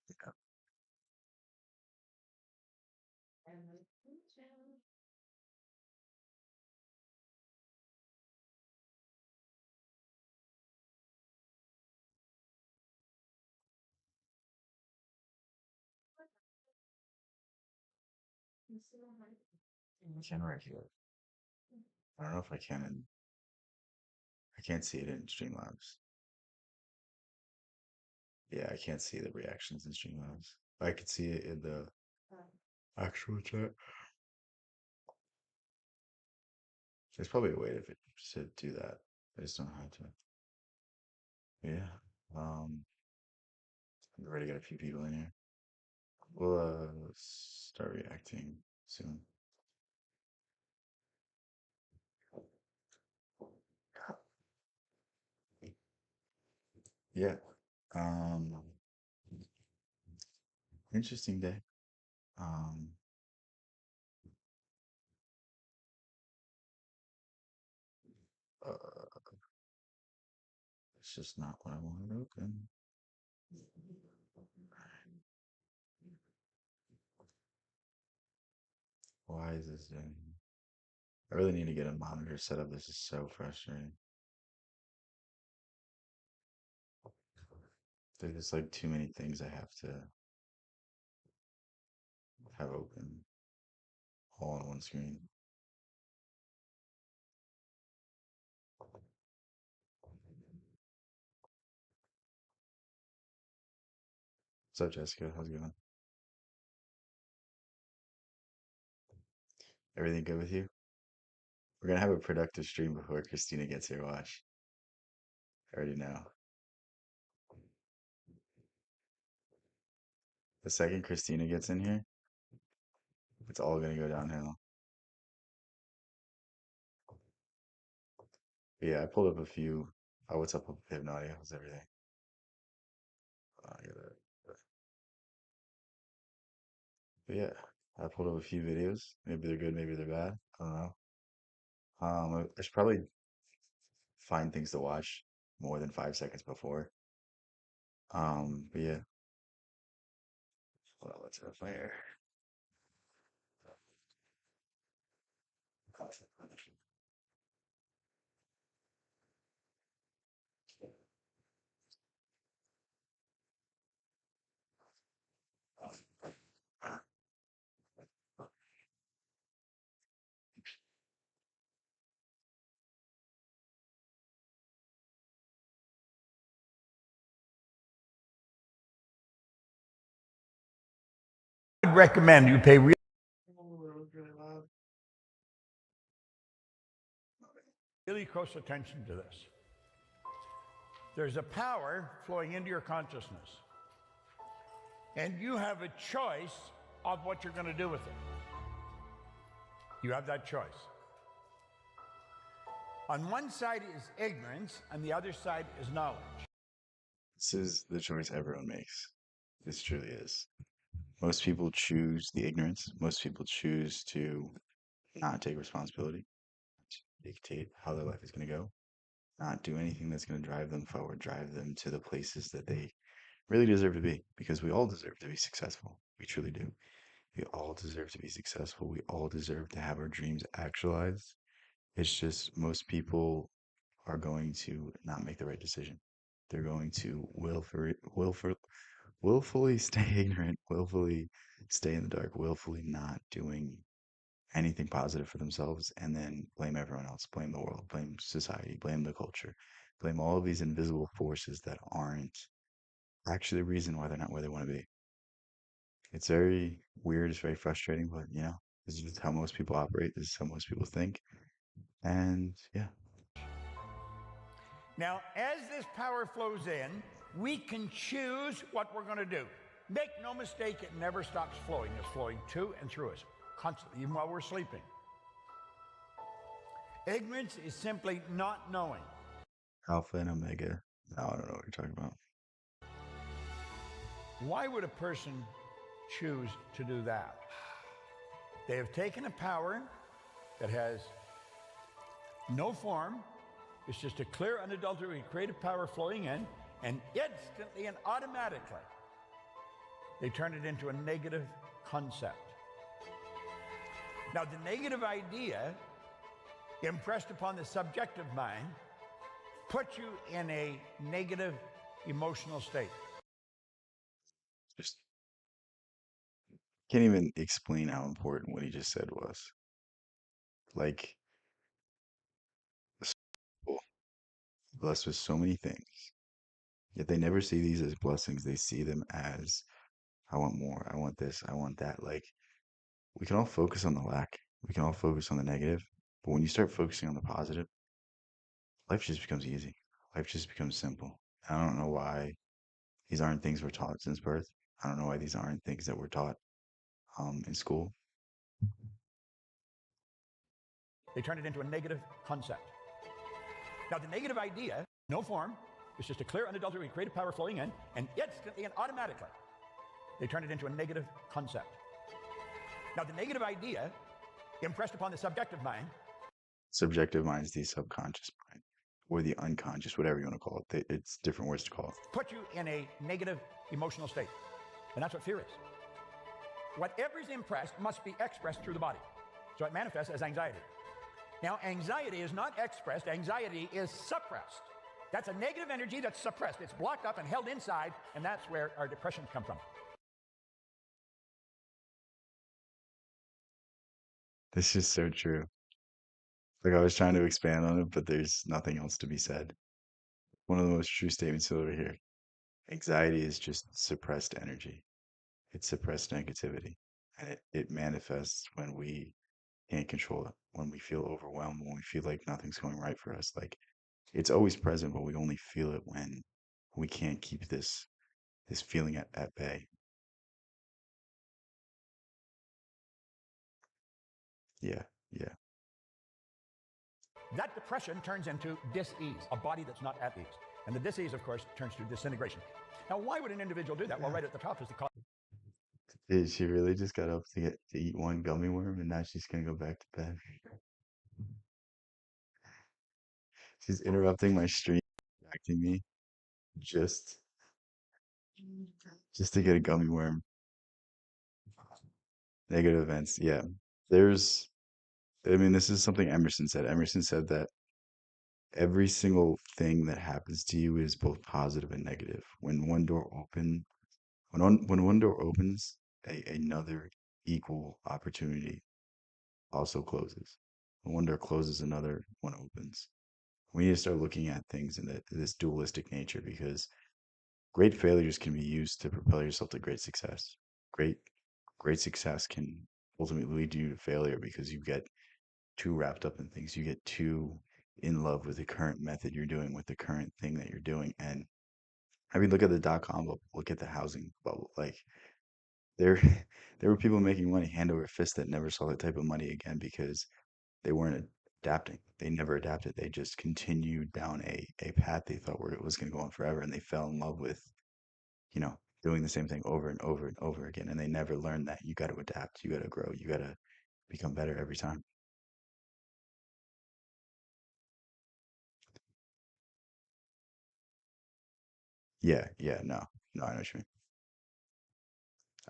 Yeah. I can right here. I don't know if I can. I can't see it in Streamlabs. Yeah, I can't see the reactions in Streamlabs. I could see it in the actual chat. There's probably a way to do that. I just don't know how to. Yeah. I've already got a few people in here. We'll start reacting soon. Yeah. Um, Interesting day. Um, uh, it's just not what I wanted to open. Why is this doing? I really need to get a monitor set up. This is so frustrating. There's just like too many things I have to have open all on one screen. What's up, Jessica? How's it going? Everything good with you? We're gonna have a productive stream before Christina gets here. Watch. I already know. The second Christina gets in here, it's all gonna go downhill. But yeah, I pulled up a few. Oh, what's up with Hypnotia? How's everything? I gotta, but yeah, I pulled up a few videos. Maybe they're good, maybe they're bad. I don't know. I should probably find things to watch more than 5 seconds before. But yeah, well, let's have fire. I'd recommend you pay really close attention to this. There's a power flowing into your consciousness, and you have a choice of what you're going to do with it. You have that choice. On one side is ignorance, and the other side is knowledge. This is the choice everyone makes. This truly is. Most people choose the ignorance. Most people choose to not take responsibility, to dictate how their life is going to go, not do anything that's going to drive them forward, drive them to the places that they really deserve to be, because we all deserve to be successful. We truly do. We all deserve to be successful. We all deserve to have our dreams actualized. It's just most people are going to not make the right decision. They're going to willfully stay ignorant, willfully stay in the dark, willfully not doing anything positive for themselves, and then blame everyone else, blame the world, blame society, blame the culture, blame all of these invisible forces that aren't actually the reason why they're not where they want to be. It's very weird, it's very frustrating, but this is just how most people operate, this is how most people think. And yeah. Now, as this power flows in, we can choose what we're going to do. Make no mistake, it never stops flowing. It's flowing to and through us, constantly, even while we're sleeping. Ignorance is simply not knowing. Alpha and Omega. No, I don't know what you're talking about. Why would a person choose to do that? They have taken a power that has no form. It's just a clear, unadulterated creative power flowing in, and instantly and automatically, They turn it into a negative concept. Now, the negative idea impressed upon the subjective mind puts you in a negative emotional state. Just can't even explain how important what he just said was. Like, people blessed with so many things, yet they never see these as blessings. They see them as, I want more, I want this, I want that. Like, we can all focus on the lack, we can all focus on the negative, but when you start focusing on the positive, life just becomes easy. Life just becomes simple. I don't know why these aren't things we're taught since birth. I don't know why these aren't things that we're taught in school. They turn it into a negative concept. Now, the negative idea, no form, it's just a clear, unadulterated creative power flowing in, and instantly and automatically, they turn it into a negative concept. Now, the negative idea, impressed upon the subjective mind, Subjective mind is the subconscious mind or the unconscious, whatever you want to call it. It's different words to call it. put you in a negative emotional state. And that's what fear is. Whatever is impressed must be expressed through the body. So it manifests as anxiety. Now, anxiety is not expressed, anxiety is suppressed. That's a negative energy that's suppressed. It's blocked up and held inside, and that's where our depressions come from. This is so true. Like I was trying to expand on it, but there's nothing else to be said. One of the most true statements over here. Anxiety is just suppressed energy. It's suppressed negativity. And it manifests when we can't control it, when we feel overwhelmed, when we feel like nothing's going right for us. Like it's always present, but we only feel it when we can't keep this feeling at bay. Yeah, yeah. That depression turns into dis-ease, a body that's not at ease. And the dis-ease, of course, turns to disintegration. Now, why would an individual do that? Well, right at the top is the cause. She really just got up to eat one gummy worm and now she's gonna go back to bed. She's interrupting my stream, distracting me just just to get a gummy worm. Negative events. Yeah. There's I mean, this is something Emerson said. Emerson said that every single thing that happens to you is both positive and negative. When one door opens, another equal opportunity also closes. When one door closes, another one opens. We need to start looking at things in this dualistic nature because great failures can be used to propel yourself to great success. Great, great success can ultimately lead you to failure because you get too wrapped up in things. You get too in love with the current method you're doing, with the current thing that you're doing. And I mean, look at the dot-com bubble, look at the housing bubble. Like there, there were people making money hand over fist that never saw that type of money again because they weren't adapting. They never adapted. They just continued down a path they thought where it was going to go on forever, and they fell in love with doing the same thing over and over and over again. And they never learned that you got to adapt, you got to grow, you got to become better every time. Yeah, yeah, no, no, I know what you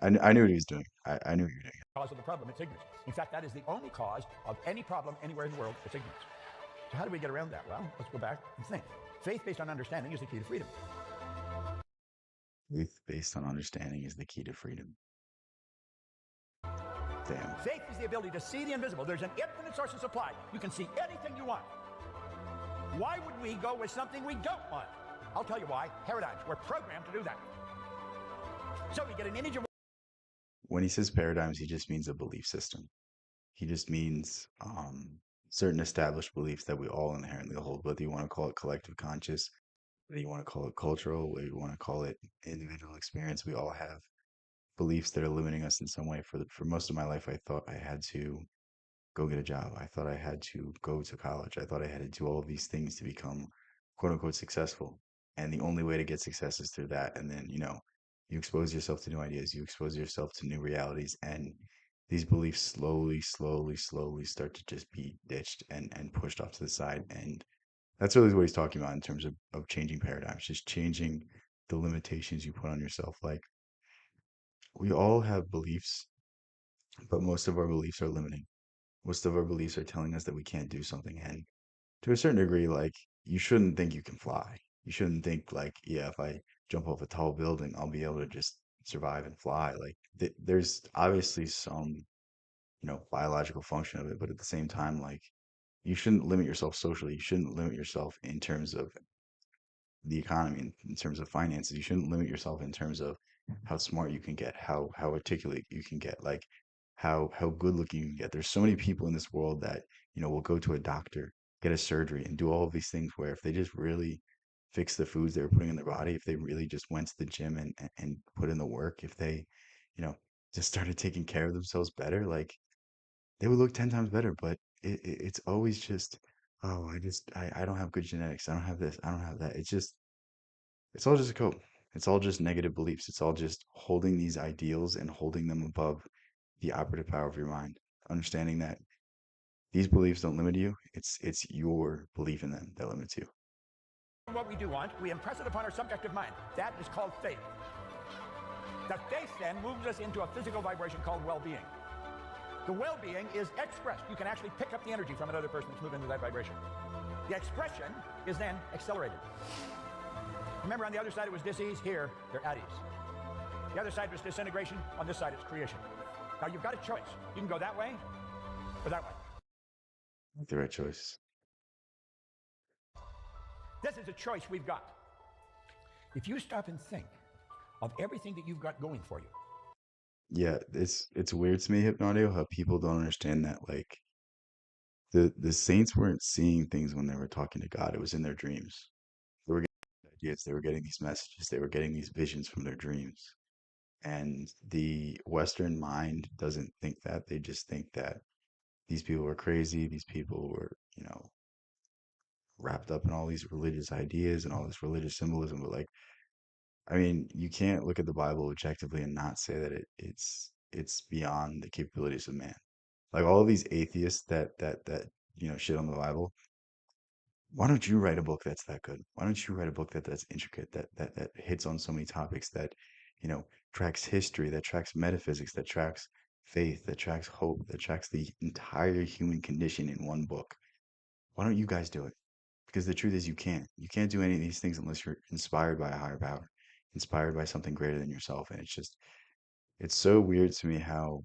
mean. I knew what he was doing. I knew what you were doing. Cause of the problem, it's ignorance. In fact, that is the only cause of any problem anywhere in the world, it's ignorance. So how do we get around that? Well, let's go back and think. Faith based on understanding is the key to freedom. Faith based on understanding is the key to freedom. Damn. Faith is the ability to see the invisible. There's an infinite source of supply. You can see anything you want. Why would we go with something we don't want? I'll tell you why. Paradigms. We're programmed to do that. So we get an image of. When he says paradigms, he just means a belief system. He just means certain established beliefs that we all inherently hold, whether you want to call it collective conscious, whether you want to call it cultural, whether you want to call it individual experience. We all have beliefs that are limiting us in some way. For most of my life, I thought I had to go get a job. I thought I had to go to college. I thought I had to do all of these things to become quote unquote successful. And the only way to get success is through that. And then, you expose yourself to new ideas, you expose yourself to new realities, and these beliefs slowly, slowly, slowly start to just be ditched and pushed off to the side. And that's really what he's talking about in terms of changing paradigms, just changing the limitations you put on yourself. Like we all have beliefs, but most of our beliefs are limiting. Most of our beliefs are telling us that we can't do something. And to a certain degree, like you shouldn't think you can fly. You shouldn't think like, yeah, if I jump off a tall building, I'll be able to just survive and fly. Like there's obviously some, biological function of it, but at the same time, like you shouldn't limit yourself socially. You shouldn't limit yourself in terms of the economy, in terms of finances. You shouldn't limit yourself in terms of how smart you can get, how articulate you can get, like how good looking you can get. There's so many people in this world that, will go to a doctor, get a surgery, and do all of these things where if they just really fix the foods they were putting in their body, if they really just went to the gym and put in the work, if they, you know, just started taking care of themselves better, like they would look 10 times better. But it's always just, oh, I don't have good genetics. I don't have this. I don't have that. It's all just a code. It's all just negative beliefs. It's all just holding these ideals and holding them above the operative power of your mind. Understanding that these beliefs don't limit you. It's your belief in them that limits you. What we do want, we impress it upon our subjective mind. That is called faith. The faith then moves us into a physical vibration called well-being. The well-being is expressed. You can actually pick up the energy from another person that's moving into that vibration. The expression is then accelerated. Remember, on the other side it was disease. Here, they're at ease. The other side was disintegration. On this side, it's creation. Now, you've got a choice. You can go that way or that way. The right choice. This is a choice we've got. If you stop and think of everything that you've got going for you. Yeah, it's weird to me, Hypnodio, how people don't understand that like the saints weren't seeing things when they were talking to God. It was in their dreams. They were getting ideas, they were getting these messages, they were getting these visions from their dreams. And the Western mind doesn't think that. They just think that these people were crazy. These people were, wrapped up in all these religious ideas and all this religious symbolism. But like, I mean, you can't look at the Bible objectively and not say that it's beyond the capabilities of man. Like all of these atheists that shit on the Bible. Why don't you write a book that's that good? Why don't you write a book that's intricate, that hits on so many topics, that, tracks history, that tracks metaphysics, that tracks faith, that tracks hope, that tracks the entire human condition in one book? Why don't you guys do it? Because the truth is you can't. You can't do any of these things unless you're inspired by a higher power, inspired by something greater than yourself. And it's so weird to me how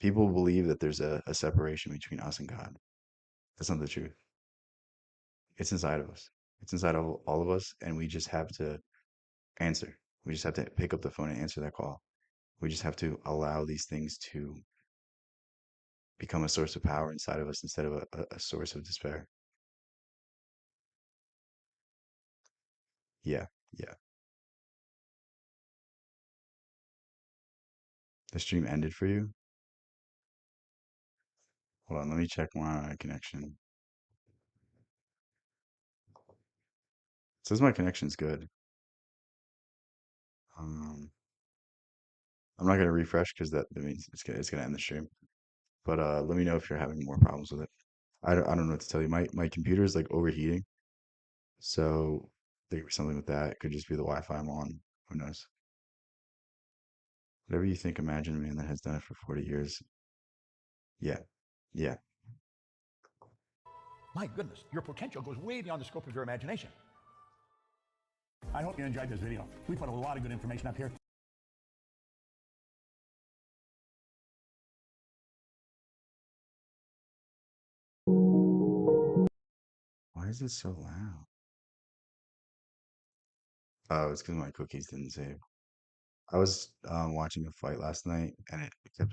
people believe that there's a separation between us and God. That's not the truth. It's inside of us. It's inside of all of us, and we just have to answer. We just have to pick up the phone and answer that call. We just have to allow these things to become a source of power inside of us instead of a source of despair. Yeah, yeah. The stream ended for you? Hold on, let me check my connection. It says my connection's good. Um, I'm not gonna refresh because that means it's gonna end the stream. But let me know if you're having more problems with it. I don't know what to tell you. My computer is like overheating, so there could be something with that. It could just be the Wi-Fi I'm on. Who knows? Whatever you think, imagine a man that has done it for 40 years. Yeah, yeah. My goodness, your potential goes way beyond the scope of your imagination. I hope you enjoyed this video. We put a lot of good information up here. Why is it so loud? Oh, it's because my cookies didn't save. I was watching a fight last night, and it kept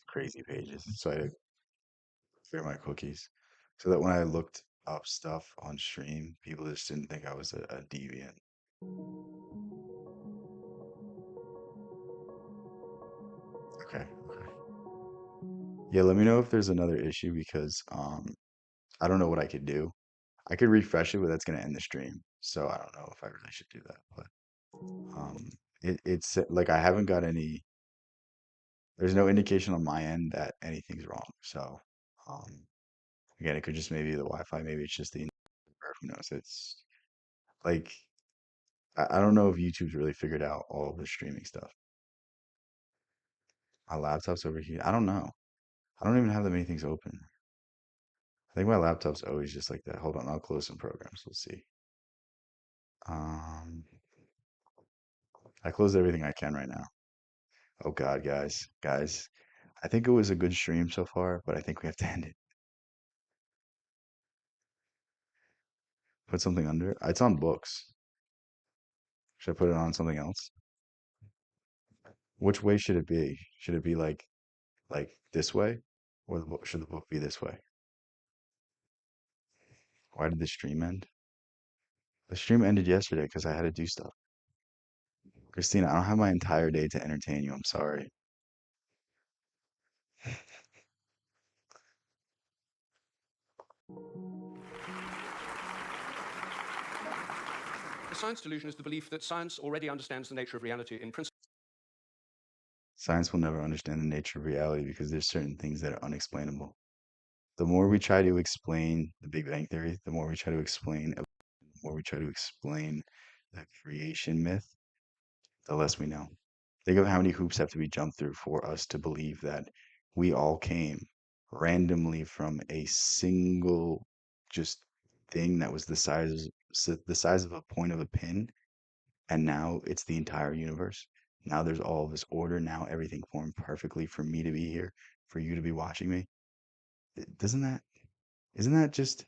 crazy pages, so I had to clear my cookies so that when I looked up stuff on stream, people just didn't think I was a deviant. Okay, okay. Yeah, let me know if there's another issue because I don't know what I could do. I could refresh it, but that's gonna end the stream. So I don't know if I really should do that. But um it's like I haven't got any, there's no indication on my end that anything's wrong. So um again, it could just maybe the Wi-Fi, maybe it's just the or who knows. It's like I don't know if YouTube's really figured out all of the streaming stuff. My laptop's over here. I don't know. I don't even have that many things open. I think my laptop's always just like that. Hold on, I'll close some programs. We'll see. Um, I closed everything I can right now. Oh God, guys. I think it was a good stream so far, but I think we have to end it. Put something under it. It's on books. Should I put it on something else? Which way should it be? Should it be like this way, or should the book be this way? Why did the stream end? The stream ended yesterday because I had to do stuff. Christina, I don't have my entire day to entertain you. I'm sorry. The science delusion is the belief that science already understands the nature of reality in principle. Science will never understand the nature of reality because there's certain things that are unexplainable. The more we try to explain the Big Bang Theory, the more we try to explain, the more we try to explain the creation myth, the less we know. Think of how many hoops have to be jumped through for us to believe that we all came randomly from a single just thing that was the size of a point of a pin, and now it's the entire universe. Now there's all of this order. Now everything formed perfectly for me to be here, for you to be watching me. Doesn't that isn't that just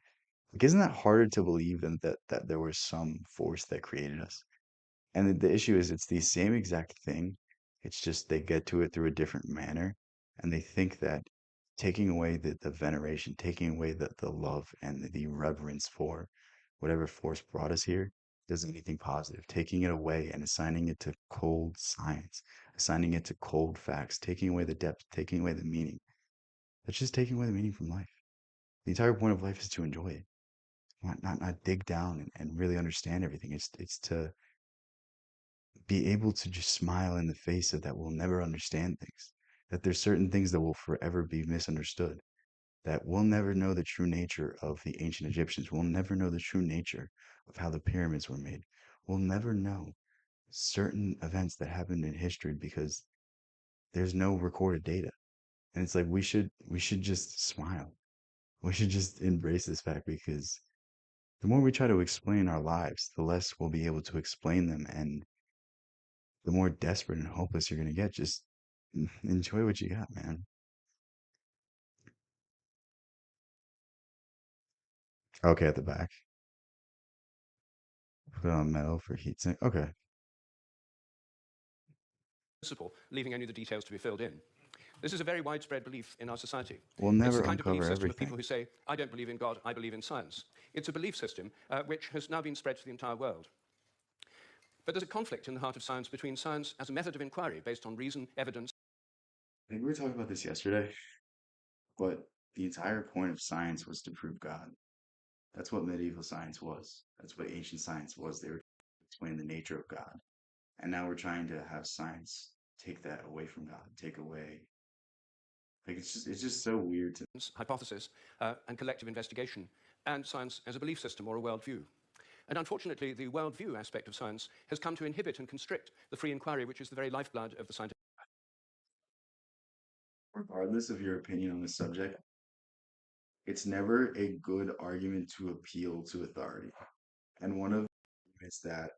like isn't that harder to believe than that there was some force that created us? And the issue is it's the same exact thing. It's just they get to it through a different manner. And they think that taking away the veneration, taking away the love and the reverence for whatever force brought us here does anything positive. Taking it away and assigning it to cold science, assigning it to cold facts, taking away the depth, taking away the meaning. That's just taking away the meaning from life. The entire point of life is to enjoy it, not dig down and really understand everything. It's to be able to just smile in the face of that we'll never understand things, that there's certain things that will forever be misunderstood, that we'll never know the true nature of the ancient Egyptians. We'll never know the true nature of how the pyramids were made. We'll never know certain events that happened in history because there's no recorded data. And it's like we should just smile. We should just embrace this fact because the more we try to explain our lives, the less we'll be able to explain them and the more desperate and hopeless you're gonna get. Just enjoy what you got, man. Okay, at the back. Put on metal for heat sink. Okay. Principle, leaving only the details to be filled in. This is a very widespread belief in our society. We'll It's never the kind of belief uncover system of people everything. who say, I don't believe in God, I believe in science. It's a belief system which has now been spread to the entire world. But there's a conflict in the heart of science between science as a method of inquiry based on reason, evidence. I think we were talking about this yesterday, but the entire point of science was to prove God. That's what medieval science was. That's what ancient science was. They were trying to explain the nature of God. And now we're trying to have science take that away from God, take away. Like it's just so weird to Hypothesis, and collective investigation, and science as a belief system or a worldview. And unfortunately, the worldview aspect of science has come to inhibit and constrict the free inquiry, which is the very lifeblood of the scientific. regardless of your opinion on the subject, it's never a good argument to appeal to authority. And one of the arguments that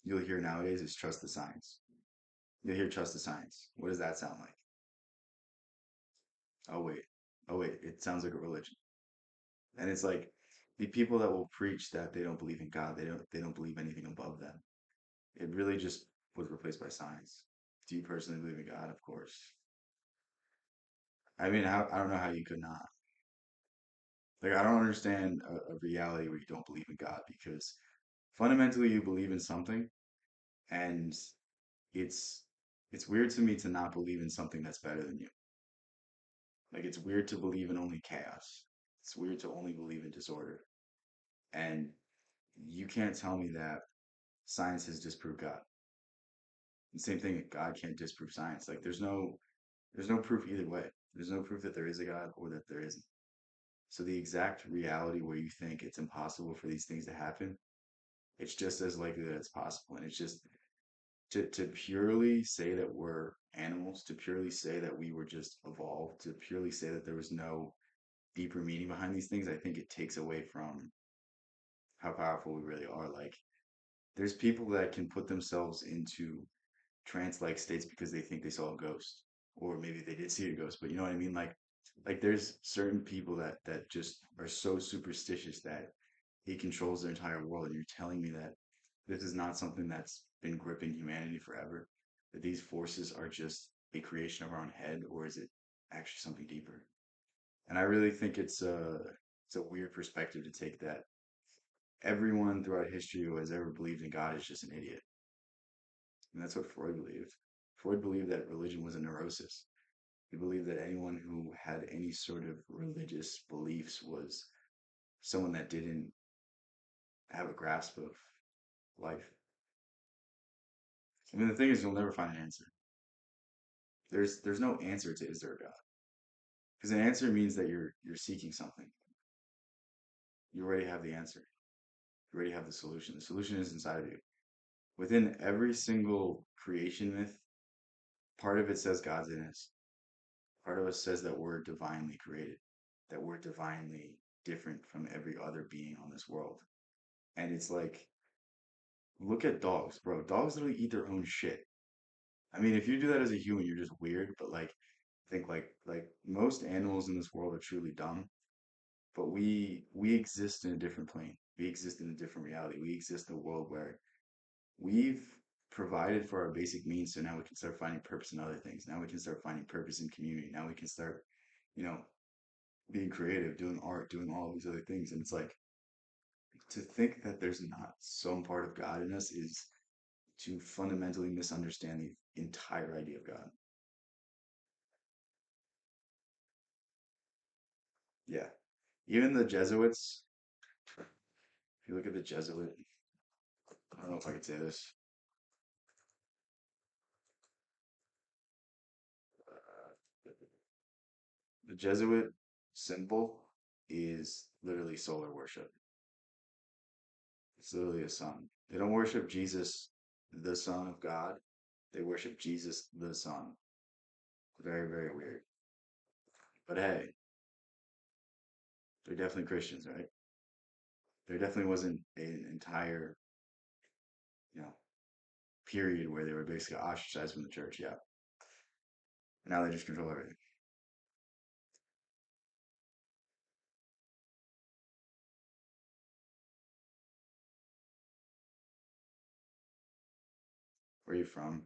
you'll hear nowadays is trust the science. You'll hear trust the science. What does that sound like? Oh wait, oh wait, it sounds like a religion. And it's like the people that will preach that they don't believe in God, they don't believe anything above them. It really just was replaced by science. Do you personally believe in God? Of course. I mean, I don't know how you could not. Like, I don't understand a reality where you don't believe in God because fundamentally you believe in something, and it's it's weird to me to not believe in something that's better than you. Like, it's weird to believe in only chaos. It's weird to only believe in disorder. And you can't tell me that science has disproved God. The same thing, God can't disprove science. Like, there's no proof either way. There's no proof that there is a God or that there isn't. So the exact reality where you think it's impossible for these things to happen, it's just as likely that it's possible. And it's just to purely say that we're animals, to purely say that we were just evolved, to purely say that there was no deeper meaning behind these things, I think it takes away from how powerful we really are. Like, there's people that can put themselves into trance-like states because they think they saw a ghost, or maybe they did see a ghost, but you know what I mean? Like there's certain people that just are so superstitious that he controls their entire world, and you're telling me that this is not something that's been gripping humanity forever, that these forces are just a creation of our own head, or is it actually something deeper? And I really think it's a weird perspective to take, that everyone throughout history who has ever believed in God is just an idiot. And that's what Freud believed. Freud believed that religion was a neurosis. He believed that anyone who had any sort of religious beliefs was someone that didn't have a grasp of life. I mean, the thing is, you'll never find an answer. There's no answer to is there a God? Because an answer means that you're seeking something. You already have the answer. You already have the solution. The solution is inside of you. Within every single creation myth, part of it says God's in us. Part of us says that we're divinely created, that we're divinely different from every other being on this world. And it's like, look at dogs, bro. Dogs literally eat their own shit. I mean, if you do that as a human, you're just weird. But like, think like most animals in this world are truly dumb. But we exist in a different plane. We exist in a different reality. We exist in a world where we've provided for our basic needs, so now we can start finding purpose in other things. Now we can start finding purpose in community. Now we can start, you know, being creative, doing art, doing all these other things. And it's like, to think that there's not some part of God in us is to fundamentally misunderstand the entire idea of God. Yeah. Even the Jesuits, if you look at the Jesuit, I don't know if I could say this. The Jesuit symbol is literally solar worship. It's literally a sun. They don't worship Jesus, the Son of God. They worship Jesus, the Son. Very, very weird. But hey, they're definitely Christians, right? There definitely wasn't an entire, you know, period where they were basically ostracized from the church. Yeah. Now they just control everything. Where are you from?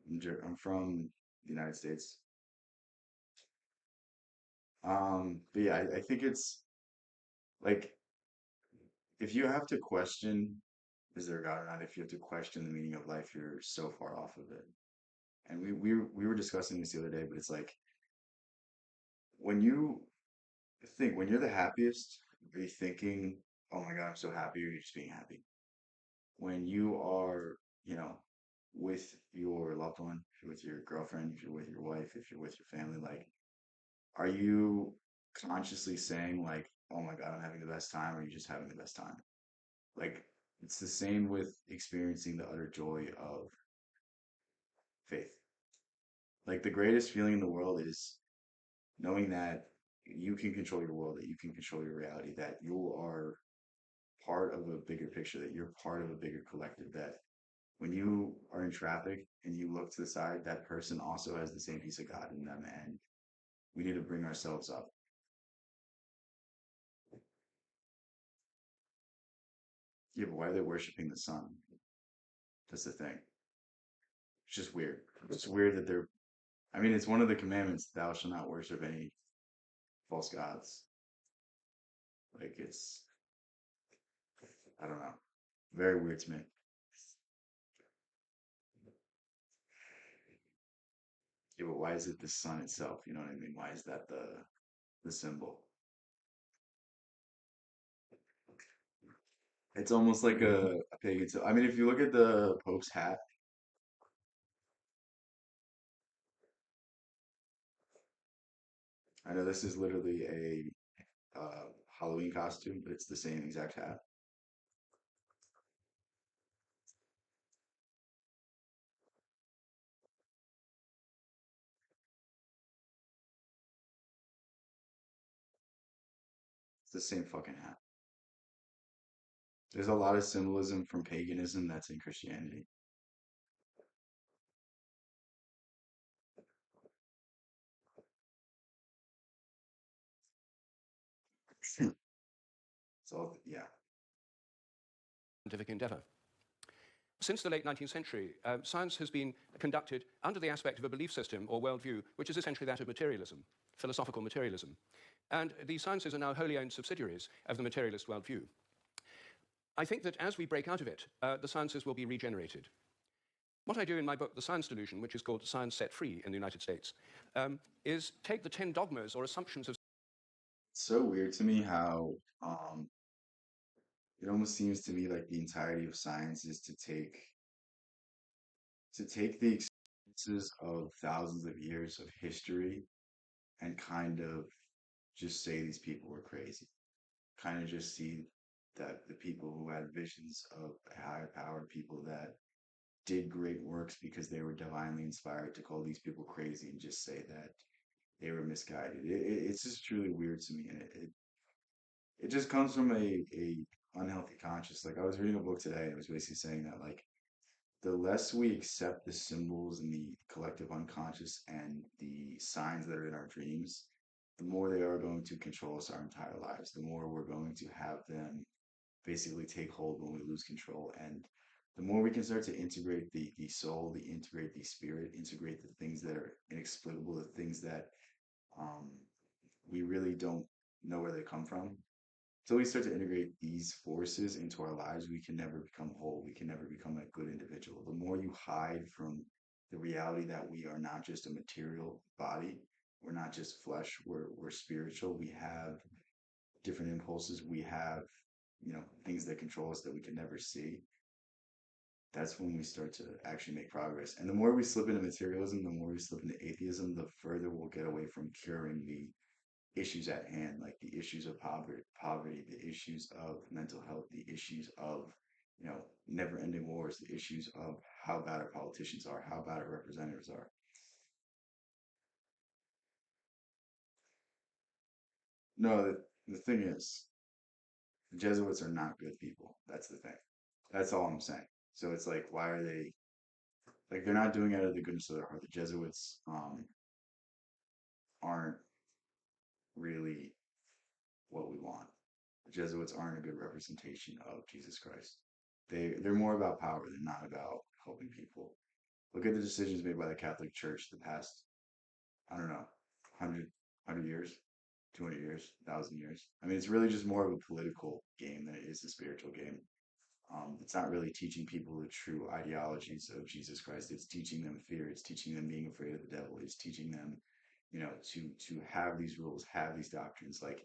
I'm from the United States. But yeah, I think it's like, if you have to question is there a God or not, if you have to question the meaning of life, you're so far off of it. And we were discussing this the other day, but it's like, when you when you're the happiest, are you thinking, oh my God, I'm so happy, or you're just being happy? When you are, you know, with your loved one, if you're with your girlfriend, if you're with your wife, if you're with your family, like, are you consciously saying like, oh my God, I'm having the best time, or are you just having the best time? Like, it's the same with experiencing the utter joy of faith. Like, the greatest feeling in the world is knowing that you can control your world, that you can control your reality, that you are part of a bigger picture, that you're part of a bigger collective, that when you are in traffic and you look to the side, that person also has the same piece of God in them, and we need to bring ourselves up. Yeah, but why are they worshiping the sun? That's the thing. It's just weird. It's weird that they're, I mean, it's one of the commandments, thou shalt not worship any false gods. Like, it's, I don't know, very weird to me. Yeah, but why is it the sun itself? You know what I mean? Why is that the symbol? It's almost like a pagan. So, I mean, if you look at the Pope's hat, I know this is literally a Halloween costume, but it's the same exact hat. It's the same fucking hat. There's a lot of symbolism from paganism that's in Christianity. So yeah. scientific endeavor. Since the late 19th century, science has been conducted under the aspect of a belief system or worldview, which is essentially that of materialism, philosophical materialism. And these sciences are now wholly owned subsidiaries of the materialist worldview. I think that as we break out of it, the sciences will be regenerated. What I do in my book, The Science Delusion, which is called Science Set Free in the United States, is take the 10 dogmas or assumptions of It's so weird to me how it almost seems to me like the entirety of science is to take the experiences of thousands of years of history and kind of just say these people were crazy. Kind of just see that the people who had visions of a higher power, people that did great works because they were divinely inspired, to call these people crazy and just say that they were misguided. It's just truly weird to me, and it just comes from a unhealthy conscience. Like I was reading a book today, and it was basically saying that like the less we accept the symbols and the collective unconscious and the signs that are in our dreams, the more they are going to control us our entire lives. The more we're going to have them basically take hold when we lose control. And the more we can start to integrate the soul, integrate the spirit, integrate the things that are inexplicable, the things that um, we really don't know where they come from. Until we start to integrate these forces into our lives, we can never become whole. We can never become a good individual. The more you hide from the reality that we are not just a material body, we're not just flesh, we're spiritual. We have different impulses. We have, things that control us that we can never see. That's when we start to actually make progress. And the more we slip into materialism, the more we slip into atheism, the further we'll get away from curing the issues at hand, like the issues of poverty, the issues of mental health, the issues of, never-ending wars, the issues of how bad our politicians are, how bad our representatives are. No, the thing is, the Jesuits are not good people. That's the thing. That's all I'm saying. So it's like, why are they like they're not doing it out of the goodness of their heart? The Jesuits aren't really what we want. The Jesuits aren't a good representation of Jesus Christ. They're more about power. They're not about helping people. Look at the decisions made by the Catholic Church the past, I don't know, 100 years, 200 years, 1,000 years. I mean, it's really just more of a political game than it is a spiritual game. It's not really teaching people the true ideologies of Jesus Christ. It's teaching them fear. It's teaching them being afraid of the devil. It's teaching them, to have these rules, have these doctrines. Like,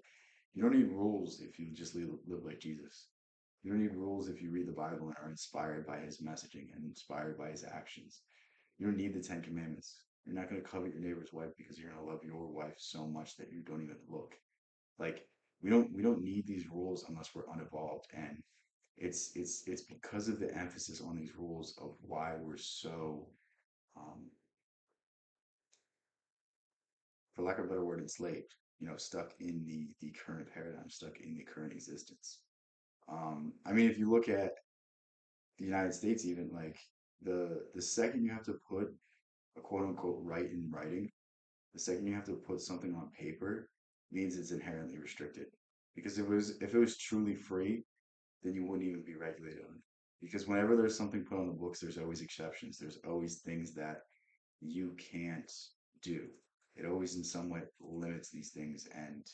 you don't need rules if you just live like Jesus. You don't need rules if you read the Bible and are inspired by his messaging and inspired by his actions. You don't need the Ten Commandments. You're not going to covet your neighbor's wife because you're going to love your wife so much that you don't even look. Like, we don't need these rules unless we're unevolved. And it's because of the emphasis on these rules of why we're so, um, for lack of a better word, enslaved. Stuck in the current paradigm, stuck in the current existence. I mean, if you look at the United States, even like the second you have to put a quote unquote right in writing, the second you have to put something on paper means it's inherently restricted. Because if it was truly free, then you wouldn't even be regulated on it. Because whenever there's something put on the books, there's always exceptions. There's always things that you can't do. It always in some way limits these things, and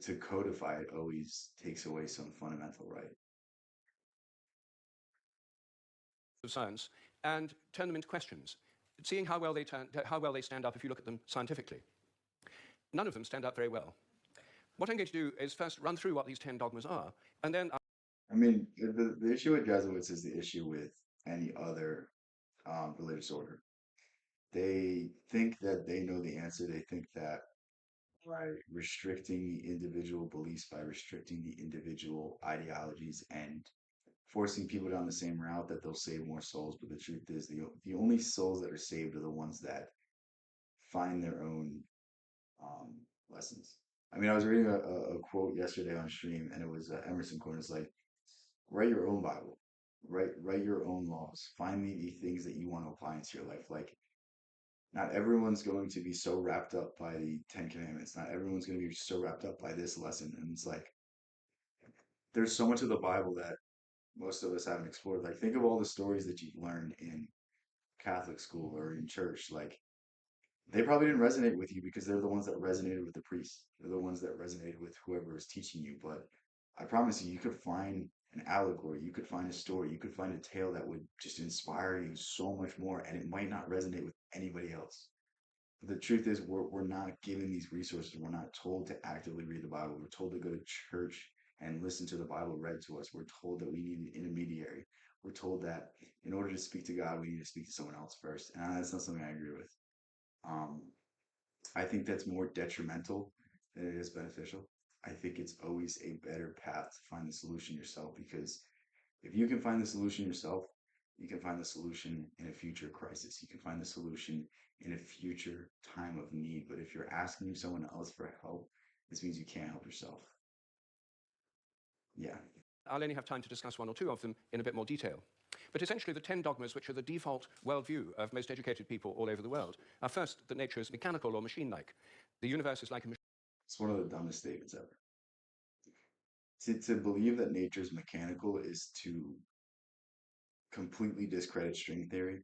to codify it always takes away some fundamental right. of science and turn them into questions, seeing how well they stand up if you look at them scientifically. None of them stand up very well. What I'm going to do is first run through what these 10 dogmas are, and then I mean, the issue with Jesuits is the issue with any other religious order. They think that they know the answer. They think that by restricting the individual beliefs, by restricting the individual ideologies, and forcing people down the same route, that they'll save more souls. But the truth is, the only souls that are saved are the ones that find their own lessons. I mean, I was reading a quote yesterday on stream, and it was Emerson quote. It's like, write your own Bible, write your own laws. Find the things that you want to apply into your life. Like, not everyone's going to be so wrapped up by the Ten Commandments. Not everyone's going to be so wrapped up by this lesson. And it's like, there's so much of the Bible that most of us haven't explored. Like, think of all the stories that you've learned in Catholic school or in church. Like, they probably didn't resonate with you because they're the ones that resonated with the priests. They're the ones that resonated with whoever was teaching you. But I promise you, you could find an allegory, you could find a story, you could find a tale that would just inspire you so much more, and it might not resonate with anybody else. The truth is, we're not given these resources. We're not told to actively read the Bible. We're told to go to church and listen to the Bible read to us. We're told that we need an intermediary. We're told that in order to speak to God, we need to speak to someone else first. And that's not something I agree with. Um, I think that's more detrimental than it is beneficial. I think it's always a better path to find the solution yourself, because if you can find the solution yourself, you can find the solution in a future crisis. You can find the solution in a future time of need. But if you're asking someone else for help, this means you can't help yourself. Yeah. I'll only have time to discuss one or two of them in a bit more detail. But essentially, the 10 dogmas, which are the default worldview of most educated people all over the world, are first, that nature is mechanical or machine-like. The universe is like a machine. It's one of the dumbest statements ever. To believe that nature is mechanical is to completely discredit string theory,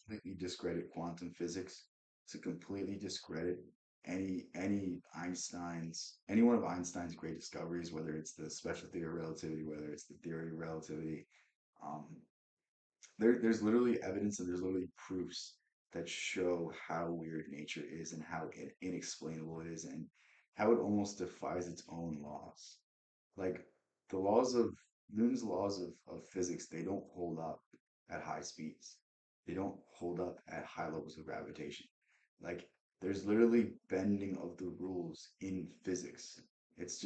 completely discredit quantum physics, to completely discredit any one of Einstein's great discoveries, whether it's the special theory of relativity, whether it's the theory of relativity. Um, there's literally evidence and there's literally proofs that show how weird nature is and how inexplainable it is and how it almost defies its own laws. Like the laws of Newton's laws of physics, they don't hold up at high speeds. They don't hold up at high levels of gravitation. Like there's literally bending of the rules in physics. It's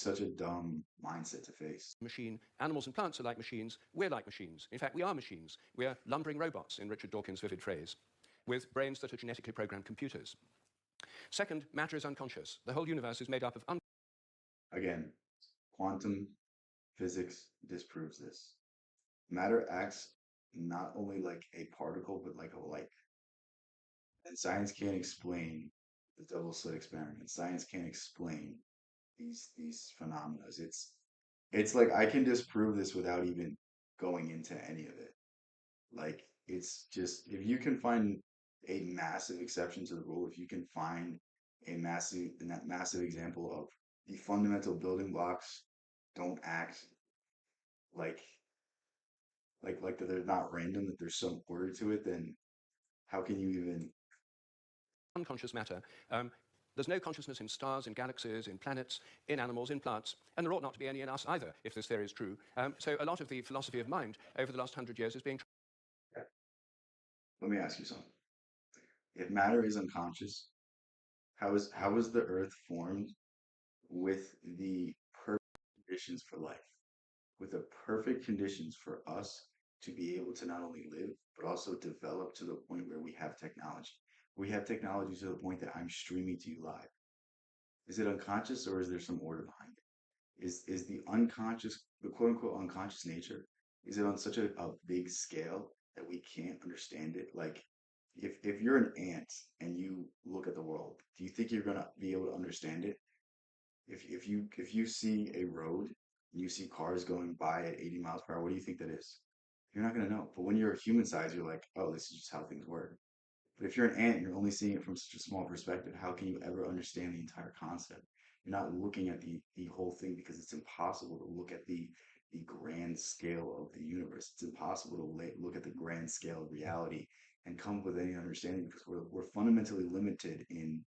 such a dumb mindset to face. Machine. Animals and plants are like machines. We're like machines. In fact, we are machines. We are lumbering robots, in Richard Dawkins' vivid phrase, with brains that are genetically programmed computers. Second, matter is unconscious. The whole universe is made up of Again, quantum physics disproves this. Matter acts not only like a particle, but like a light. And science can't explain the double slit experiment. Science can't explain these phenomena. It's like I can disprove this without even going into any of it. Like it's just if you can find a massive exception to the rule, if you can find that massive example of the fundamental building blocks don't act like like that they're not random, that there's some order to it, then how can you even unconscious matter. There's no consciousness in stars, in galaxies, in planets, in animals, in plants, and there ought not to be any in us either, if this theory is true. So a lot of the philosophy of mind over the last 100 years is being. let me ask you something. If matter is unconscious, how is the earth formed with the perfect conditions for life, with the perfect conditions for us to be able to not only live, but also develop to the point where we have technology. We have technology to the point that I'm streaming to you live. Is it unconscious or is there some order behind it? Is the unconscious, the quote unquote unconscious nature, is it on such a big scale that we can't understand it? Like if you're an ant and you look at the world, do you think you're gonna be able to understand it? If you see a road and you see cars going by at 80 miles per hour, what do you think that is? You're not gonna know. But when you're a human size, you're like, oh, this is just how things work. But if you're an ant, you're only seeing it from such a small perspective. How can you ever understand the entire concept? You're not looking at the whole thing because it's impossible to look at the grand scale of the universe. It's impossible to look at the grand scale of reality and come up with any understanding because we're fundamentally limited in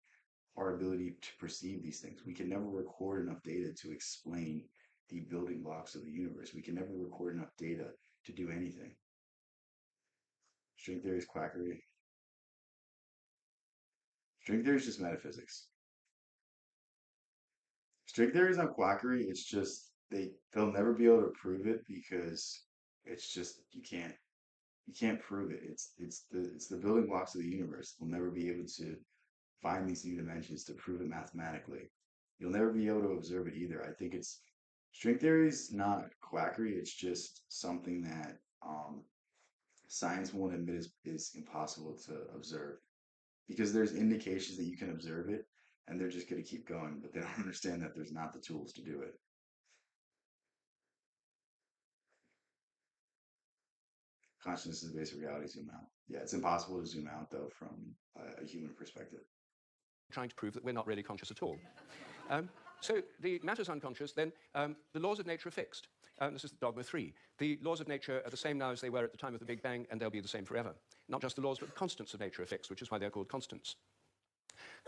our ability to perceive these things. We can never record enough data to explain the building blocks of the universe. We can never record enough data to do anything. String theory is quackery. String theory is just metaphysics. String theory is not quackery. It's just they'll never be able to prove it because it's just you can't prove it. It's the building blocks of the universe. They'll never be able find these new dimensions to prove it mathematically. You'll never be able to observe it either. I think it's string theory is not quackery. It's just something that science won't admit is impossible to observe because there's indications that you can observe it, and they're just going to keep going, but they don't understand that there's not the tools to do it. Consciousness is basic reality. Zoom out. Yeah, it's impossible to zoom out though from a human perspective. Trying to prove that we're not really conscious at all. So the matter's unconscious, then the laws of nature are fixed. This is dogma 3. The laws of nature are the same now as they were at the time of the Big Bang, and they'll be the same forever. Not just the laws, but the constants of nature are fixed, which is why they're called constants.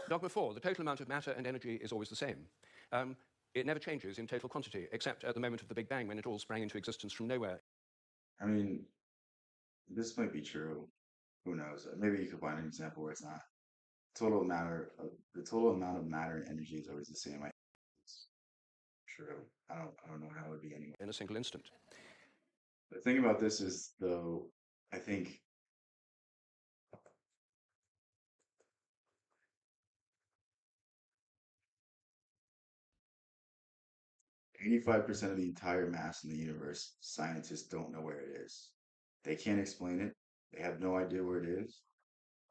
Dogma 4, the total amount of matter and energy is always the same. It never changes in total quantity, except at the moment of the Big Bang, when it all sprang into existence from nowhere. I mean, this might be true. Who knows? Maybe you could find an example where it's not. The total amount of matter and energy is always the same. It's true. I don't know how it would be anyway. In a single instant. The thing about this is, though, I think 85% of the entire mass in the universe, scientists don't know where it is. They can't explain it. They have no idea where it is.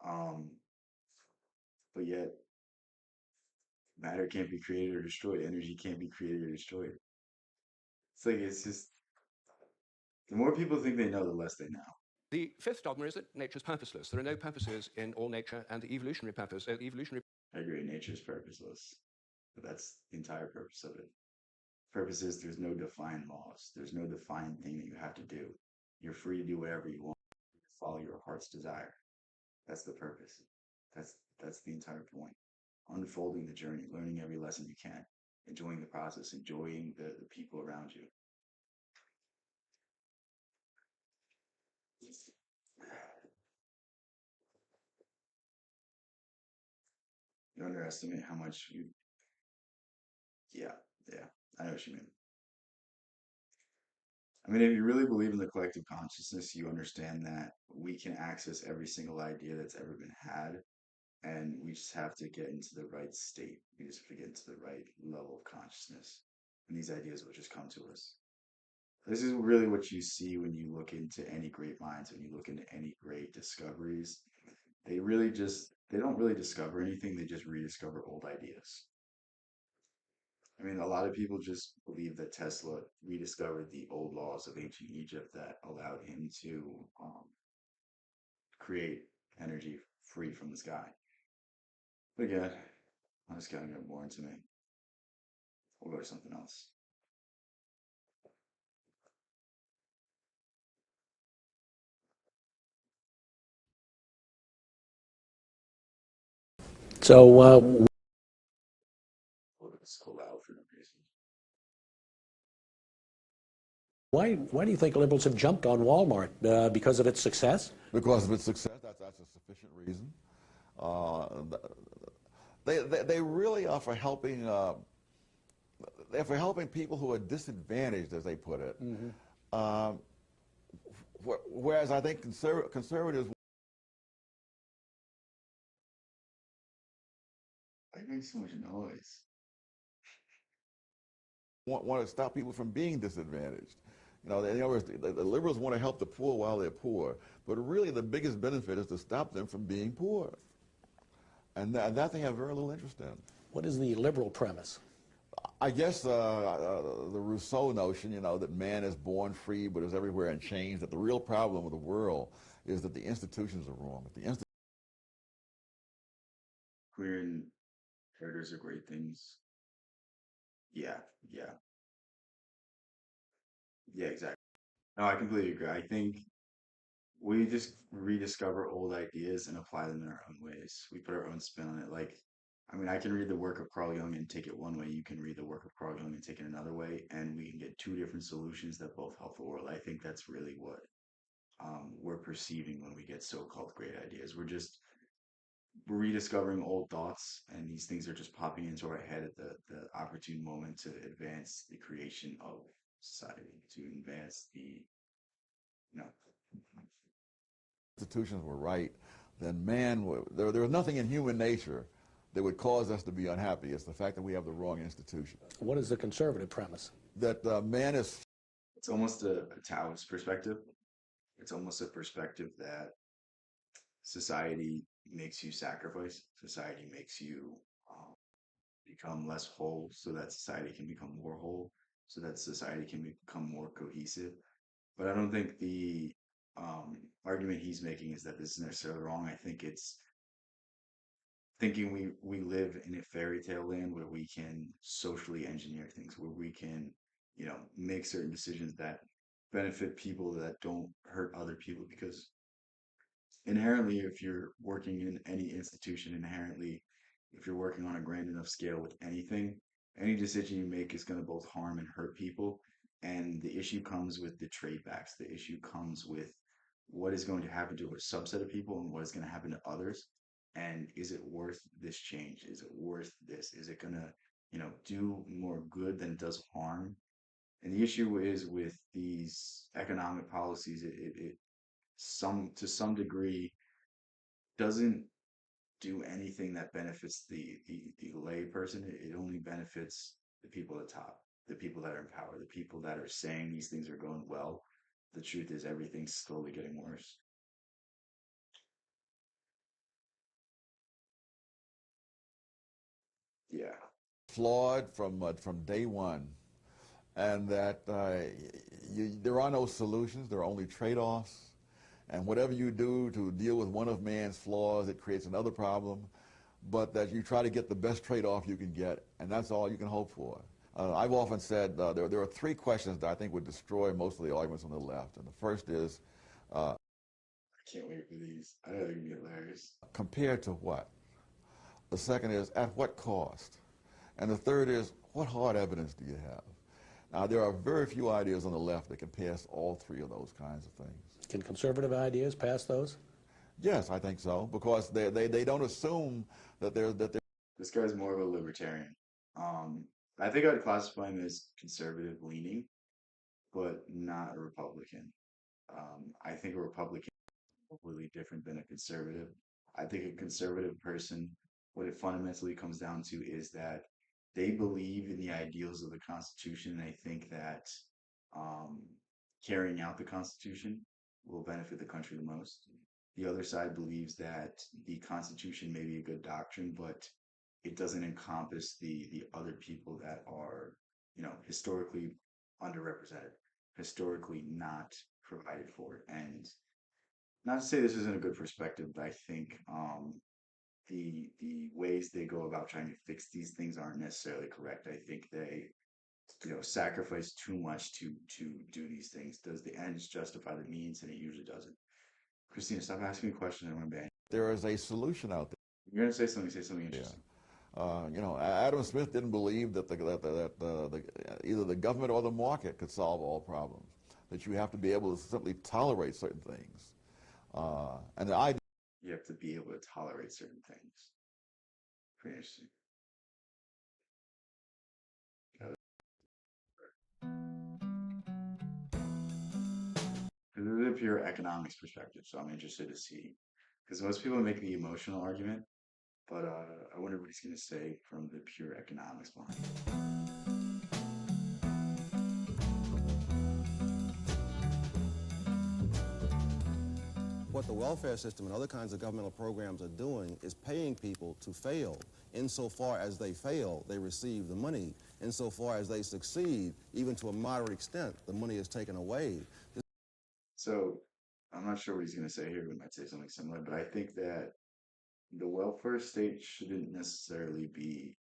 Um, but yet, matter can't be created or destroyed. Energy can't be created or destroyed. It's like it's just the more people think they know, the less they know. The fifth dogma is that nature's purposeless. There are no purposes in all nature, and the evolutionary purpose, I agree, nature's purposeless, but that's the entire purpose of it. Purpose is there's no defined laws. There's no defined thing that you have to do. You're free to do whatever you want. Follow your heart's desire. That's the purpose. That's the entire point. Unfolding the journey, learning every lesson you can, enjoying the process, enjoying the people around you. You underestimate how much you. Yeah, yeah, I know what you mean. I mean, if you really believe in the collective consciousness, you understand that we can access every single idea that's ever been had, and we just have to get into the right state. We just have to get into the right level of consciousness, and these ideas will just come to us. This is really what you see when you look into any great minds, when you look into any great discoveries. They don't really discover anything, they just rediscover old ideas. I mean, a lot of people just believe that Tesla rediscovered the old laws of ancient Egypt that allowed him to create energy free from the sky. But again, I just gotta get more into me. We'll go to something else. So, We'll just go loud for no reason. why do you think liberals have jumped on Walmart? Because of its success? Because of its success, that's a sufficient reason. Uh, they really are for helping. They're for helping people who are disadvantaged, as they put it. Um, whereas I think conservatives I make so much noise. want to stop people from being disadvantaged. You know, in other words, the liberals want to help the poor while they're poor, but really the biggest benefit is to stop them from being poor. And that they have very little interest in. What is the liberal premise? I guess the Rousseau notion, you know, that man is born free but is everywhere in chains, that the real problem with the world is that the institutions are wrong. Queer and herders are great things. Yeah, yeah, yeah, exactly. No, I completely agree. I think we just rediscover old ideas and apply them in our own ways. We put our own spin on it. Like, I mean, I can read the work of Carl Jung and take it one way. You can read the work of Carl Jung and take it another way, and we can get two different solutions that both help the world. I think that's really what we're perceiving when we get so-called great ideas. We're rediscovering old thoughts, and these things are just popping into our head at the opportune moment to advance the creation of society, to advance the, you know, Institutions were right, then man, there was nothing in human nature that would cause us to be unhappy. It's the fact that we have the wrong institution. What is the conservative premise? That man is. It's almost a Taoist perspective. It's almost a perspective that society makes you sacrifice. Society makes you become less whole so that society can become more whole, so that society can become more cohesive. But I don't think the argument he's making is that this is necessarily wrong. I think it's thinking we live in a fairy tale land where we can socially engineer things, where we can, make certain decisions that benefit people that don't hurt other people. Because inherently, if you're working in any institution, inherently, if you're working on a grand enough scale with anything, any decision you make is going to both harm and hurt people. And the issue comes with the trade backs. The issue comes with what is going to happen to a subset of people and what is going to happen to others. And is it worth this change? Is it worth this? Is it going to, do more good than it does harm? And the issue is with these economic policies, it to some degree doesn't do anything that benefits the lay person. It only benefits the people at the top, the people that are in power, the people that are saying these things are going well. The truth is everything's slowly getting worse. Yeah. Flawed from day one, and that there are no solutions. There are only trade-offs, and whatever you do to deal with one of man's flaws, it creates another problem. But that you try to get the best trade-off you can get, and that's all you can hope for. I've often said there are three questions that I think would destroy most of the arguments on the left, and the first is, I can't wait for these. I know they're gonna be hilarious. compared to what? The second is, at what cost? And the third is, what hard evidence do you have? Now, there are very few ideas on the left that can pass all three of those kinds of things. Can conservative ideas pass those? Yes, I think so, because they don't assume that they're. This guy's more of a libertarian. I think I'd classify him as conservative leaning, but not a Republican. I think a Republican is really different than a conservative. I think a conservative person, what it fundamentally comes down to is that they believe in the ideals of the Constitution. And I think that um, carrying out the Constitution will benefit the country the most. The other side believes that the Constitution may be a good doctrine, but it doesn't encompass the other people that are, historically underrepresented, historically not provided for. And not to say this isn't a good perspective, but I think the ways they go about trying to fix these things aren't necessarily correct. I think they, sacrifice too much to do these things. Does the ends justify the means? And it usually doesn't. Christina, stop asking me questions. I'm going to ban. There is a solution out there. You're going to say something interesting. Adam Smith didn't believe that either the government or the market could solve all problems. That you have to be able to simply tolerate certain things, and the idea. You have to be able to tolerate certain things. Pretty interesting. This is a pure economics perspective, so I'm interested to see, because most people make the emotional argument, but I wonder what he's going to say from the pure economics behind it. What the welfare system and other kinds of governmental programs are doing is paying people to fail. Insofar as they fail, they receive the money. Insofar as they succeed, even to a moderate extent, the money is taken away. So I'm not sure what he's going to say here. We might say something similar, but I think that the welfare state shouldn't necessarily be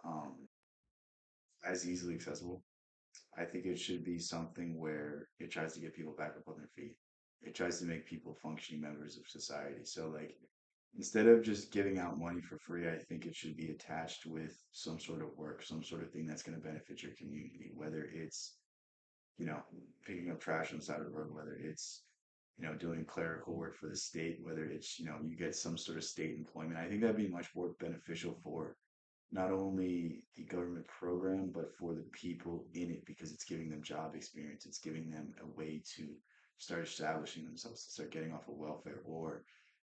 um, as easily accessible. I think it should be something where it tries to get people back up on their feet. It tries to make people functioning members of society. So, like, instead of just giving out money for free, I think it should be attached with some sort of work, some sort of thing that's going to benefit your community, whether it's, picking up trash on the side of the road, whether it's, doing clerical work for the state, whether it's, you get some sort of state employment. I think that'd be much more beneficial for not only the government program, but for the people in it, because it's giving them job experience. It's giving them a way to start establishing themselves, to start getting off of welfare, or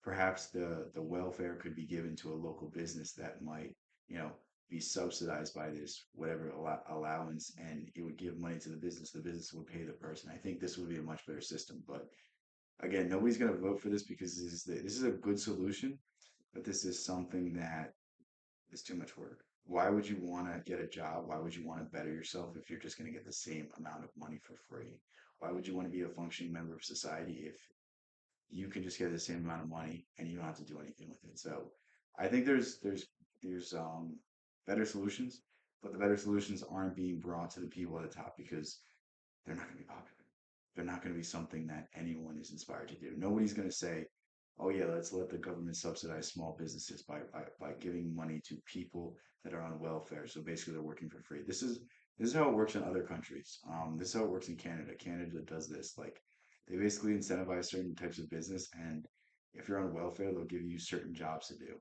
perhaps the welfare could be given to a local business that might, you know, be subsidized by this whatever allowance, and it would give money to the business. The business would pay the person. I think this would be a much better system. But again, nobody's going to vote for this because this is a good solution, but this is something that is too much work. Why would you want to get a job? Why would you want to better yourself if you're just going to get the same amount of money for free? Why would you want to be a functioning member of society if you can just get the same amount of money and you don't have to do anything with it? So I think there's better solutions, but the better solutions aren't being brought to the people at the top because they're not going to be popular. They're not going to be something that anyone is inspired to do. Nobody's going to say, "Oh yeah, let's let the government subsidize small businesses by giving money to people that are on welfare." So basically, they're working for free. This is how it works in other countries. This is how it works in Canada. Canada does this. Like they basically incentivize certain types of business, and if you're on welfare, they'll give you certain jobs to do.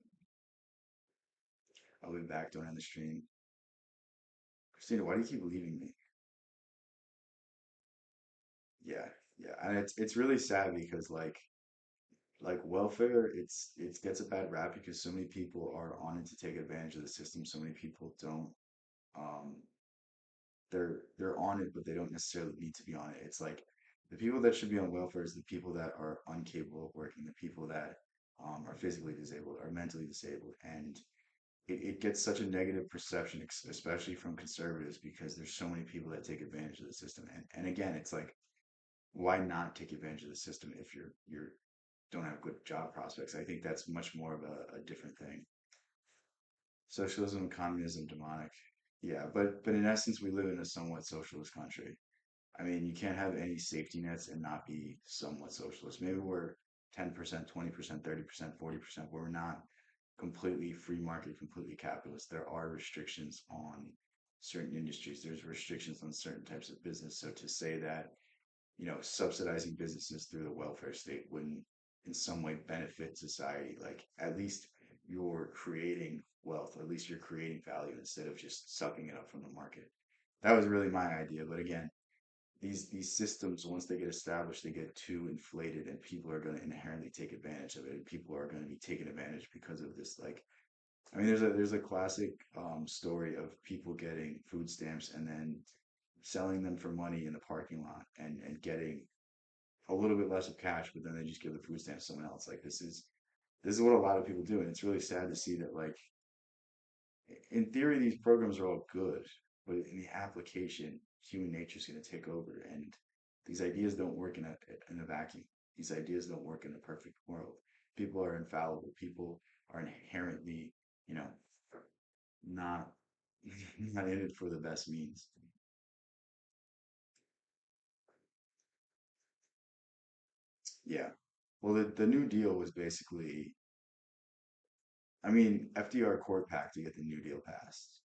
I'll be back. Don't end the stream. Christina, why do you keep leaving me? Yeah, yeah, and it's really sad because like welfare, it gets a bad rap because so many people are on it to take advantage of the system. So many people don't. Um, they're on it, but they don't necessarily need to be on it. It's like the people that should be on welfare is the people that are incapable of working, the people that are physically disabled, are mentally disabled, and it gets such a negative perception, especially from conservatives, because there's so many people that take advantage of the system. And again, it's like, why not take advantage of the system if you're don't have good job prospects? I think that's much more of a different thing. Socialism, communism, demonic. Yeah, but in essence, we live in a somewhat socialist country. I mean, you can't have any safety nets and not be somewhat socialist. Maybe we're 10%, 20%, 30%, 40%, but we're not completely free market, completely capitalist. There are restrictions on certain industries. There's restrictions on certain types of business. So to say that, subsidizing businesses through the welfare state wouldn't in some way benefit society. Like at least you're creating wealth, at least you're creating value instead of just sucking it up from the market. That was really my idea. But again, these systems, once they get established, they get too inflated and people are going to inherently take advantage of it. And people are going to be taken advantage because of this. Like, I mean, there's a classic story of people getting food stamps and then selling them for money in the parking lot and getting a little bit less of cash, but then they just give the food stamps to someone else. Like this is what a lot of people do, and it's really sad to see that. Like in theory, these programs are all good, but in the application, human nature is going to take over, and these ideas don't work in a vacuum. These ideas don't work in a perfect world. People are infallible. People are inherently, you know, not not in it for the best means. Yeah. Well, the New Deal was basically, I mean, FDR court packed to get the New Deal passed.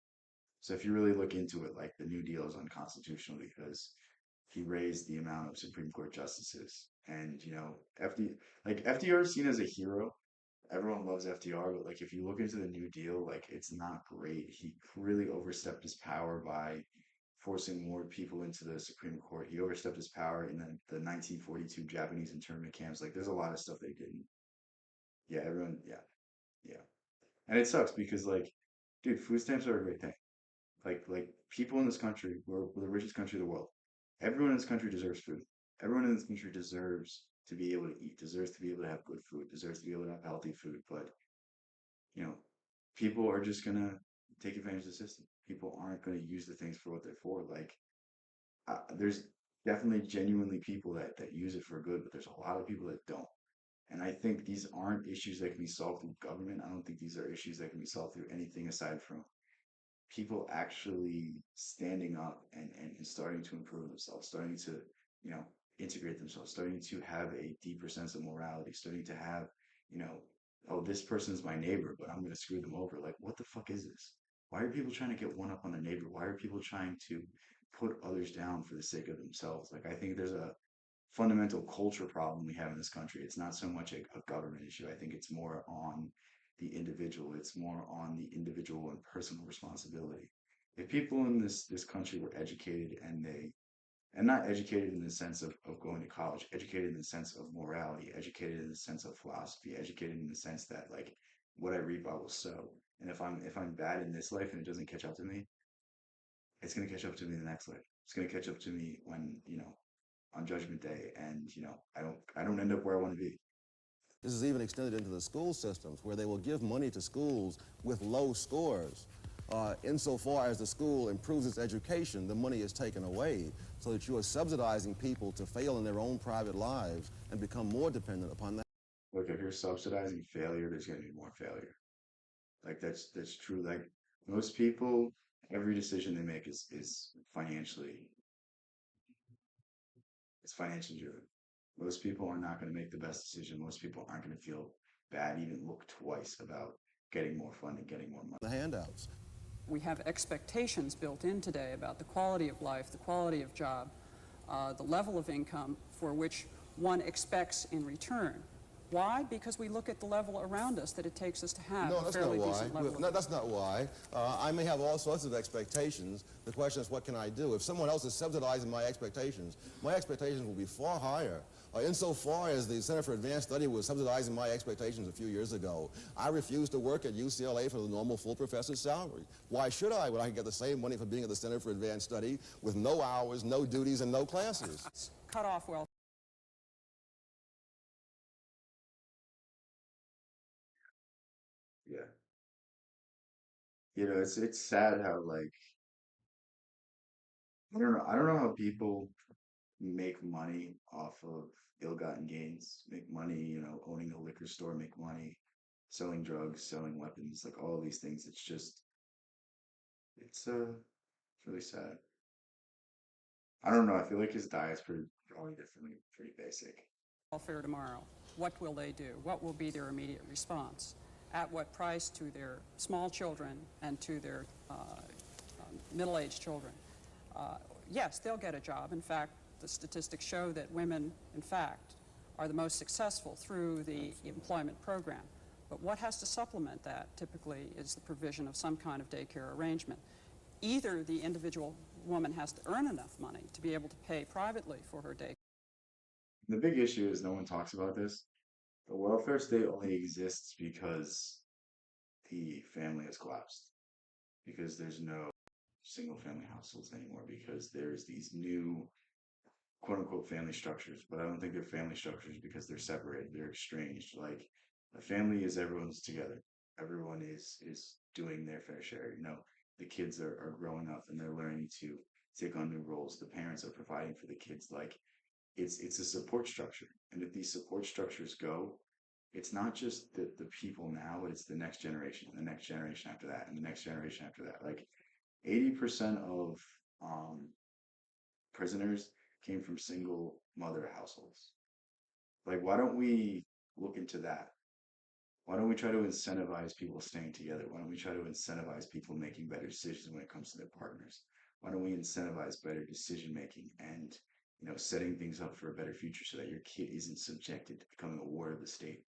So if you really look into it, like the New Deal is unconstitutional because he raised the amount of Supreme Court justices. And, FDR is seen as a hero. Everyone loves FDR, but like if you look into the New Deal, like it's not great. He really overstepped his power by forcing more people into the Supreme Court. He overstepped his power in the 1942 Japanese internment camps. Like there's a lot of stuff they didn't. Yeah, everyone, yeah, yeah. And it sucks because like, dude, food stamps are a great thing. Like people in this country, we're the richest country in the world. Everyone in this country deserves food. Everyone in this country deserves to be able to eat, deserves to be able to have good food, deserves to be able to have healthy food. But you know, people are just gonna take advantage of the system. People aren't gonna use the things for what they're for. Like there's definitely genuinely people that use it for good, but there's a lot of people that don't. And I think these aren't issues that can be solved through government. I don't think these are issues that can be solved through anything aside from people actually standing up and starting to improve themselves, starting to, you know, integrate themselves, starting to have a deeper sense of morality, starting to have, you know, oh, this person's my neighbor, but I'm going to screw them over. Like, what the fuck is this? Why are people trying to get one up on their neighbor? Why are people trying to put others down for the sake of themselves? Like, I think there's a fundamental culture problem we have in this country. It's not so much a government issue. I think it's more on the individual. It's more on the individual and personal responsibility. If people in this country were educated and and not educated in the sense of going to college, educated in the sense of morality, educated in the sense of philosophy, educated in the sense that like what I reap I will sow. And if I'm bad in this life and it doesn't catch up to me, it's gonna catch up to me in the next life. It's gonna catch up to me when, on Judgment Day, and I don't end up where I want to be. This is even extended into the school systems, where they will give money to schools with low scores. Insofar as the school improves its education, the money is taken away, so that you are subsidizing people to fail in their own private lives and become more dependent upon that. Look, if you're subsidizing failure, there's gonna be more failure. Like that's true. Like most people, every decision they make is financially driven. Most people are not going to make the best decision. Most people aren't going to feel bad, even look twice about getting more funding, getting more money. The handouts. We have expectations built in today about the quality of life, the quality of job, the level of income for which one expects in return. Why? Because we look at the level around us that it takes us to have No, a that's not fairly why. decent level. No, that's not why. I may have all sorts of expectations. The question is, what can I do? If someone else is subsidizing my expectations will be far higher. Insofar as the Center for Advanced Study was subsidizing my expectations a few years ago, I refused to work at UCLA for the normal full professor's salary. Why should I when I can get the same money for being at the Center for Advanced Study with no hours, no duties, and no classes? Cut off welfare. Yeah. It's sad how like I don't know how people make money off of ill-gotten gains, make money, owning a liquor store, make money, selling drugs, selling weapons, like all of these things. It's really sad. I don't know. I feel like his diet's probably definitely pretty basic. Welfare tomorrow. What will they do? What will be their immediate response? At what price to their small children and to their middle-aged children? Yes, they'll get a job. In fact, the statistics show that women, in fact, are the most successful through the employment program. But what has to supplement that typically is the provision of some kind of daycare arrangement. Either the individual woman has to earn enough money to be able to pay privately for her daycare. The big issue is no one talks about this. The welfare state only exists because the family has collapsed, because there's no single family households anymore, because there's these new quote unquote family structures, but I don't think they're family structures because they're separated, they're estranged. Like a family is everyone's together. Everyone is doing their fair share. The kids are growing up and they're learning to take on new roles. The parents are providing for the kids. Like it's a support structure. And if these support structures go, it's not just the people now, but it's the next generation, and the next generation after that, and the next generation after that. Like 80% of um, prisoners came from single mother households. Like, why don't we look into that? Why don't we try to incentivize people staying together? Why don't we try to incentivize people making better decisions when it comes to their partners? Why don't we incentivize better decision making and setting things up for a better future so that your kid isn't subjected to becoming a ward of the state?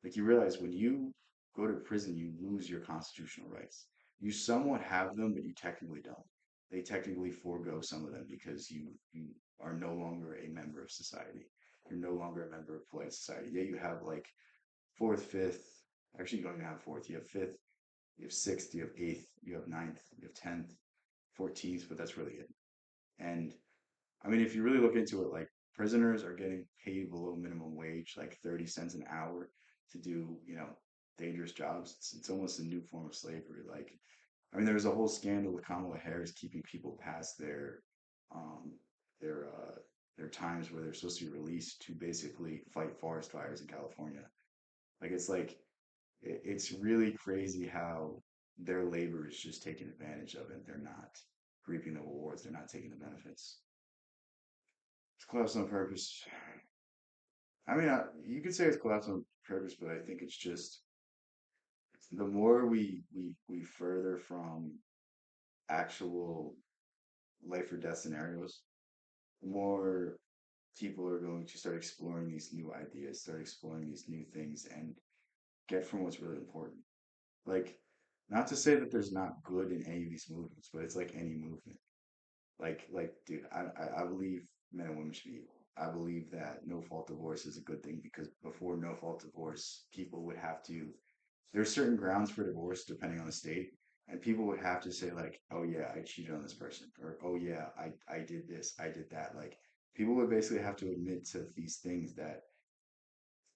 Like you realize when you go to prison, you lose your constitutional rights. You somewhat have them, but you technically don't. They technically forego some of them because you are no longer a member of society. You're no longer a member of polite society. Yeah, you have like fourth, fifth. Actually, you don't even have fourth. You have fifth. You have sixth. You have eighth. You have ninth. You have 10th, 14th. But that's really it. And I mean, if you really look into it, like prisoners are getting paid below minimum wage, like 30 cents an hour to do, dangerous jobs. It's almost a new form of slavery. Like, I mean, there was a whole scandal with Kamala Harris keeping people past um, their, uh, their times where they're supposed to be released to basically fight forest fires in California. Like, it's really crazy how their labor is just taken advantage of, and they're not reaping the rewards. They're not taking the benefits. It's collapsed on purpose. I mean, you could say it's collapsed on purpose, but I think it's just the more we further from actual life or death scenarios, the more people are going to start exploring these new ideas, start exploring these new things, and get from what's really important. Like, not to say that there's not good in any of these movements, but it's like any movement. Dude, I believe men and women should be equal. I believe that no fault divorce is a good thing because before no fault divorce, people would have to, there's certain grounds for divorce depending on the state, and people would have to say like, oh yeah, I cheated on this person, or oh yeah, I did this, I did that. Like people would basically have to admit to these things that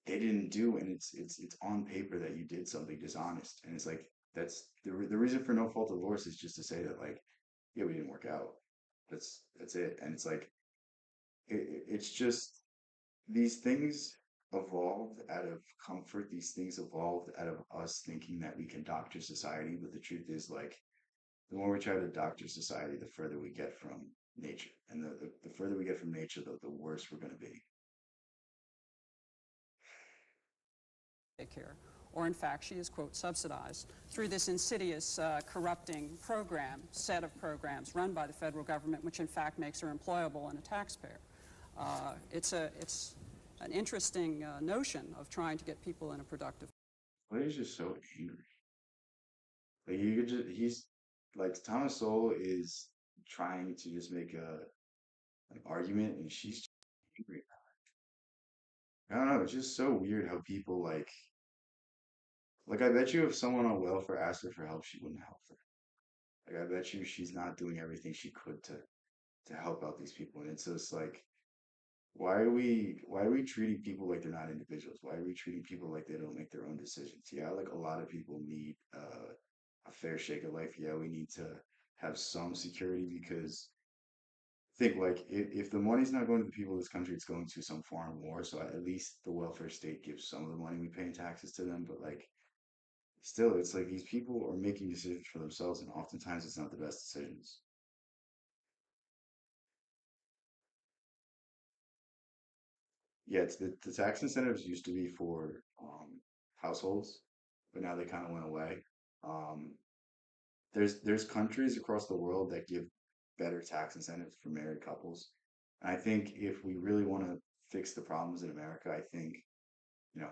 they didn't do, and it's on paper that you did something dishonest, and it's like that's the reason for no fault divorce is just to say that like, yeah, we didn't work out. That's it, and it's like it's just these things evolved out of comfort. These things evolved out of us thinking that we can doctor society, but the truth is like the more we try to doctor society, the further we get from nature, and the further we get from nature, the worse we're going to be. Care, or in fact she is, quote, subsidized through this insidious corrupting set of programs run by the federal government, which in fact makes her employable and a taxpayer. It's an interesting notion of trying to get people in a productive. But he's just so angry. Like you could just he's like Thomas Sowell is trying to just make an argument, and she's just angry. I don't know. It's just so weird how people like I bet you if someone on welfare asked her for help, she wouldn't help her. Like I bet you she's not doing everything she could to help out these people. And it's just like why are we treating people like they're not individuals? Why are we treating people like they don't make their own decisions? Yeah, like a lot of people need a fair shake of life. Yeah, we need to have some security because think like if the money's not going to the people of this country, it's going to some foreign war. So at least the welfare state gives some of the money we pay in taxes to them. But like still, it's like these people are making decisions for themselves, and oftentimes it's not the best decisions. Yeah, the tax incentives used to be for households, but now they kind of went away. Um, there's countries across the world that give better tax incentives for married couples. And I think if we really want to fix the problems in America, I think, you know,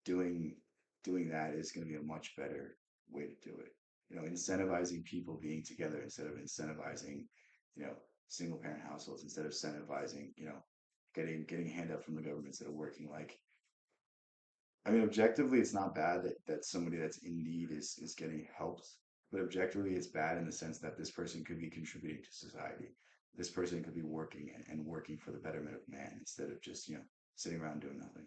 doing doing that is going to be a much better way to do it. You know, incentivizing people being together instead of incentivizing, you know, single parent households instead of incentivizing, you know, getting a handout from the government instead of working. Like, I mean, objectively, it's not bad that somebody that's in need is getting helped, but objectively, it's bad in the sense that this person could be contributing to society. This person could be working and working for the betterment of man instead of just, you know, sitting around doing nothing.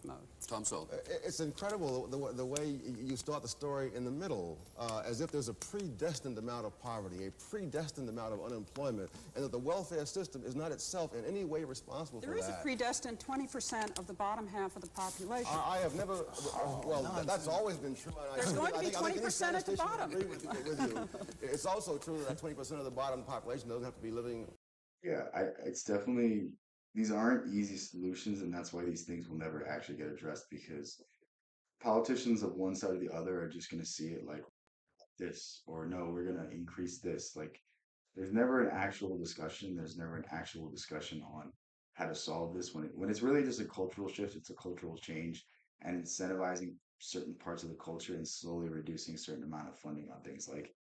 Mode. Tom Sowell. It's incredible the way you start the story in the middle, as if there's a predestined amount of poverty, a predestined amount of unemployment, and that the welfare system is not itself in any way responsible for that. There is a predestined 20% of the bottom half of the population. I have never, well, that's always been true. And There's going to be I think any 20% at the statistician would bottom. agree with you. It's also true that 20% of the bottom population doesn't have to be living. Yeah, it's definitely these aren't easy solutions, and that's why these things will never actually get addressed because politicians of one side or the other are just going to see it like this, or no, we're going to increase this. Like, there's never an actual discussion. There's never an actual discussion on how to solve this when it's really just a cultural shift. It's a cultural change and incentivizing certain parts of the culture and slowly reducing a certain amount of funding on things like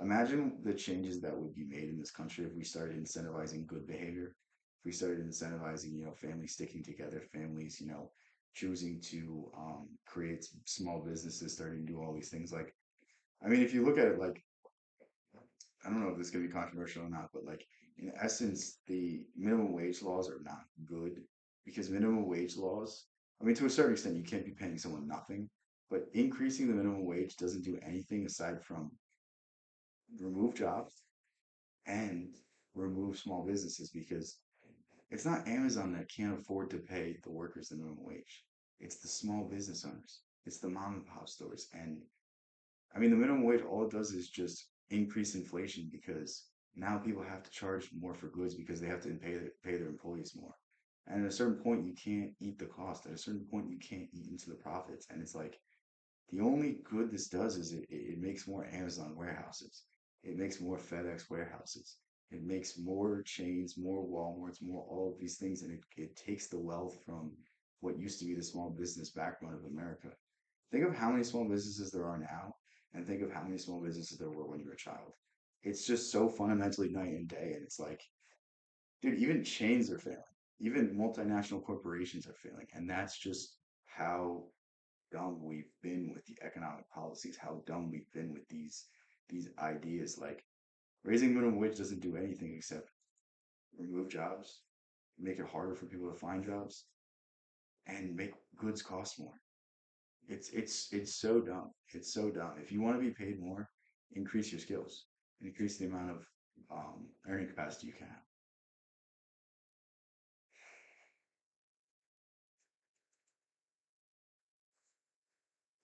imagine the changes that would be made in this country if we started incentivizing good behavior, if we started incentivizing, you know, families sticking together, families, you know, choosing to create small businesses, starting to do all these things. Like, I mean, if you look at it, like, I don't know if this is going to be controversial or not, but like, in essence, the minimum wage laws are not good because minimum wage laws, I mean, to a certain extent, you can't be paying someone nothing, but increasing the minimum wage doesn't do anything aside from remove jobs and remove small businesses because it's not Amazon that can't afford to pay the workers the minimum wage. It's the small business owners. It's the mom and pop stores. And I mean, the minimum wage, all it does is just increase inflation because now people have to charge more for goods because they have to pay their employees more. And at a certain point, you can't eat the cost. At a certain point, you can't eat into the profits. And it's like, the only good this does is it makes more Amazon warehouses. It makes more FedEx warehouses. It makes more chains, more Walmarts, more all of these things, and it takes the wealth from what used to be the small business backbone of America. Think of how many small businesses there are now, and think of how many small businesses there were when you were a child. it's just so fundamentally night and day. And it's like, dude, even chains are failing. Even multinational corporations are failing. And that's just how dumb we've been with the economic policies, how dumb we've been with these ideas. Like raising minimum wage doesn't do anything except remove jobs, make it harder for people to find jobs, and make goods cost more. It's so dumb. It's so dumb. If you want to be paid more, increase your skills, increase the amount of earning capacity you can have.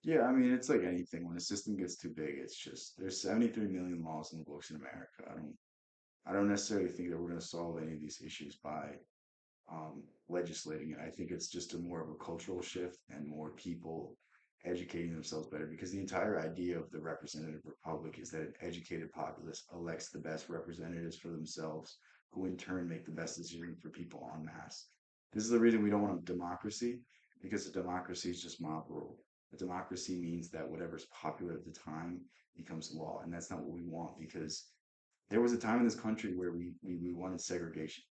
Yeah, I mean, it's like anything. When a system gets too big, it's just there's 73 million laws in the books in America. I don't necessarily think that we're going to solve any of these issues by legislating it. I think it's just a more of a cultural shift and more people educating themselves better because the entire idea of the representative republic is that an educated populace elects the best representatives for themselves, who in turn make the best decision for people en masse. This is the reason we don't want a democracy, because a democracy is just mob rule. A democracy means that whatever's popular at the time becomes law, and that's not what we want because there was a time in this country where we wanted segregation.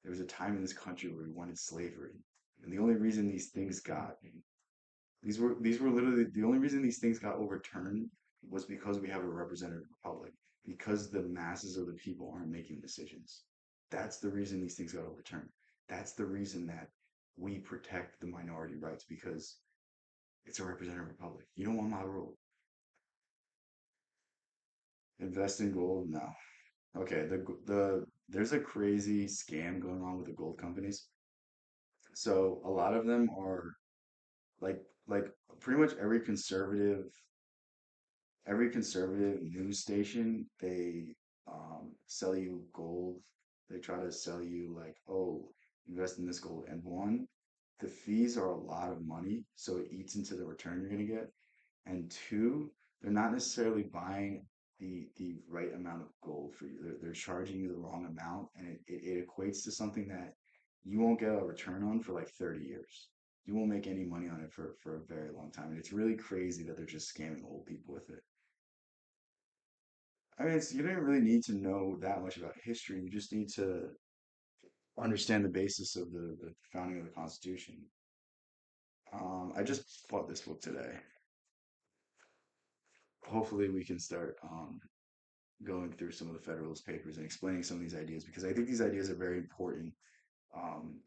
There was a time in this country where we wanted slavery. And the only reason these were literally the only reason these things got overturned was because we have a representative republic, because the masses of the people aren't making decisions. That's the reason these things got overturned. That's the reason that we protect the minority rights because it's a representative republic. You don't want my rule. Invest in gold? No. Okay, there's a crazy scam going on with the gold companies. So a lot of them are like like pretty much every conservative news station, they sell you gold. They try to sell you like, oh, invest in this gold. And one, the fees are a lot of money, so it eats into the return you're gonna get. And two, they're not necessarily buying the right amount of gold for you. They're charging you the wrong amount, and it equates to something that you won't get a return on for like 30 years. You won't make any money on it for a very long time. And it's really crazy that they're just scamming old people with it. I mean, you don't really need to know that much about history. You just need to understand the basis of the founding of the Constitution. I just bought this book today. Hopefully, we can start going through some of the Federalist Papers and explaining some of these ideas because I think these ideas are very important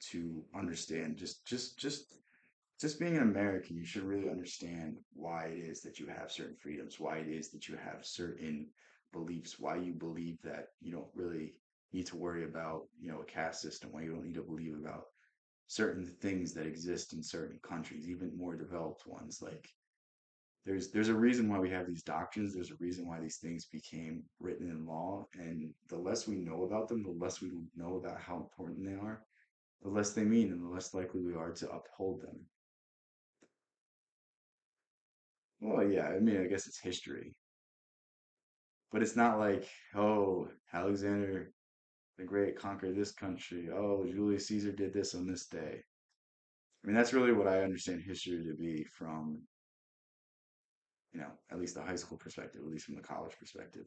to understand. Just being an American, you should really understand why it is that you have certain freedoms, why it is that you have certain beliefs, why you believe that you don't really need to worry about, a caste system, why you don't need to believe about certain things that exist in certain countries, even more developed ones. Like there's a reason why we have these doctrines, there's a reason why these things became written in law, and the less we know about them, the less we know about how important they are, the less they mean and the less likely we are to uphold them. Well, yeah, I mean, I guess it's history, but it's not like, oh, Alexander the Great conquered this country. Oh, Julius Caesar did this on this day. I mean, that's really what I understand history to be from, at least the high school perspective, at least from the college perspective.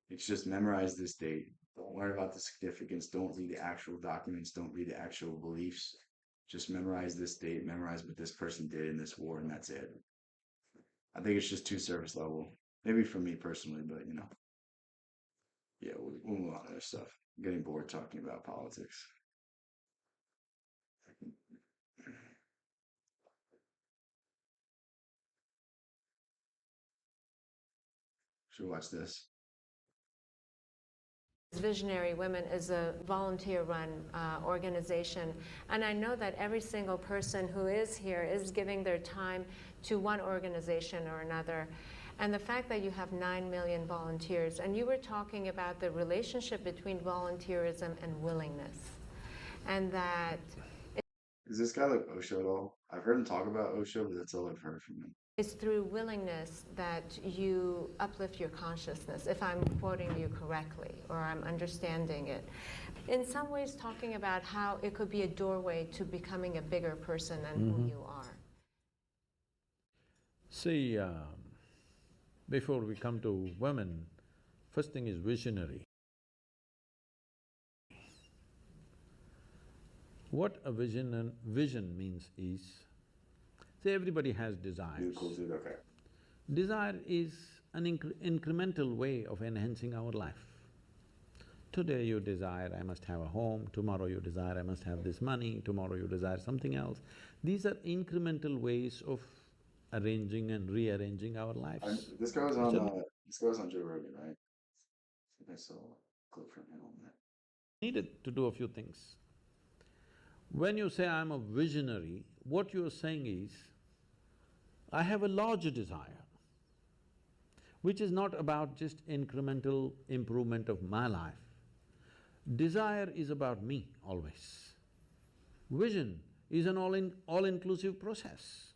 It's just memorize this date. Don't worry about the significance. Don't read the actual documents. Don't read the actual beliefs. Just memorize this date, memorize what this person did in this war, and that's it. I think it's just too surface level. Maybe for me personally, but yeah, we'll move on to other stuff. I'm getting bored talking about politics. Should we watch this? Visionary Women is a volunteer-run organization, and I know that every single person who is here is giving their time to one organization or another. And the fact that you have 9 million volunteers, and you were talking about the relationship between volunteerism and willingness, and that Is this guy like Osho at all? I've heard him talk about Osho, but that's all I've heard from him. it's through willingness that you uplift your consciousness, if I'm quoting you correctly, or I'm understanding it. In some ways, talking about how it could be a doorway to becoming a bigger person than who you are. See, before we come to women, First thing is visionary. What a vision means is, say everybody has desires. Okay. Desire is an incremental way of enhancing our life. Today you desire, I must have a home, tomorrow you desire, I must have this money, tomorrow you desire something else. These are incremental ways of arranging and rearranging our lives. This guy was on Joe Rogan, right? I think I saw a clip from him on that. Needed to do a few things. When you say I'm a visionary, what you're saying is, I have a larger desire, which is not about just incremental improvement of my life. Desire is about me always. Vision is an all-inclusive process.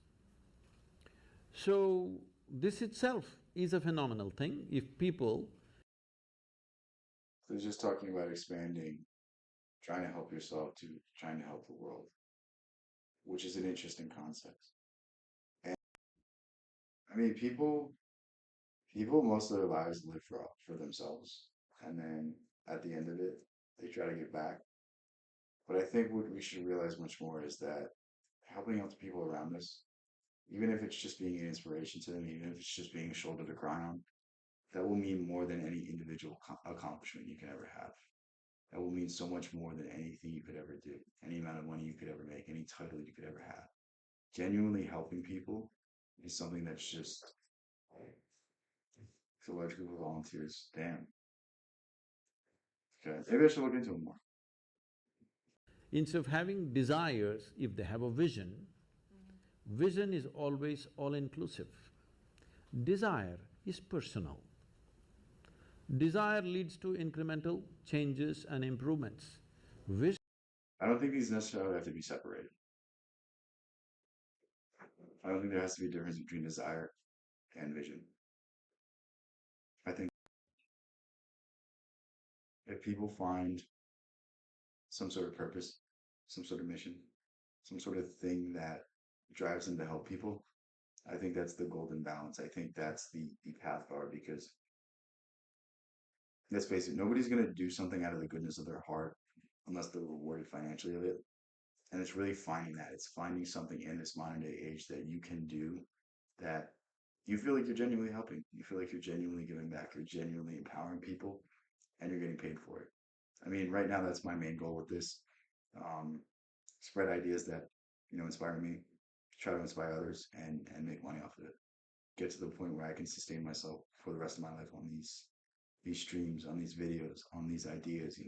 So, this itself is a phenomenal thing if people… So he's just talking about expanding, trying to help yourself to trying to help the world, which is an interesting concept. And I mean, people most of their lives live for themselves, and then at the end of it, they try to give back. But I think what we should realize much more is that helping out the people around us, even if it's just being an inspiration to them, even if it's just being a shoulder to cry on, that will mean more than any individual accomplishment you can ever have. That will mean so much more than anything you could ever do, any amount of money you could ever make, any title you could ever have. Genuinely helping people is something that's just… It's a large group of volunteers. Damn. Okay, maybe I should look into it more. Instead of having desires, if they have a vision, vision is always all-inclusive. Desire is personal. Desire leads to incremental changes and improvements. Vision… I don't think these necessarily have to be separated. I don't think there has to be a difference between desire and vision. I think if people find some sort of purpose, some sort of mission, some sort of thing that drives them to help people, I think that's the golden balance. I think that's the path forward, because let's face it, nobody's going to do something out of the goodness of their heart unless they're rewarded financially of it. And it's really finding that. It's finding something in this modern day age that you can do that you feel like you're genuinely helping. You feel like you're genuinely giving back. You're genuinely empowering people, and you're getting paid for it. I mean, right now, that's my main goal with this. Spread ideas that, inspire me, try to inspire others, and make money off of it. Get to the point where I can sustain myself for the rest of my life on these streams, on these videos, on these ideas.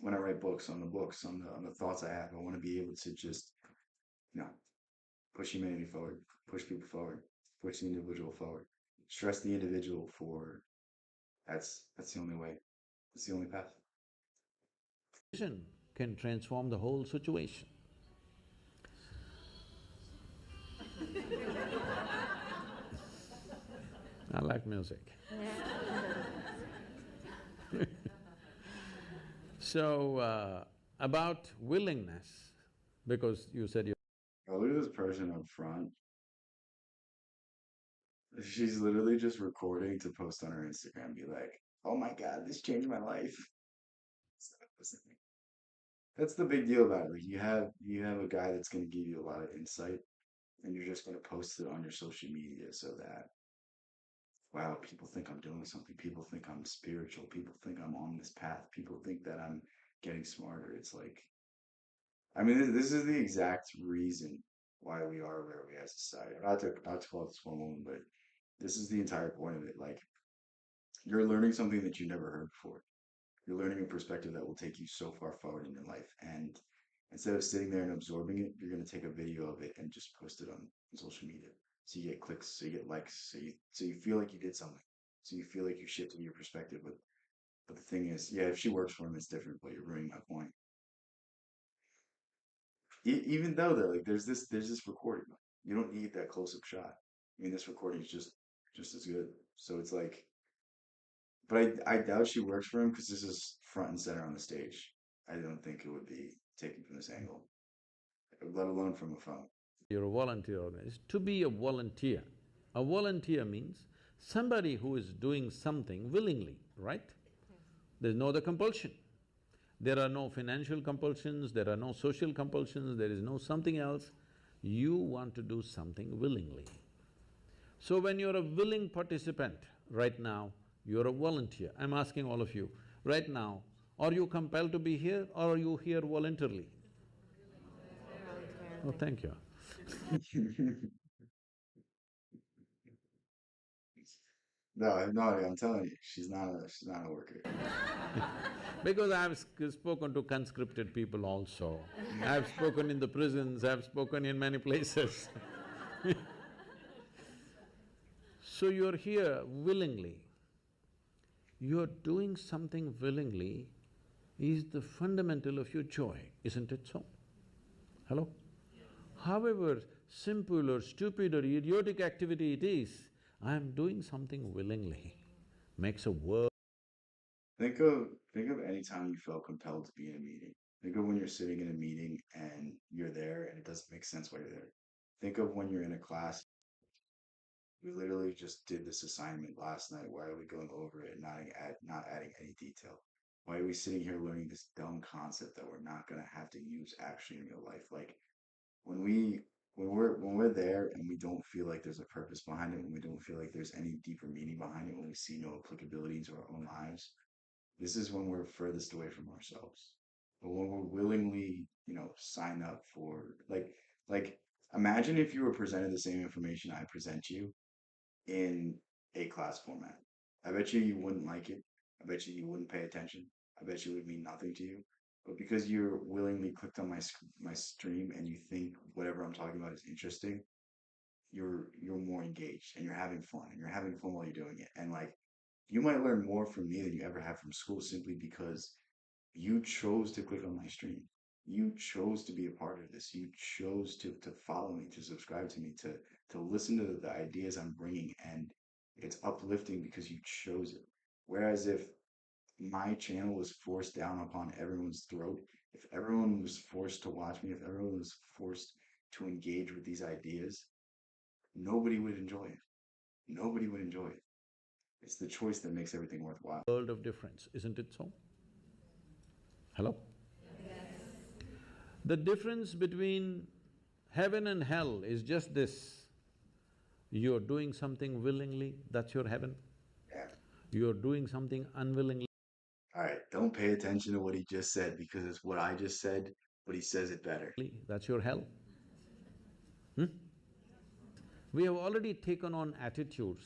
When I write books, on the thoughts I have, I want to be able to just, push humanity forward, push people forward, push the individual forward, stress the individual for… That's the only way. It's the only path. Vision can transform the whole situation. I like music. So, about willingness, because you said you… Oh, look at this person up front. She's literally just recording to post on her Instagram, be like, "Oh my God, this changed my life." That's the big deal about it. Like you have a guy that's going to give you a lot of insight, and you're just going to post it on your social media so that, wow, people think I'm doing something. People think I'm spiritual. People think I'm on this path. People think that I'm getting smarter. It's like, I mean, this is the exact reason why we are where we are as a society. Not to call this one woman, but this is the entire point of it. Like, you're learning something that you never heard before. You're learning a perspective that will take you so far forward in your life. And instead of sitting there and absorbing it, you're going to take a video of it and just post it on social media. So you get clicks, so you get likes, so you feel like you did something. So you feel like you shifted your perspective. But the thing is, yeah, if she works for him, it's different. But you're ruining my point. Even though though, like there's this recording. You don't need that close up shot. I mean, this recording is just as good. So it's like, but I doubt she works for him because this is front and center on the stage. I don't think it would be taken from this angle, let alone from a phone. You're a volunteer organization. To be a volunteer means somebody who is doing something willingly, right? There's no other compulsion. There are no financial compulsions, there are no social compulsions, there is no something else. You want to do something willingly. So when you're a willing participant, right now, you're a volunteer. I'm asking all of you, right now, are you compelled to be here or are you here voluntarily? Oh, thank you. No, no, I'm telling you, she's not a worker. Because I've spoken to conscripted people also. I've spoken in the prisons, I've spoken in many places. So you're here willingly. You're doing something willingly is the fundamental of your joy, isn't it so? Hello? However simple or stupid or idiotic activity it is, I'm doing something willingly, makes a world. Think of any time you felt compelled to be in a meeting. Think of when you're sitting in a meeting and you're there and it doesn't make sense why you're there. Think of when you're in a class. We literally just did this assignment last night. Why are we going over it and not adding any detail? Why are we sitting here learning this dumb concept that we're not gonna have to use actually in real life? Like when we when we're there and we don't feel like there's a purpose behind it, when we don't feel like there's any deeper meaning behind it, when we see no applicability to our own lives, this is when we're furthest away from ourselves. But when we're willingly, sign up for like imagine if you were presented the same information I present you in a class format. I bet you wouldn't like it. I bet you wouldn't pay attention. I bet you it would mean nothing to you. But because you're willingly clicked on my stream and you think whatever I'm talking about is interesting, you're more engaged and you're having fun and you're having fun while you're doing it. And like you might learn more from me than you ever have from school simply because you chose to click on my stream. You chose to be a part of this. You chose to follow me, to subscribe to me, to listen to the ideas I'm bringing, and it's uplifting because you chose it. Whereas if my channel was forced down upon everyone's throat, if everyone was forced to watch me, if everyone was forced to engage with these ideas, nobody would enjoy it. Nobody would enjoy it. It's the choice that makes everything worthwhile. World of difference, isn't it so? Hello? The difference between heaven and hell is just this. You're doing something willingly, that's your heaven. Yeah. You're doing something unwillingly. All right, don't pay attention to what he just said because it's what I just said, but he says it better. That's your hell. We have already taken on attitudes,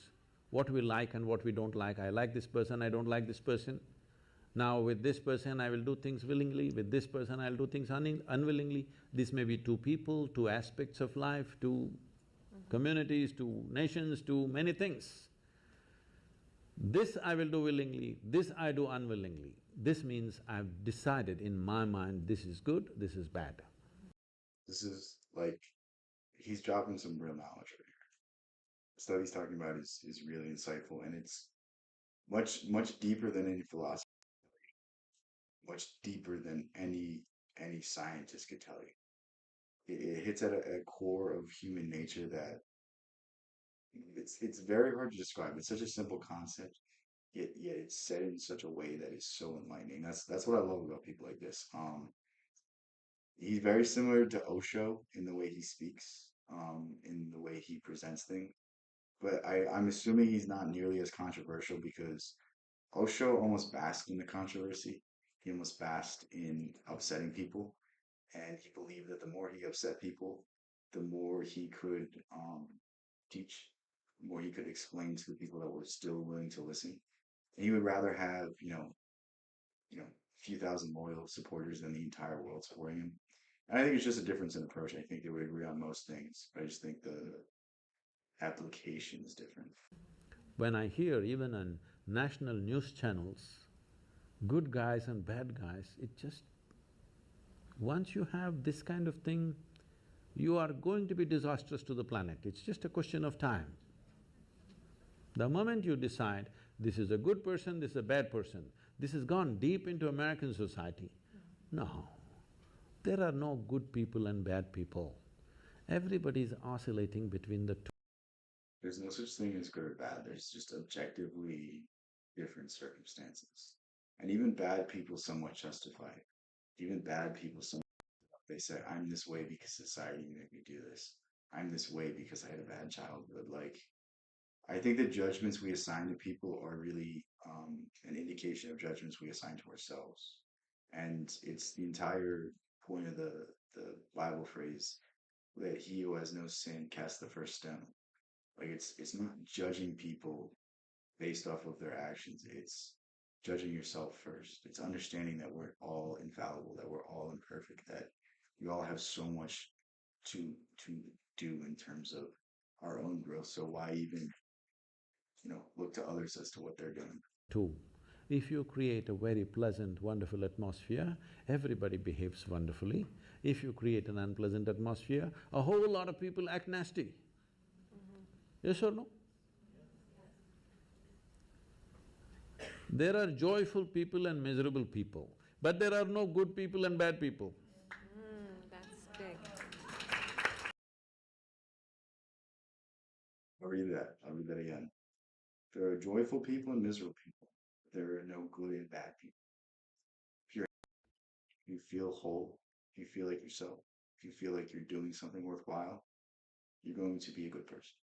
what we like and what we don't like. I like this person, I don't like this person. Now with this person I will do things willingly, with this person I'll do things unwillingly. This may be two people, two aspects of life, two communities, two nations, two many things. This I will do willingly, this I do unwillingly. This means I've decided in my mind this is good, this is bad. This is like, he's dropping some real knowledge right here. The stuff he's talking about is really insightful and it's much deeper than any philosophy, much deeper than any scientist could tell you. It hits at a core of human nature that it's very hard to describe. It's such a simple concept, yet it's said in such a way that is so enlightening. That's what I love about people like this. He's very similar to Osho in the way he speaks, in the way he presents things. But I'm assuming he's not nearly as controversial because Osho almost basked in the controversy. He almost basked in upsetting people, and he believed that the more he upset people, the more he could teach, the more he could explain to the people that were still willing to listen. And he would rather have a few thousand loyal supporters than the entire world supporting him. And I think it's just a difference in approach. I think they would agree on most things, but I just think the application is different. When I hear even on national news channels, good guys and bad guys, it just… once you have this kind of thing, you are going to be disastrous to the planet. It's just a question of time. The moment you decide, this is a good person, this is a bad person, this has gone deep into American society. No, there are no good people and bad people. Everybody is oscillating between the two. There's no such thing as good or bad. There's just objectively different circumstances. And even bad people somewhat justify it. Even bad people somewhat, they say, I'm this way because society made me do this. I'm this way because I had a bad childhood. Like, I think the judgments we assign to people are really an indication of judgments we assign to ourselves. And it's the entire point of the Bible phrase, let he who has no sin cast the first stone. Like it's not judging people based off of their actions. It's judging yourself first. It's understanding that we're all infallible, that we're all imperfect, that we all have so much to to do in terms of our own growth. So why even, look to others as to what they're doing? Two, if you create a very pleasant, wonderful atmosphere, everybody behaves wonderfully. If you create an unpleasant atmosphere, a whole lot of people act nasty. Yes or no? There are joyful people and miserable people, but there are no good people and bad people. That's big. I'll read that again. There are joyful people and miserable people. There are no good and bad people. If you're if you feel whole, if you feel like yourself, if you feel like you're doing something worthwhile, you're going to be a good person.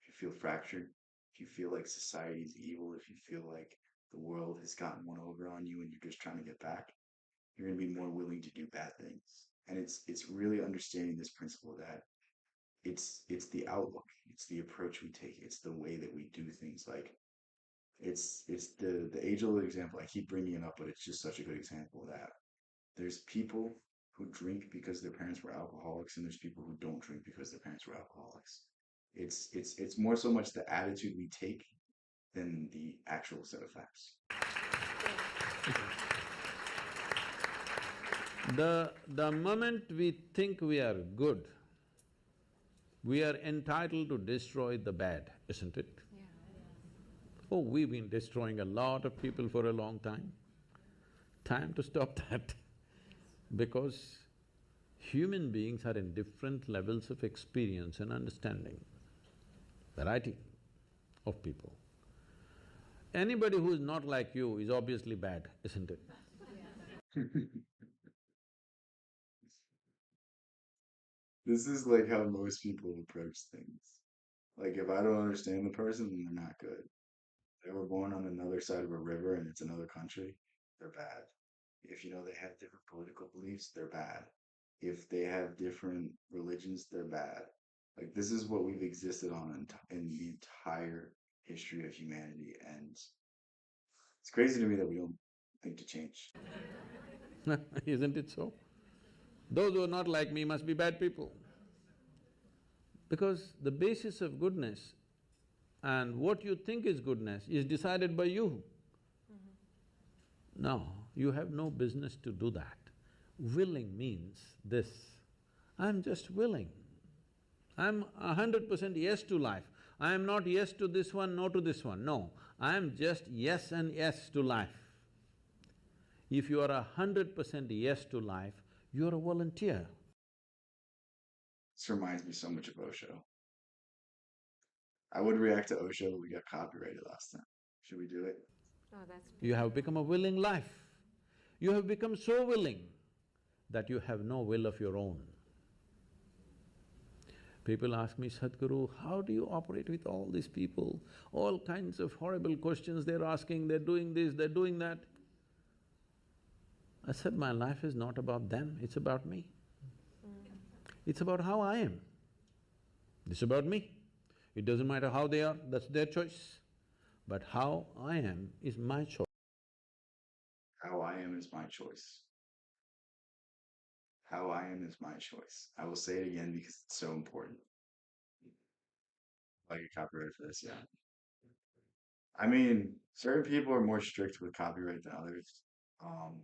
If you feel fractured, if you feel like society is evil, if you feel like the world has gotten one over on you and you're just trying to get back, you're going to be more willing to do bad things. And it's really understanding this principle that it's the outlook, it's the approach we take, it's the way that we do things. Like it's the age old example. I keep bringing it up, but it's just such a good example that there's people who drink because their parents were alcoholics, and there's people who don't drink because their parents were alcoholics. It's more so much the attitude we take than the actual set of facts. The moment we think we are good, we are entitled to destroy the bad, isn't it? Yeah. Oh, we've been destroying a lot of people for a long time. Time to stop that because human beings are in different levels of experience and understanding, variety of people. Anybody who is not like you is obviously bad, isn't it? This is like how most people approach things. Like if I don't understand the person, then they're not good. They were born on another side of a river and it's another country, they're bad. If they have different political beliefs, they're bad. If they have different religions, they're bad. Like this is what we've existed on in the entire history of humanity, and it's crazy to me that we don't think to change. Isn't it so? Those who are not like me must be bad people. Because the basis of goodness and what you think is goodness is decided by you. No, you have no business to do that. Willing means this, I'm just willing. I'm 100% yes to life. I am not yes to this one, no to this one, no. I am just yes and yes to life. If you are 100% yes to life, you're a volunteer. This reminds me so much of Osho. I would react to Osho, but we got copyrighted last time. Should we do it? Oh, that's You have become a willing life. You have become so willing that you have no will of your own. People ask me, Sadhguru, how do you operate with all these people? All kinds of horrible questions they're asking, they're doing this, they're doing that. I said, my life is not about them, it's about me. It's about how I am. It's about me. It doesn't matter how they are, that's their choice. But how I am is my choice. How I am is my choice. How I am is my choice. I will say it again because it's so important. I get copyright for this, yeah. I mean, certain people are more strict with copyright than others. Um,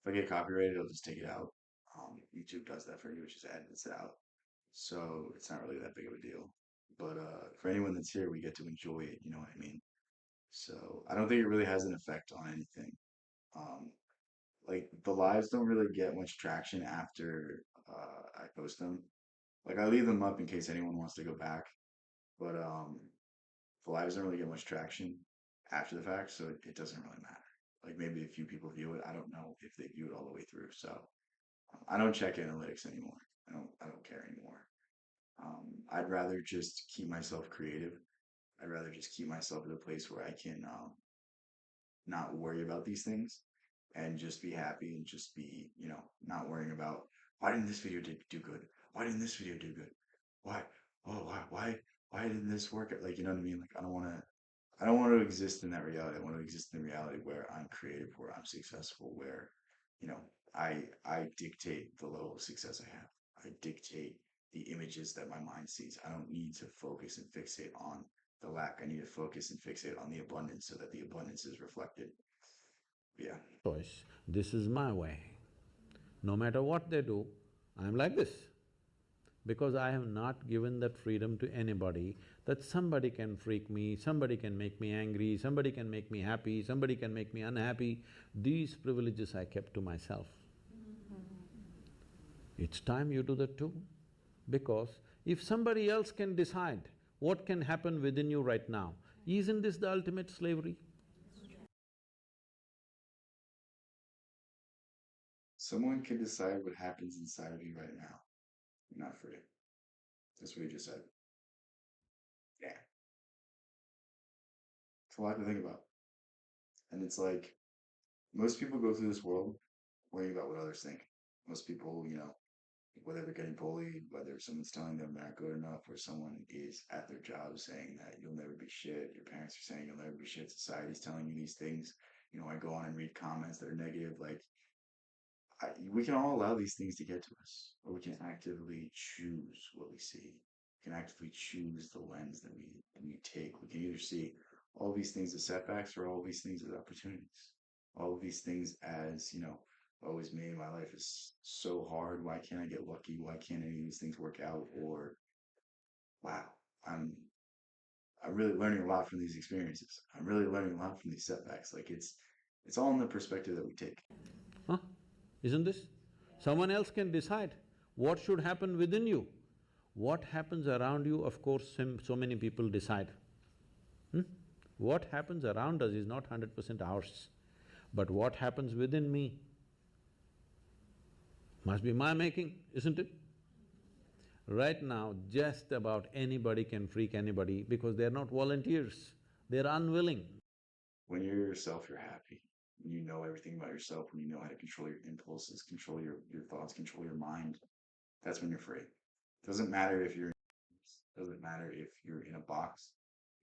if I get copyrighted, I'll just take it out. YouTube does that for you, which just edits it out. So it's not really that big of a deal. But for anyone that's here, we get to enjoy it, you know what I mean? So I don't think it really has an effect on anything. Um, like the lives don't really get much traction after I post them. Like I leave them up in case anyone wants to go back. But the live doesn't really get much traction after the fact, so it doesn't really matter. Like maybe a few people view it. I don't know if they view it all the way through. So I don't check analytics anymore. I don't care anymore. I'd rather just keep myself creative. I'd rather just keep myself at a place where I can not worry about these things and just be happy and just be, not worrying about why didn't this video do good? Why didn't this video do good? Why? Oh, why didn't this work? Like, you know what I mean? Like, I don't want to exist in that reality. I want to exist in a reality where I'm creative, where I'm successful, where, you know, I dictate the level of success I have. I dictate the images that my mind sees. I don't need to focus and fixate on the lack. I need to focus and fixate on the abundance so that the abundance is reflected. Yeah. Choice. This is my way. No matter what they do, I'm like this. Because I have not given that freedom to anybody, that somebody can freak me, somebody can make me angry, somebody can make me happy, somebody can make me unhappy. These privileges I kept to myself. It's time you do that too. Because if somebody else can decide what can happen within you right now, isn't this the ultimate slavery? Someone can decide what happens inside of you right now. You're not free. That's what you just said. Yeah. It's a lot to think about. And it's like, most people go through this world worrying about what others think. Most people, whether they're getting bullied, whether someone's telling them they're not good enough, or someone is at their job saying that you'll never be shit, your parents are saying you'll never be shit, society's telling you these things. I go on and read comments that are negative. Like, we can all allow these things to get to us, or we can actively choose what we see. We can actively choose the lens that we take. We can either see all these things as setbacks or all these things as opportunities. All of these things as, always made my life is so hard. Why can't I get lucky? Why can't any of these things work out? Or wow, I'm I'm really learning a lot from these experiences. I'm really learning a lot from these setbacks. Like it's all in the perspective that we take. Huh? Isn't this? Someone else can decide what should happen within you. What happens around you, of course, so many people decide. What happens around us is not 100% ours. But what happens within me must be my making, isn't it? Right now, just about anybody can freak anybody because they're not volunteers, they're unwilling. When you're yourself, you're happy. When you know everything about yourself, when you know how to control your impulses, control your thoughts, control your mind, that's when you're free. Doesn't matter if you're doesn't matter if you're in a box.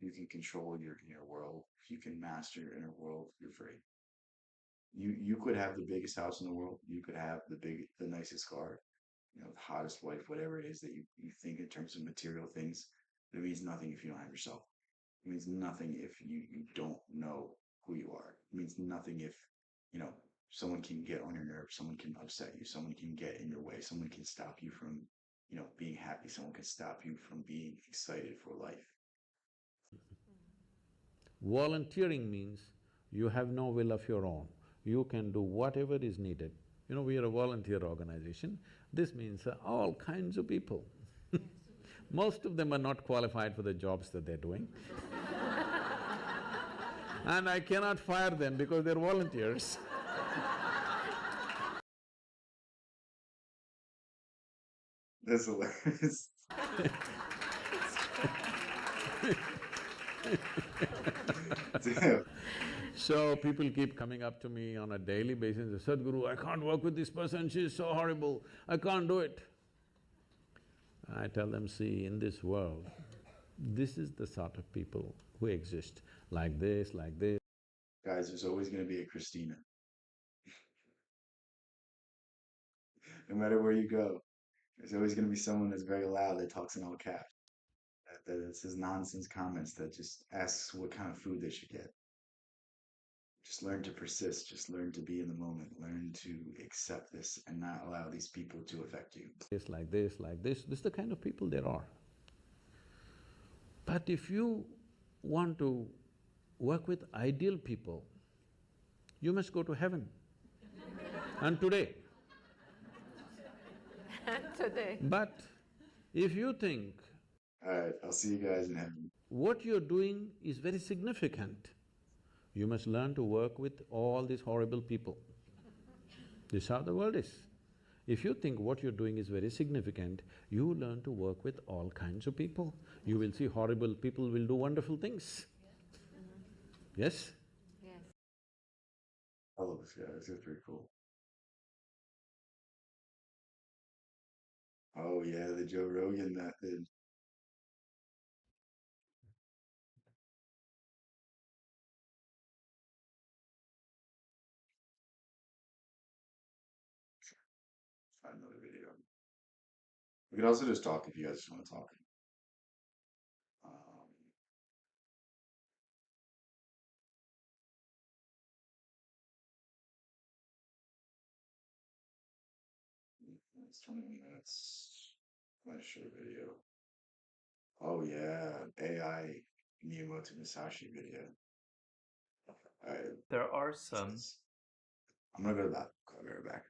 You can control your inner world. If you can master your inner world, you're free. You could have the biggest house in the world. You could have the nicest car, the hottest wife, whatever it is that you think in terms of material things. But it means nothing if you don't have yourself. It means nothing if you don't know who you are. It means nothing if, you know, someone can get on your nerves, someone can upset you, someone can get in your way, someone can stop you from, being happy, someone can stop you from being excited for life. Volunteering means you have no will of your own. You can do whatever is needed. We are a volunteer organization. This means all kinds of people. Most of them are not qualified for the jobs that they're doing. And I cannot fire them because they're volunteers. That's hilarious. Damn. So people keep coming up to me on a daily basis, Sadhguru, I can't work with this person, she's so horrible, I can't do it. I tell them, see, in this world, this is the sort of people who exist, like this, like this. Guys, there's always going to be a Christina. No matter where you go, there's always going to be someone that's very loud that talks in all caps, that says nonsense comments, that just asks what kind of food they should get. Just learn to persist, just learn to be in the moment, learn to accept this and not allow these people to affect you. Like this, like this is the kind of people there are. But if you want to work with ideal people, you must go to heaven. And today. Today. But if you think All right, I'll see you guys in heaven. What you're doing is very significant. You must learn to work with all these horrible people. This is how the world is. If you think what you're doing is very significant, you learn to work with all kinds of people. You will see horrible people will do wonderful things. Yes? Yes. I love this guy. This is pretty cool. Oh yeah, the Joe Rogan method. Find another video. We could also just talk if you guys just want to talk. Um, it's 20 minutes. Nice short video. Oh yeah, AI Miyamoto Musashi video. All right, There are what's some. this? I'm gonna go to that. I'll be right back.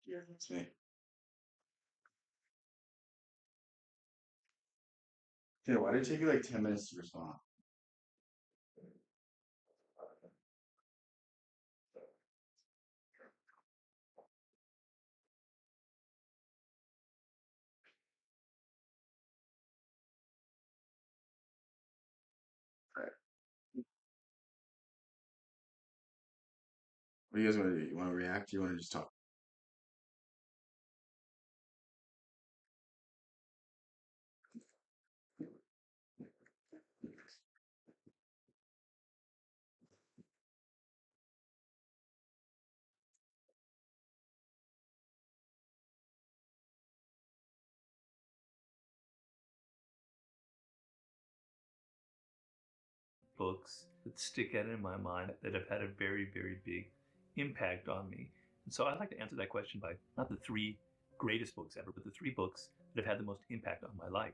Yeah, that's me. Yeah, why did it take you like 10 minutes to respond? Right. What do you guys want to do? You want to react? You want to just talk? Books that stick out in my mind that have had a very, very big impact on me. And so I'd like to answer that question by not the three greatest books ever, but the three books that have had the most impact on my life.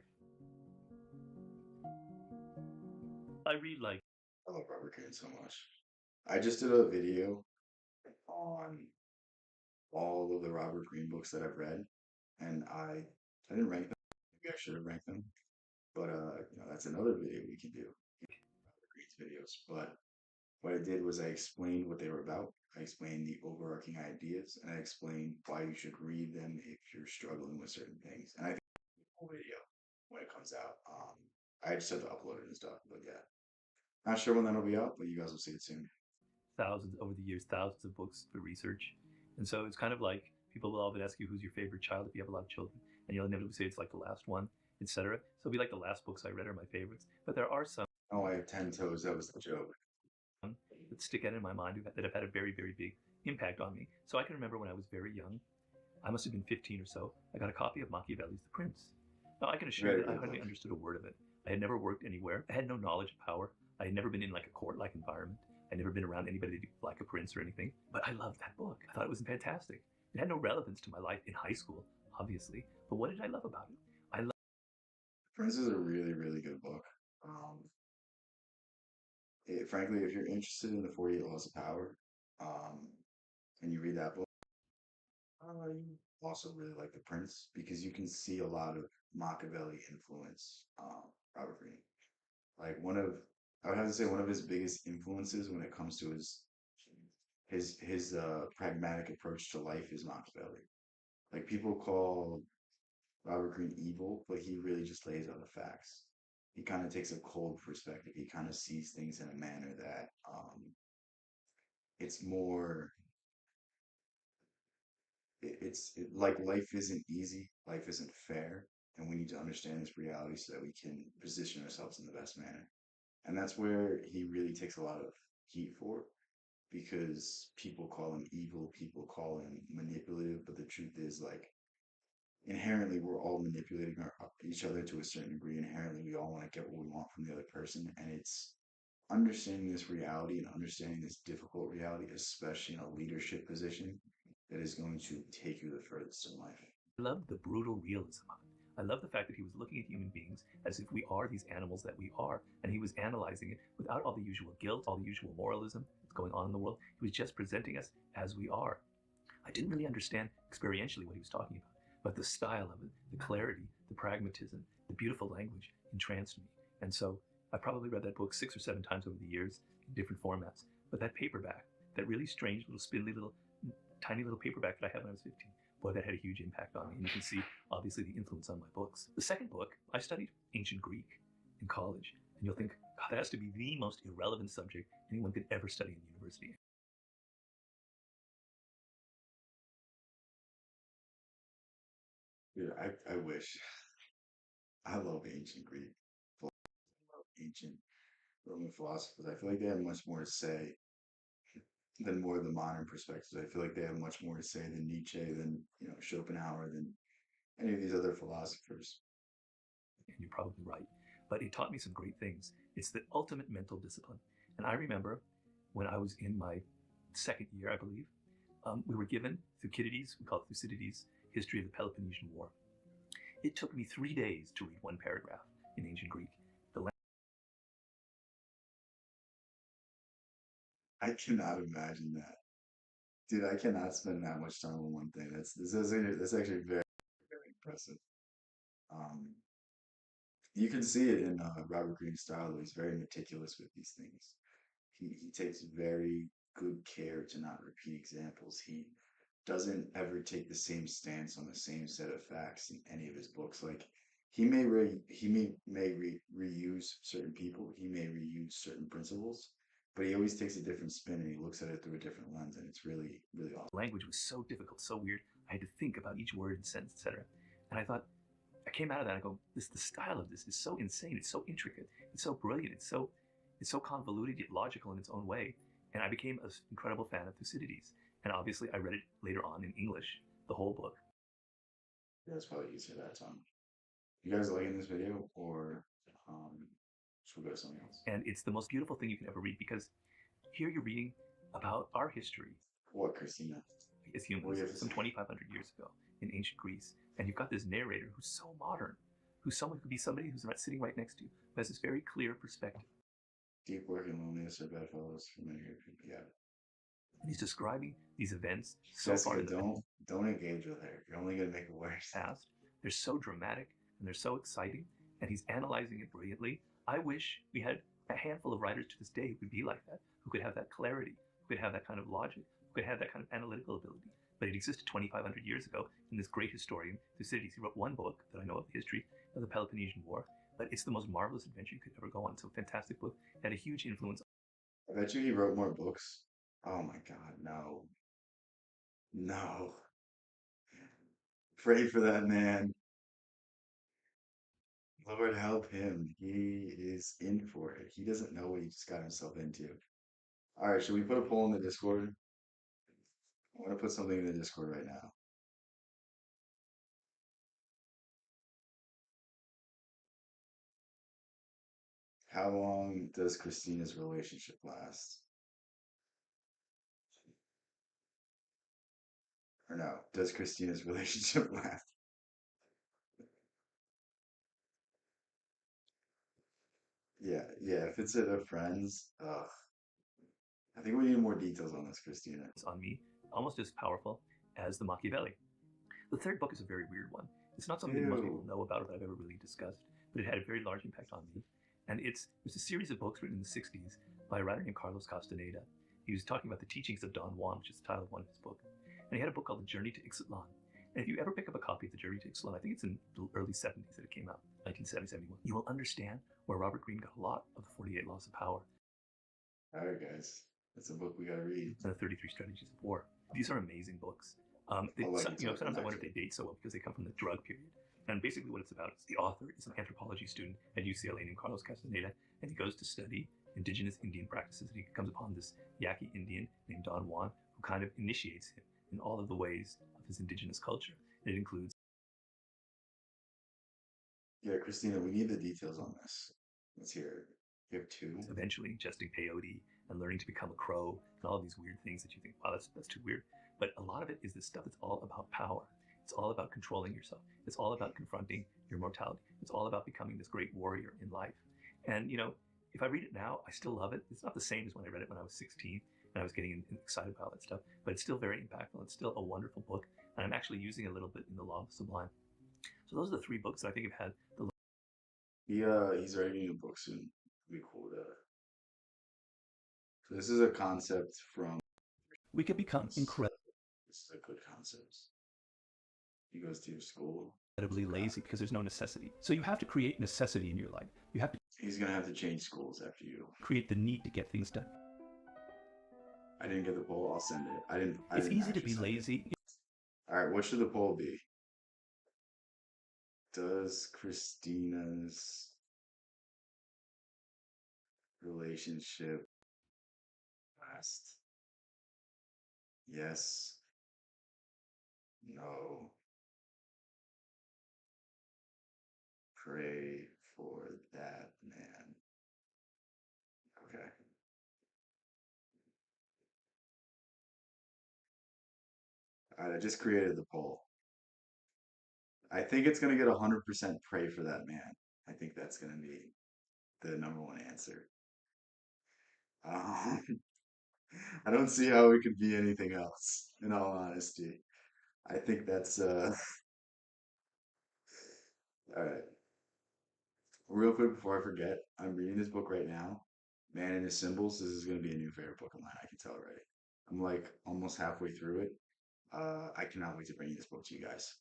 I read like I love Robert Greene so much. I just did a video on all of the Robert Greene books that I've read, and I didn't rank them. Maybe I should have ranked them, but that's another video we can do. Robert Greene's videos. But what I did was I explained what they were about. I explained the overarching ideas, and I explained why you should read them if you're struggling with certain things. And I think the whole video when it comes out. I just have to upload it and stuff, but yeah. Not sure when that'll be out, but you guys will see it soon. Thousands over the years, thousands of books for research. And so it's kind of like people will often ask you who's your favorite child if you have a lot of children, and you'll inevitably say it's like the last one, etc. So it'll be like the last books I read are my favorites. But there are some Oh, I have 10 toes. That was the joke. that stick out in my mind that have had a very, very big impact on me. So I can remember when I was very young, I must have been 15 or so, I got a copy of Machiavelli's The Prince. Now I can assure you Very that I good hardly book. understood a word of it. I had never worked anywhere. I had no knowledge of power. I had never been in like a court-like environment. I'd never been around anybody like a prince or anything. But I loved that book. I thought it was fantastic. It had no relevance to my life in high school, obviously. But what did I love about it? I loved Prince is a really, really good book. Frankly, if you're interested in the 48 Laws of Power, um, and you read that book, you also really like The Prince because you can see a lot of Machiavelli influence, Robert Greene. Like I would have to say one of his biggest influences when it comes to his pragmatic approach to life is Machiavelli. Like people call Robert Greene evil, but he really just lays out the facts. He kind of takes a cold perspective. He kind of sees things in a manner that it's more like life isn't easy, life isn't fair, and we need to understand this reality so that we can position ourselves in the best manner. And that's where he really takes a lot of heat for because people call him evil, people call him manipulative, but the truth is like inherently we're all manipulating each other to a certain degree. Inherently, we all want to get what we want from the other person, and it's understanding this reality and understanding this difficult reality, especially in a leadership position, that is going to take you the furthest in life. the brutal realism of it. I love the fact that he was looking at human beings as if we are these animals that we are, and he was analyzing it without all the usual guilt, all the usual moralism that's going on in the world. He was just presenting us as we are. I didn't really understand experientially what he was talking about, but the style of it, the clarity, the pragmatism, the beautiful language entranced me. And so I probably read that book 6 or 7 times over the years in different formats. But that paperback, that really strange little spindly little tiny little paperback that I had when I was 15, boy, that had a huge impact on me. And you can see obviously the influence on my books. The second book, I studied ancient Greek in college. And you'll think, God, that has to be the most irrelevant subject anyone could ever study in university. Dude, I wish. I love ancient Greek, I love ancient Roman philosophers. I feel like they have much more to say than more of the modern perspectives. I feel like they have much more to say than Nietzsche, than Schopenhauer, than any of these other philosophers. And you're probably right. But it taught me some great things. It's the ultimate mental discipline. And I remember when I was in my second year, I believe, we were given Thucydides, we call it Thucydides, History of the Peloponnesian War. It took me 3 days to read one paragraph in ancient Greek. I cannot imagine that. Dude, I cannot spend that much time on one thing. That's actually very, very impressive. Um, you can see it in Robert Greene's style, though. He's very meticulous with these things. He takes very good care to not repeat examples. He doesn't ever take the same stance on the same set of facts in any of his books. Like he may reuse certain people, he may reuse certain principles, but he always takes a different spin and he looks at it through a different lens, and it's really, really awesome. Language was so difficult, so weird. I had to think about each word and sentence, etc. And I thought, I came out of that and I go, the style of this is so insane. It's so intricate. It's so brilliant. It's so convoluted yet logical in its own way. And I became an incredible fan of Thucydides. And obviously, I read it later on in English, the whole book. Yeah, that's probably easier that time. You guys liking this video, or should we go to something else? And it's the most beautiful thing you can ever read because here you're reading about our history. What, Christina? As humans, some 2,500 years ago in ancient Greece. And you've got this narrator who's so modern, who's someone who could be somebody who's sitting right next to you, who has this very clear perspective. Deep work and loneliness are bedfellows for many people. Yeah. And he's describing these events so Jessica, far in the don't engage with her. You're only gonna make it worse. Past. They're so dramatic and they're so exciting, and he's analyzing it brilliantly. I wish we had a handful of writers to this day who could be like that, who could have that clarity, who could have that kind of logic, who could have that kind of analytical ability. But it existed 2,500 years ago, and this great historian, Thucydides, he wrote one book that I know of, the history of the Peloponnesian War. but it's the most marvelous adventure you could ever go on. It's a fantastic book. It had a huge influence. I bet you he wrote more books. Oh my God, no. No. Pray for that man. Lord help him. He is in for it. He doesn't know what he just got himself into. All right, should we put a poll in the Discord? I want to put something in the Discord right now. How long does Christina's relationship last? Or no, does Christina's relationship last? Yeah, yeah, if it's a friends, ugh. I think we need more details on this, Christina. On me, almost as powerful as the Machiavelli. The third book is a very weird one. It's not something that most people Ew. know about or that I've ever really discussed, but it had a very large impact on me. And it was a series of books written in the 60s by a writer named Carlos Castaneda. He was talking about the teachings of Don Juan, which is the title of one of his books. And he had a book called The Journey to Ixtlan. And if you ever pick up a copy of The Journey to Ixtlan, I think it's in the early 70s that it came out, 1970, 71, you will understand where Robert Greene got a lot of the 48 Laws of Power. All right, guys. That's a book we gotta read. And the 33 Strategies of War. These are amazing books. Sometimes I wonder if they date so well because they come from the drug period. And basically what it's about is the author is an anthropology student at UCLA named Carlos Castaneda, and he goes to study indigenous Indian practices, and he comes upon this Yaqui Indian named Don Juan, who kind of initiates him in all of the ways of his indigenous culture. And it includes... Yeah, Christina, we need the details on this. Let's hear it. You have two? eventually ingesting peyote and learning to become a crow and all these weird things that you think, wow, that's too weird. But a lot of it is this stuff that's all about power. It's all about controlling yourself. It's all about confronting your mortality. It's all about becoming this great warrior in life. And, if I read it now, I still love it. It's not the same as when I read it when I was 16 and I was getting excited about all that stuff, but it's still very impactful. It's still a wonderful book. And I'm actually using it a little bit in The Law of the Sublime. So those are the three books that I think have had the... He's writing a book soon. It'll be cool to... So this is a concept from... We could become incredibly This is a good concept. He goes to your school. lazy because there's no necessity. So you have to create necessity in your life. You have to... He's gonna have to change schools after you. Create the need to get things done. I didn't get the poll. I'll send it. It's easy to be lazy. All right, what should the poll be? Does Christina's relationship last? Yes. No. Pray for that man. Okay. All right, I just created the poll. I think it's going to get 100% pray for that man. I think that's going to be the number one answer. Um, I don't see how it could be anything else, in all honesty. I think that's all right. Real quick before I forget, I'm reading this book right now. Man and His Symbols. This is gonna be a new favorite book of mine, I can tell already. I'm like almost halfway through it. I cannot wait to bring this book to you guys.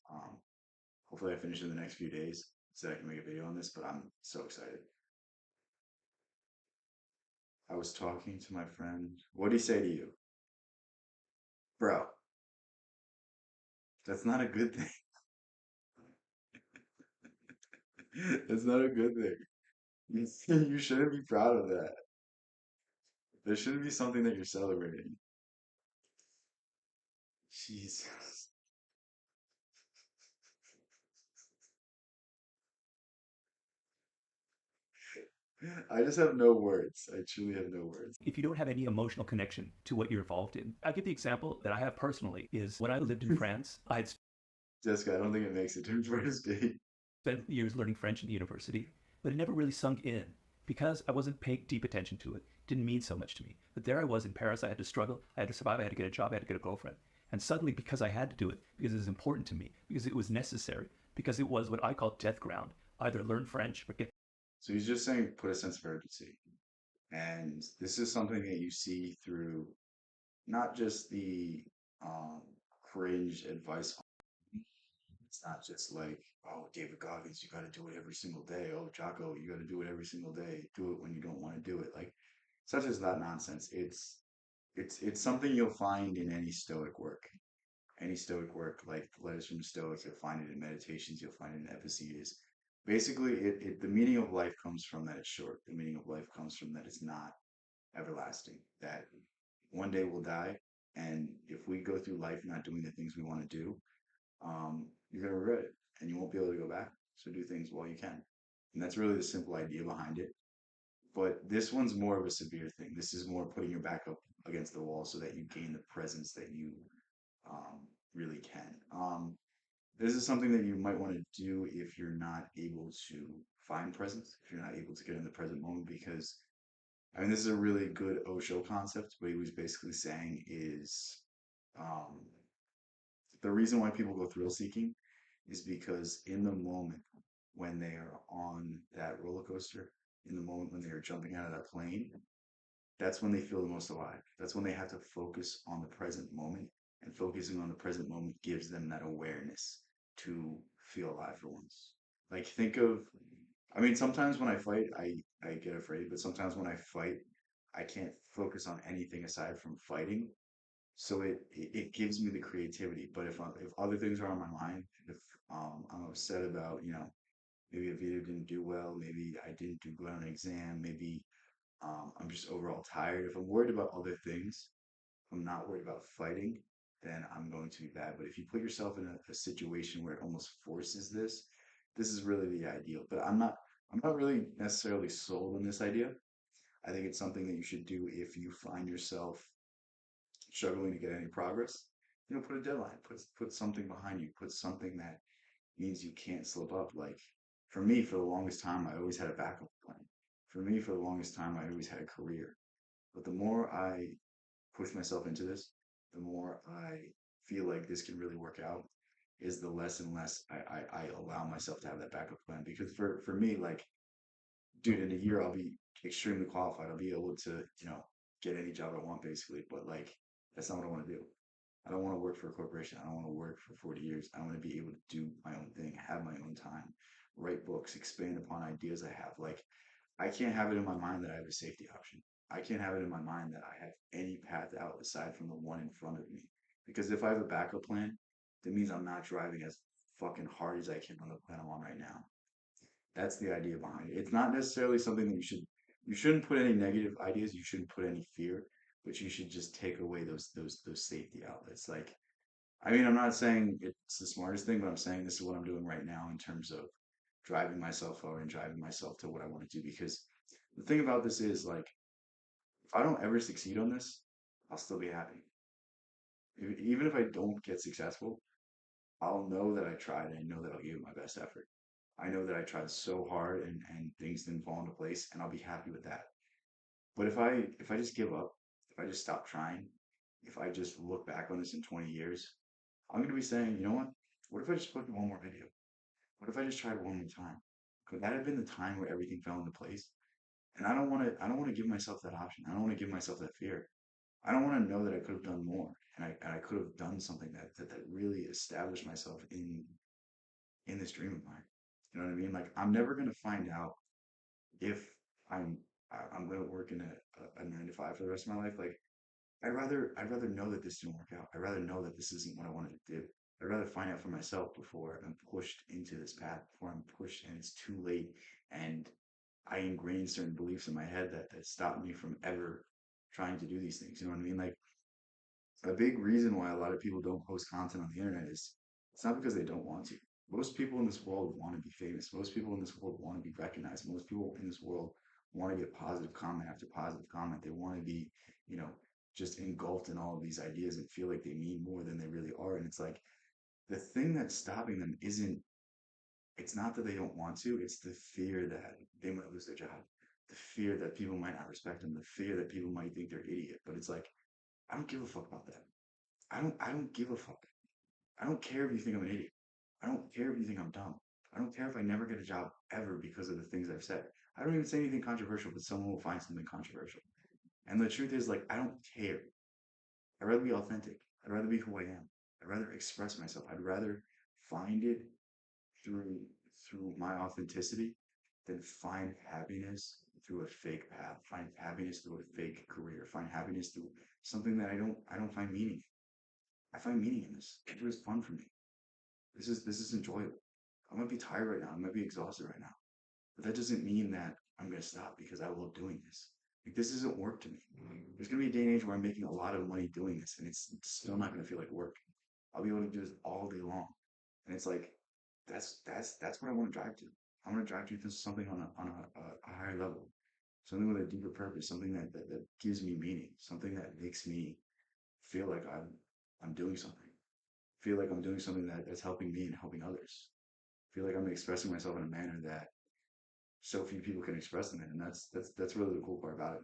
Hopefully I finish it in the next few days so I can make a video on this, but I'm so excited. I was talking to my friend. What did he say to you? Bro, that's not a good thing. That's not a good thing. You shouldn't be proud of that. There shouldn't be something that you're celebrating. Jesus. I just have no words. I truly have no words. If you don't have any emotional connection to what you're involved in, I'll give the example that I have personally is when I lived in France, I had Jessica, I don't think it makes it to first date. spent years learning French in the university, but it never really sunk in because I wasn't paying deep attention to it. It didn't mean so much to me. But there I was in Paris. I had to struggle. I had to survive. I had to get a job. I had to get a girlfriend. And suddenly, because I had to do it, because it was important to me, because it was necessary, because it was what I call death ground, either learn French or get... So he's just saying put a sense of urgency. And this is something that you see through not just the cringe advice, It's not just like, oh, David Goggins, you got to do it every single day. Oh, Jocko, you got to do it every single day. Do it when you don't want to do it. Like, such as that nonsense. It's something you'll find in any Stoic work. Any Stoic work, like the letters from the Stoics, you'll find it in Meditations, you'll find it in Epictetus. Basically, the meaning of life comes from that it's short. The meaning of life comes from that it's not everlasting. That one day we'll die, and if we go through life not doing the things we want to do, you're gonna regret it, and you won't be able to go back. So do things while you can, and that's really the simple idea behind it. But this one's more of a severe thing. This is more putting your back up against the wall so that you gain the presence that you really can. This is something that you might want to do if you're not able to find presence, if you're not able to get in the present moment, because I mean, this is a really good Osho concept. What he was basically saying is um, the reason why people go thrill seeking is because in the moment when they are on that roller coaster, in the moment when they are jumping out of that plane, that's when they feel the most alive. That's when they have to focus on the present moment. And focusing on the present moment gives them that awareness to feel alive for once. Like, think of, I mean, sometimes when I fight, I get afraid, but sometimes when I fight, I can't focus on anything aside from fighting. So it gives me the creativity. But if other things are on my mind, if I'm upset about, maybe a video didn't do well, maybe I didn't do good on an exam, maybe I'm just overall tired. If I'm worried about other things, if I'm not worried about fighting, then I'm going to be bad. But if you put yourself in a situation where it almost forces this, this is really the ideal. But I'm not really necessarily sold on this idea. I think it's something that you should do if you find yourself struggling to get any progress. Put a deadline, put something behind you, put something that means you can't slip up. Like for me, for the longest time, I always had a backup plan. For me, for the longest time, I always had a career. But the more I push myself into this, the more I feel like this can really work out, is the less and less I allow myself to have that backup plan. Because for me, like, dude, in a year I'll be extremely qualified. I'll be able to, get any job I want basically. But like, that's not what I want to do. I don't want to work for a corporation. I don't want to work for 40 years. I want to be able to do my own thing, have my own time, write books, expand upon ideas I have. Like, I can't have it in my mind that I have a safety option. I can't have it in my mind that I have any path out aside from the one in front of me. Because if I have a backup plan, that means I'm not driving as fucking hard as I can on the plan I'm on right now. That's the idea behind it. It's not necessarily something that you shouldn't put any negative ideas, you shouldn't put any fear, but you should just take away those safety outlets. Like, I mean, I'm not saying it's the smartest thing, but I'm saying this is what I'm doing right now in terms of driving myself forward and driving myself to what I want to do. Because the thing about this is, like, if I don't ever succeed on this, I'll still be happy. Even if I don't get successful, I'll know that I tried and I know that I'll give it my best effort. I know that I tried so hard and things didn't fall into place, and I'll be happy with that. But if I just give up, if I just stop trying, if I just look back on this in 20 years, I'm gonna be saying, you know what? What if I just put one more video? What if I just tried one more time? Could that have been the time where everything fell into place? And I don't want to give myself that option. I don't want to give myself that fear. I don't want to know that I could have done more and I could have done something that really established myself in this dream of mine. You know what I mean? Like, I'm never gonna find out if I'm I'm gonna work in a 9 to 5 for the rest of my life. Like, I'd rather know that this didn't work out. I'd rather know that this isn't what I wanted to do. I'd rather find out for myself before I'm pushed into this path, before I'm pushed and it's too late and I ingrained certain beliefs in my head that stopped me from ever trying to do these things. You know what I mean? Like, a big reason why a lot of people don't post content on the internet is it's not because they don't want to. Most people in this world want to be famous. Most people in this world want to be recognized. Most people in this world want to get positive comment after positive comment. They want to be, you know, just engulfed in all of these ideas and feel like they mean more than they really are. And it's like the thing that's stopping them isn't, it's not that they don't want to, it's the fear that they might lose their job, the fear that people might not respect them, the fear that people might think they're idiot. But it's like, I don't give a fuck about that. I don't give a fuck. I don't care if you think I'm an idiot. I don't care if you think I'm dumb. I don't care if I never get a job ever because of the things I've said. I don't even say anything controversial, but someone will find something controversial. And the truth is, like, I don't care. I'd rather be authentic. I'd rather be who I am. I'd rather express myself. I'd rather find it through my authenticity than find happiness through a fake path, find happiness through a fake career, find happiness through something that I don't find meaning. I find meaning in this. It was fun for me. This is enjoyable. I might be tired right now. I might be exhausted right now. But that doesn't mean that I'm gonna stop because I love doing this. Like this isn't work to me. There's gonna be a day and age where I'm making a lot of money doing this, and it's still not gonna feel like work. I'll be able to do this all day long, and it's like that's what I want to drive to. I want to drive to something on a higher level, something with a deeper purpose, something that gives me meaning, something that makes me feel like I'm doing something, feel like I'm doing something that's helping me and helping others, feel like I'm expressing myself in a manner that so few people can express them in, and that's really the cool part about it.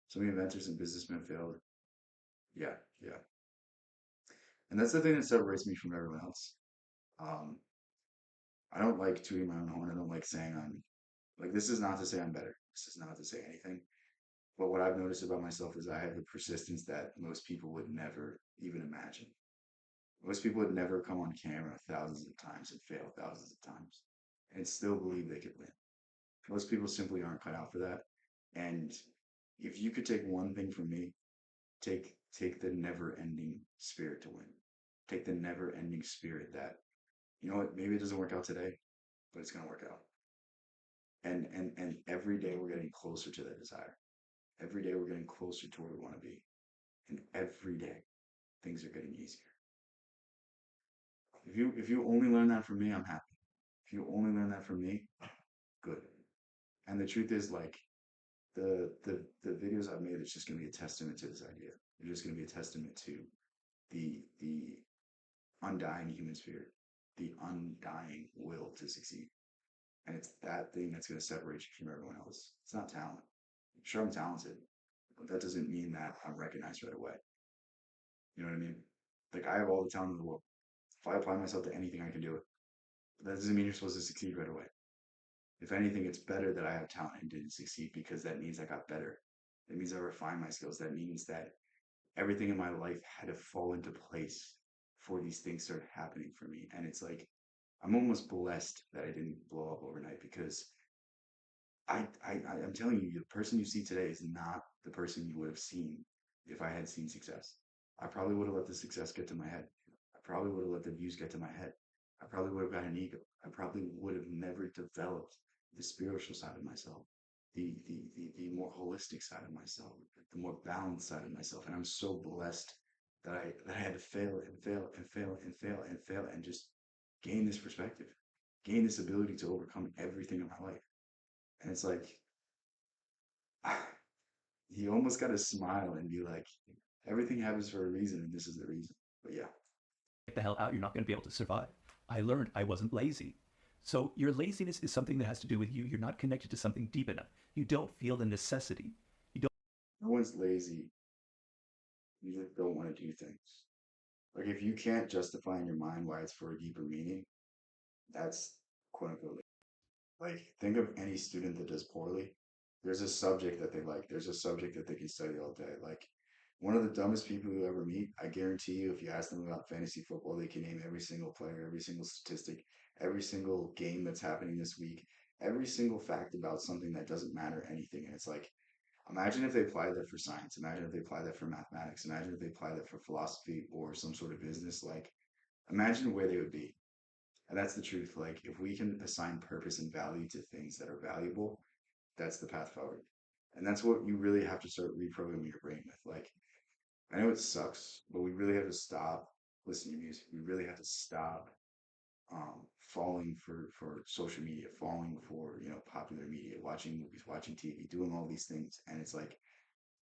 So many inventors and businessmen failed. Yeah, yeah, and that's the thing that separates me from everyone else. Um, I don't like tooting my own horn. I don't like saying I'm like this is not to say I'm better. This is not to say anything. But what I've noticed about myself is I have the persistence that most people would never even imagine. Most people would never come on camera thousands of times and fail thousands of times and still believe they could win. Most people simply aren't cut out for that. And if you could take one thing from me, take the never ending spirit to win. Take the never ending spirit that, you know what, maybe it doesn't work out today, but it's gonna work out. And every day we're getting closer to that desire. Every day we're getting closer to where we want to be. And every day things are getting easier. If you only learn that from me, I'm happy. If you only learn that from me, good. And the truth is like the videos I've made, it's just gonna be a testament to this idea. They're just gonna be a testament to the undying human spirit, the undying will to succeed. And it's that thing that's gonna separate you from everyone else. It's not talent. Sure, I'm talented, but that doesn't mean that I'm recognized right away. You know what I mean? Like I have all the talent in the world. If I apply myself to anything, I can do it. But that doesn't mean you're supposed to succeed right away. If anything, it's better that I have talent and didn't succeed because that means I got better. It means I refined my skills. That means that everything in my life had to fall into place before these things started happening for me. And it's like I'm almost blessed that I didn't blow up overnight because I'm telling you, the person you see today is not the person you would have seen if I had seen success. I probably would have let the success get to my head. I probably would have let the views get to my head. I probably would have got an ego. I probably would have never developed the spiritual side of myself, the more holistic side of myself, the more balanced side of myself. And I'm so blessed that I had to fail and fail and fail and fail and fail and just gain this perspective, gain this ability to overcome everything in my life. And it's like you almost got to smile and be like, everything happens for a reason, and this is the reason. But yeah, Get the hell out. You're not going to be able to survive. I learned I wasn't lazy. So your laziness is something that has to do with you. You're not connected to something deep enough. You don't feel the necessity. You don't. no one's lazy. You just don't want to do things. Like if you can't justify in your mind why it's for a deeper meaning, that's quote unquote. Like think of any student that does poorly. There's a subject that they like. There's a subject that they can study all day. Like one of the dumbest people you ever meet, I guarantee you, if you ask them about fantasy football, they can name every single player, every single statistic, every single game that's happening this week, every single fact about something that doesn't matter anything. And it's like, imagine if they applied that for science. Imagine if they applied that for mathematics. Imagine if they applied that for philosophy or some sort of business. Like, imagine where they would be. And that's the truth. Like, if we can assign purpose and value to things that are valuable, that's the path forward. And that's what you really have to start reprogramming your brain with. Like, I know it sucks, but we really have to stop listening to music. We really have to stop falling for social media, falling for popular media, watching movies, watching TV, doing all these things. And it's like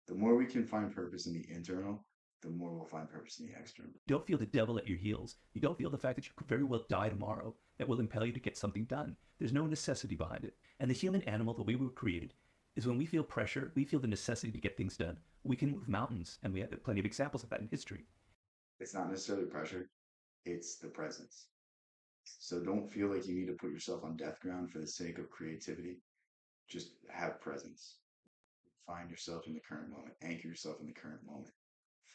the more we can find purpose in the internal, the more we'll find purpose in the external. Don't feel the devil at your heels. You don't feel the fact that you could very well die tomorrow that will impel you to get something done. There's no necessity behind it. And the human animal, the way we were created, is when we feel pressure, we feel the necessity to get things done. We can move mountains, and we have plenty of examples of that in history. It's not necessarily pressure, it's the presence. So don't feel like you need to put yourself on death ground for the sake of creativity. Just have presence. Find yourself in the current moment. Anchor yourself in the current moment.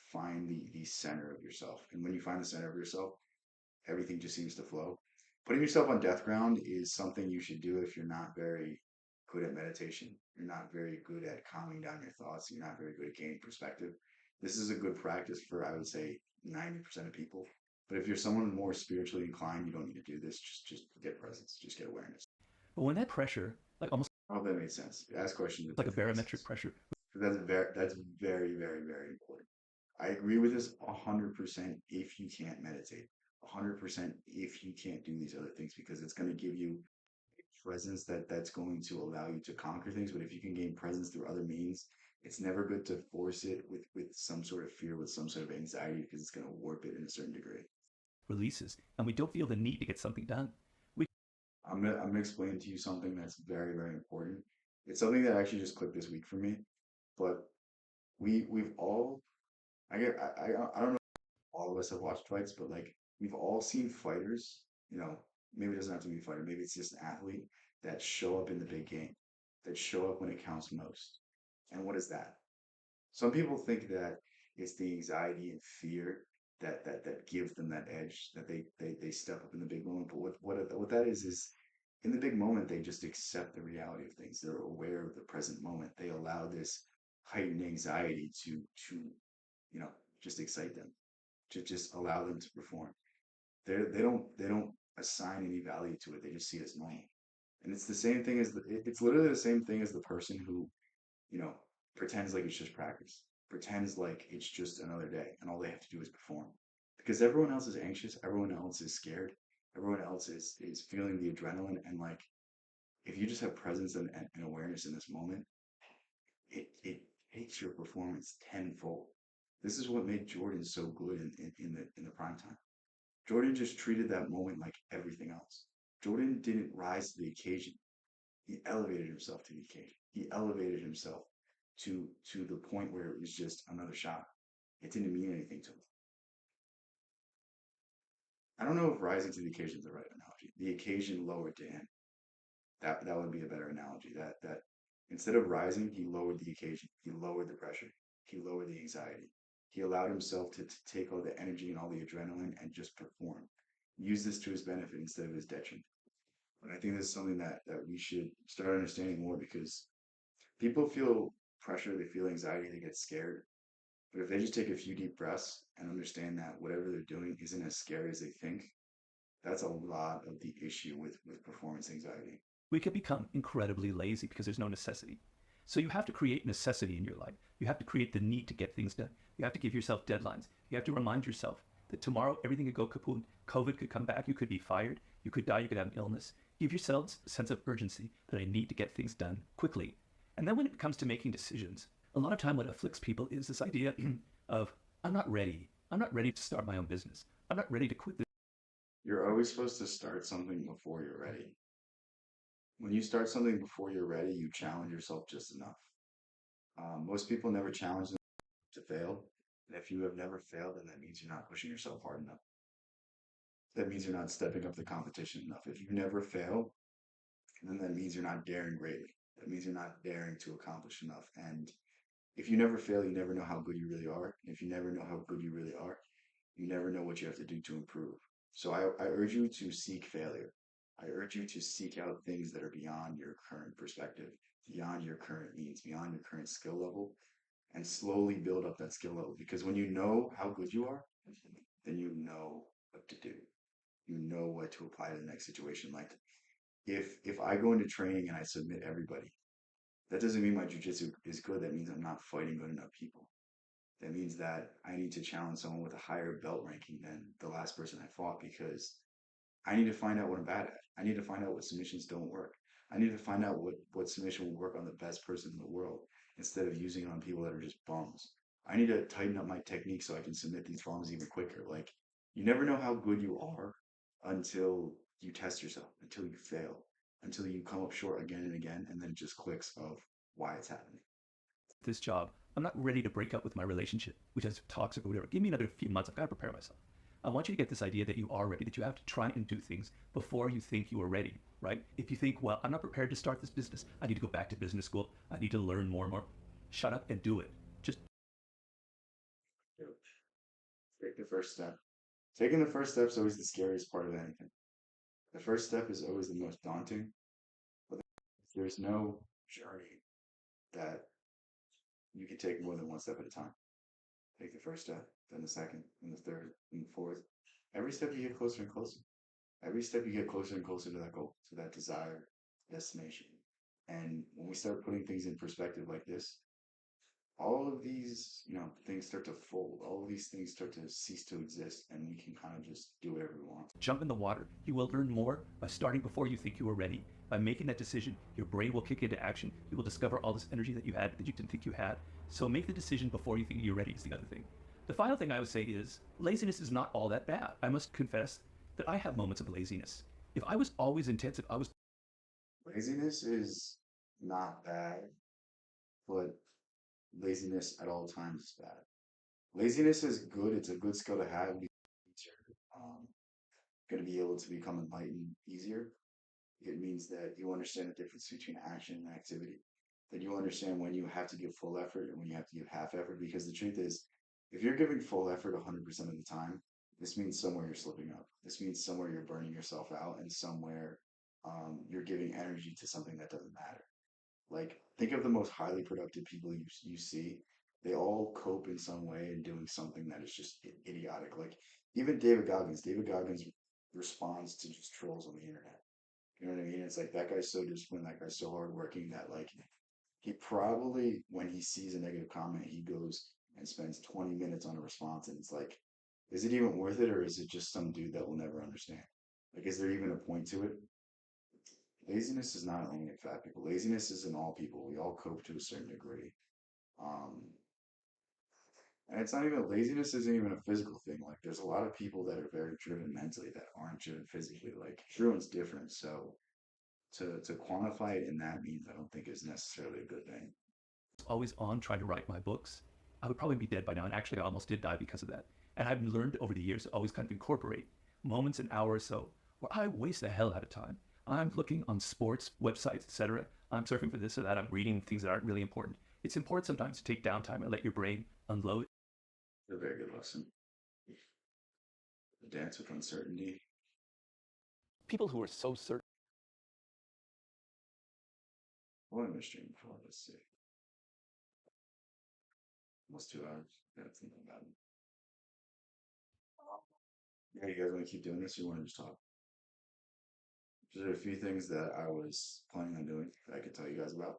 Find the center of yourself. And when you find the center of yourself, everything just seems to flow. Putting yourself on death ground is something you should do if you're not very good at meditation. You're not very good at calming down your thoughts. You're not very good at gaining perspective. This is a good practice for, I would say, 90% of people. But if you're someone more spiritually inclined, you don't need to do this. Just get presence. Just get awareness. But when that pressure, like almost I hope that made sense. Ask questions. like a barometric pressure. That's very, very, very important. I agree with this 100% if you can't meditate, 100% if you can't do these other things, because it's going to give you presence that's going to allow you to conquer things. But if you can gain presence through other means, it's never good to force it with some sort of fear, with some sort of anxiety, because it's going to warp it in a certain degree. Releases, and we don't feel the need to get something done. I'm gonna explain to you something that's very, very important. It's something that actually just clicked this week for me, but we've all I don't know if all of us have watched fights, but like we've all seen fighters, you know, maybe it doesn't have to be a fighter, maybe it's just an athlete that show up in the big game, that show up when it counts most. And what is that? Some people think that it's the anxiety and fear that gives them that edge, that they step up in the big moment. But what that is in the big moment they just accept the reality of things. They're aware of the present moment. They allow this heightened anxiety to you know just excite them, to just allow them to perform. They don't assign any value to it. They just see it as normal. And it's the same thing as it's literally the same thing as the person who you know, pretends like it's just practice, pretends like it's just another day, and all they have to do is perform. Because everyone else is anxious, everyone else is scared, everyone else is feeling the adrenaline, and like if you just have presence and awareness in this moment, it takes your performance tenfold. This is what made Jordan so good in the prime time. Jordan just treated that moment like everything else. Jordan didn't rise to the occasion. He elevated himself to the occasion. He elevated himself to the point where it was just another shot. It didn't mean anything to him. I don't know if rising to the occasion is the right analogy. The occasion lowered to him. That would be a better analogy. That instead of rising, he lowered the occasion. He lowered the pressure. He lowered the anxiety. He allowed himself to take all the energy and all the adrenaline and just perform. Use this to his benefit instead of his detriment. And I think this is something that we should start understanding more, because people feel pressure, they feel anxiety, they get scared. But if they just take a few deep breaths and understand that whatever they're doing isn't as scary as they think, that's a lot of the issue with performance anxiety. We could become incredibly lazy because there's no necessity. So you have to create necessity in your life. You have to create the need to get things done. You have to give yourself deadlines. You have to remind yourself that tomorrow everything could go kaput. COVID could come back. You could be fired. You could die. You could have an illness. Give yourselves a sense of urgency that I need to get things done quickly. And then when it comes to making decisions, a lot of time what afflicts people is this idea of, I'm not ready. I'm not ready to start my own business. I'm not ready to quit this. You're always supposed to start something before you're ready. When you start something before you're ready, you challenge yourself just enough. Most people never challenge them to fail. And if you have never failed, then that means you're not pushing yourself hard enough. That means you're not stepping up the competition enough. If you never fail, then that means you're not daring greatly. That means you're not daring to accomplish enough. And if you never fail, you never know how good you really are. And if you never know how good you really are, you never know what you have to do to improve. So I urge you to seek failure. I urge you to seek out things that are beyond your current perspective, beyond your current means, beyond your current skill level, and slowly build up that skill level. Because when you know how good you are, then you know what to do. You know what to apply to the next situation. Like if I go into training and I submit everybody, that doesn't mean my jujitsu is good. That means I'm not fighting good enough people. That means that I need to challenge someone with a higher belt ranking than the last person I fought, because I need to find out what I'm bad at. I need to find out what submissions don't work. I need to find out what submission will work on the best person in the world instead of using it on people that are just bums. I need to tighten up my technique so I can submit these bums even quicker. Like, you never know how good you are until you test yourself, until you fail, until you come up short again and again, and then it just clicks of why it's happening. This job. I'm not ready to break up with my relationship, which is toxic or whatever. Give me another few months. I've got to prepare myself. I want you to get this idea that you are ready, that you have to try and do things before you think you are ready, right? If you think, well, I'm not prepared to start this business. I need to go back to business school. I need to learn more and more. Shut up and do it. Just Take the first step. Taking the first step is always the scariest part of anything. The first step is always the most daunting, but there's no journey that you can take more than one step at a time. Take the first step, then the second, then the third, and the fourth. Every step you get closer and closer. Every step you get closer and closer to that goal, to that desired destination. And when we start putting things in perspective like this, all of these, things start to fold. All of these things start to cease to exist, and we can kind of just do whatever we want. Jump in the water. You will learn more by starting before you think you are ready. By making that decision, your brain will kick into action. You will discover all this energy that you had that you didn't think you had. So make the decision before you think you're ready is the other thing. The final thing I would say is laziness is not all that bad. I must confess that I have moments of laziness. If I was always intense, if I was Laziness is not bad, but laziness at all times is bad. Laziness is good. It's a good skill to have because you're going to be able to become enlightened easier. It means that you understand the difference between action and activity, that you understand when you have to give full effort and when you have to give half effort. Because the truth is, if you're giving full effort 100% of the time, this means somewhere you're slipping up. This means somewhere you're burning yourself out, and somewhere you're giving energy to something that doesn't matter. Like, think of the most highly productive people you see. They all cope in some way in doing something that is just idiotic. Like, even David Goggins. David Goggins responds to just trolls on the internet. You know what I mean? It's like that guy's so disciplined, that guy's so hardworking that like he probably when he sees a negative comment, he goes and spends 20 minutes on a response, and it's like, is it even worth it, or is it just some dude that will never understand? Like, is there even a point to it? Laziness is not only in fat people. Laziness is in all people. We all cope to a certain degree. Um, and it's not even laziness isn't even a physical thing. Like there's a lot of people that are very driven mentally that aren't driven physically. Like everyone's different. So to quantify it in that means I don't think is necessarily a good thing. always on trying to write my books, I would probably be dead by now. And actually, I almost did die because of that. And I've learned over the years to always kind of incorporate moments, an hour or so, where I waste the hell out of time. I'm looking on sports websites, etc. I'm surfing for this or that. I'm reading things that aren't really important. It's important sometimes to take downtime and let your brain unload. A very good lesson. The dance with uncertainty. People who are so certain. What am I streaming for? Let's see. Almost 2 hours. Gotta think about it. Yeah, you guys want to keep doing this? Or you want to just talk? There's a few things that I was planning on doing that I could tell you guys about,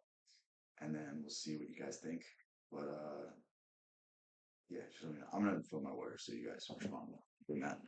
and then we'll see what you guys think. But yeah, just let me know. I'm gonna fill my water so you guys respond. Doing that.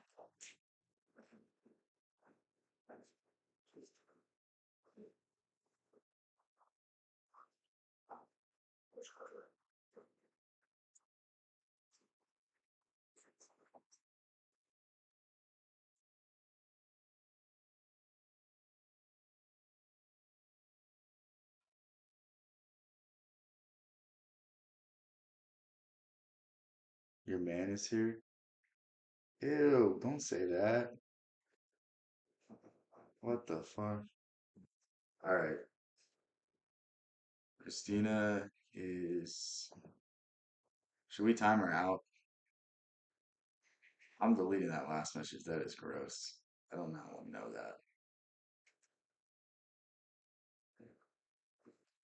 Your man is here. Ew! Don't say that. What the fuck? All right. Christina is. Should we time her out? I'm deleting that last message. That is gross. I don't want to know that.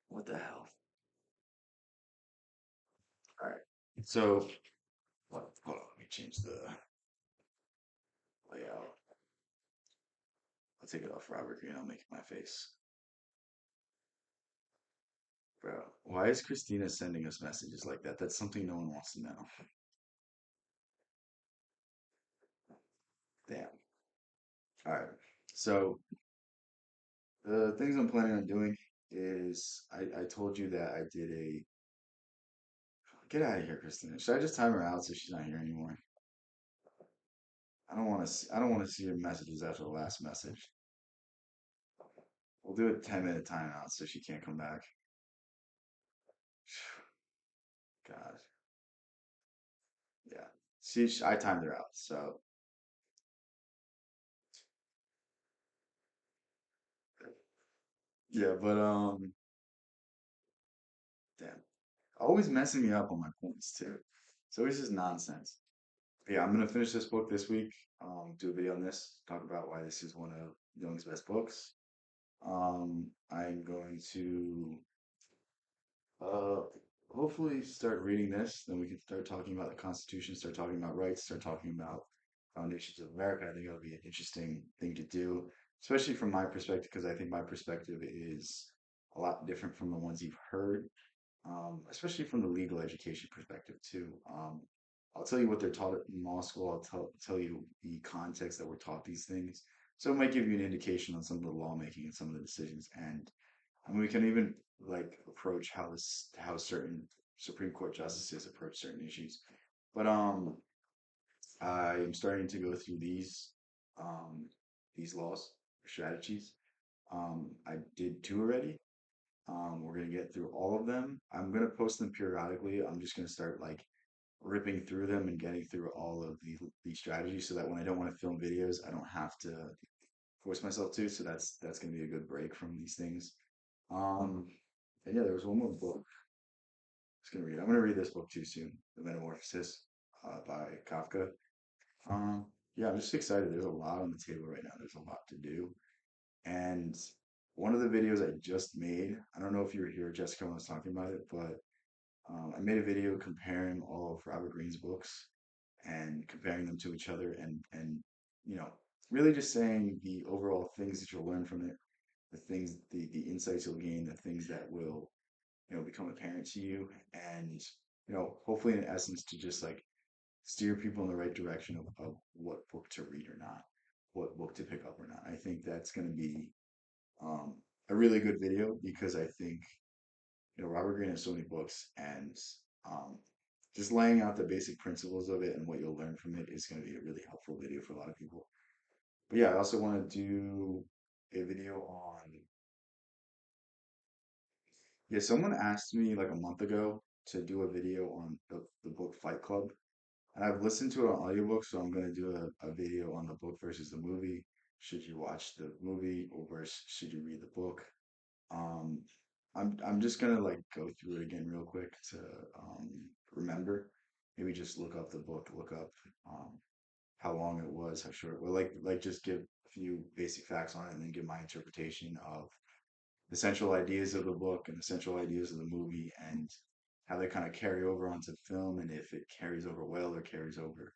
What the hell? All right. So, hold on. Let me change the layout. I'll take it off Robert Green. I'll make it my face. Bro, why is Christina sending us messages like that? That's something no one wants to know. Damn. All right. So, the things I'm planning on doing is I told you that I did a. Get out of here, Christina. Should I just time her out so she's not here anymore? I don't want to. I don't want to see your messages after the last message. We'll do a 10-minute timeout so she can't come back. God. Yeah. See, I timed her out. So, yeah, but damn. Always messing me up on my points too. It's always just nonsense. Yeah, I'm gonna finish this book this week. Do a video on this, talk about why this is one of Jung's best books. I'm going to uh, hopefully start reading this. Then we can start talking about the Constitution, start talking about rights, start talking about foundations of America. I think it'll be an interesting thing to do, especially from my perspective, because I think my perspective is a lot different from the ones you've heard, especially from the legal education perspective too. I'll tell you what they're taught in law school. I'll tell you the context that we're taught these things. So it might give you an indication on some of the lawmaking and some of the decisions. And I mean, we can even like approach how certain Supreme Court justices approach certain issues. But I am starting to go through um these laws, strategies. I did two already. We're gonna get through all of them. I'm gonna post them periodically. I'm just gonna start like ripping through them and getting through all of these strategies so that when I don't want to film videos, I don't have to force myself to. So that's gonna be a good break from these things. Um, and yeah, there was one more book I was gonna read. I'm gonna read this book too soon, The Metamorphosis by Kafka. Um, yeah, I'm just excited. There's a lot on the table right now. There's a lot to do. And one of the videos I just made, I don't know if you were here, Jessica, when I was talking about it, but I made a video comparing all of Robert Greene's books and comparing them to each other and you know, really just saying the overall things that you'll learn from it, the things, the insights you'll gain, the things that will, become apparent to you, and hopefully in essence to just like steer people in the right direction of what book to read or not, what book to pick up or not. I think that's going to be um, a really good video because I think Robert Greene has so many books, and um, just laying out the basic principles of it and what you'll learn from it is going to be a really helpful video for a lot of people. But yeah, I also want to do a video on. Yeah, someone asked me like a month ago to do a video on the book Fight Club. And I've listened to it on audiobook, so I'm going to do a video on the book versus the movie. Should you watch the movie or versus should you read the book? Um, I'm just gonna like go through it again real quick to remember. Maybe just look up the book, look up how long it was, how short. Well, like just give a few basic facts on it, and then give my interpretation of the central ideas of the book and the central ideas of the movie, and how they kind of carry over onto film, and if it carries over well or carries over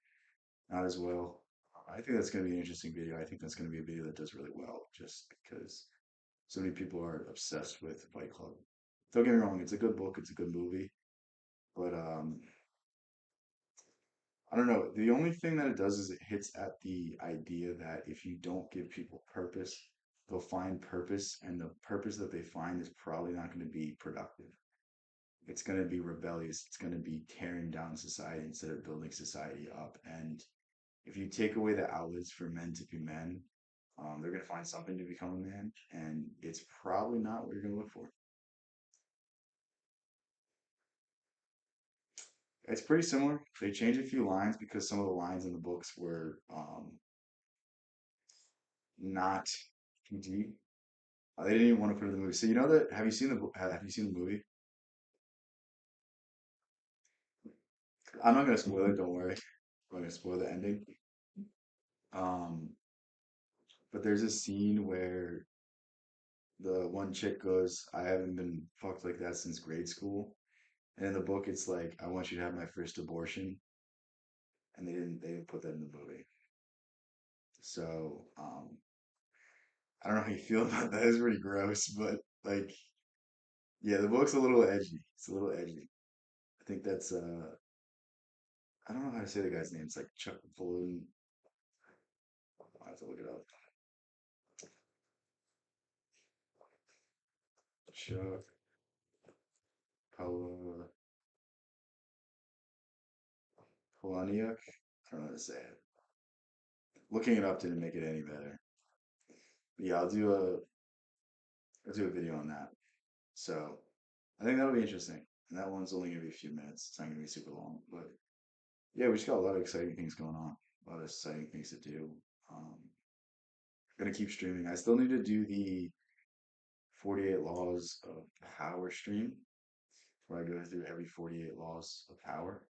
not as well. I think that's going to be an interesting video. I think that's going to be a video that does really well, just because so many people are obsessed with Fight Club. Don't get me wrong, it's a good book, it's a good movie, but I don't know. The only thing that it does is it hits at the idea that if you don't give people purpose, they'll find purpose, and the purpose that they find is probably not going to be productive. It's going to be rebellious. It's going to be tearing down society instead of building society up. And if you take away the outlets for men to be men, they're going to find something to become a man, and it's probably not what you're going to look for. It's pretty similar. They changed a few lines because some of the lines in the books were not PG. They didn't even want to put it in the movie. So you know that? Have you seen the Have you seen the movie? I'm not gonna spoil it. Don't worry. I'm not gonna spoil the ending. Um, but there's a scene where the one chick goes, "I haven't been fucked like that since grade school." And in the book, it's like, "I want you to have my first abortion," and they didn't put that in the movie. So I don't know how you feel about that. It's pretty gross, but like, yeah, the book's a little edgy. It's a little edgy. I think that's I don't know how to say the guy's name. It's like Chuck Palahniuk. I have to look it up. Chuck Pal- Palahniuk. I don't know how to say it. Looking it up didn't make it any better. But yeah, I'll do a video on that. So I think that'll be interesting. And that one's only gonna be a few minutes. It's not gonna be super long. But yeah, we just got a lot of exciting things going on. A lot of exciting things to do. Um, gonna keep streaming. I still need to do the 48 laws of power stream where I go through every 48 laws of power.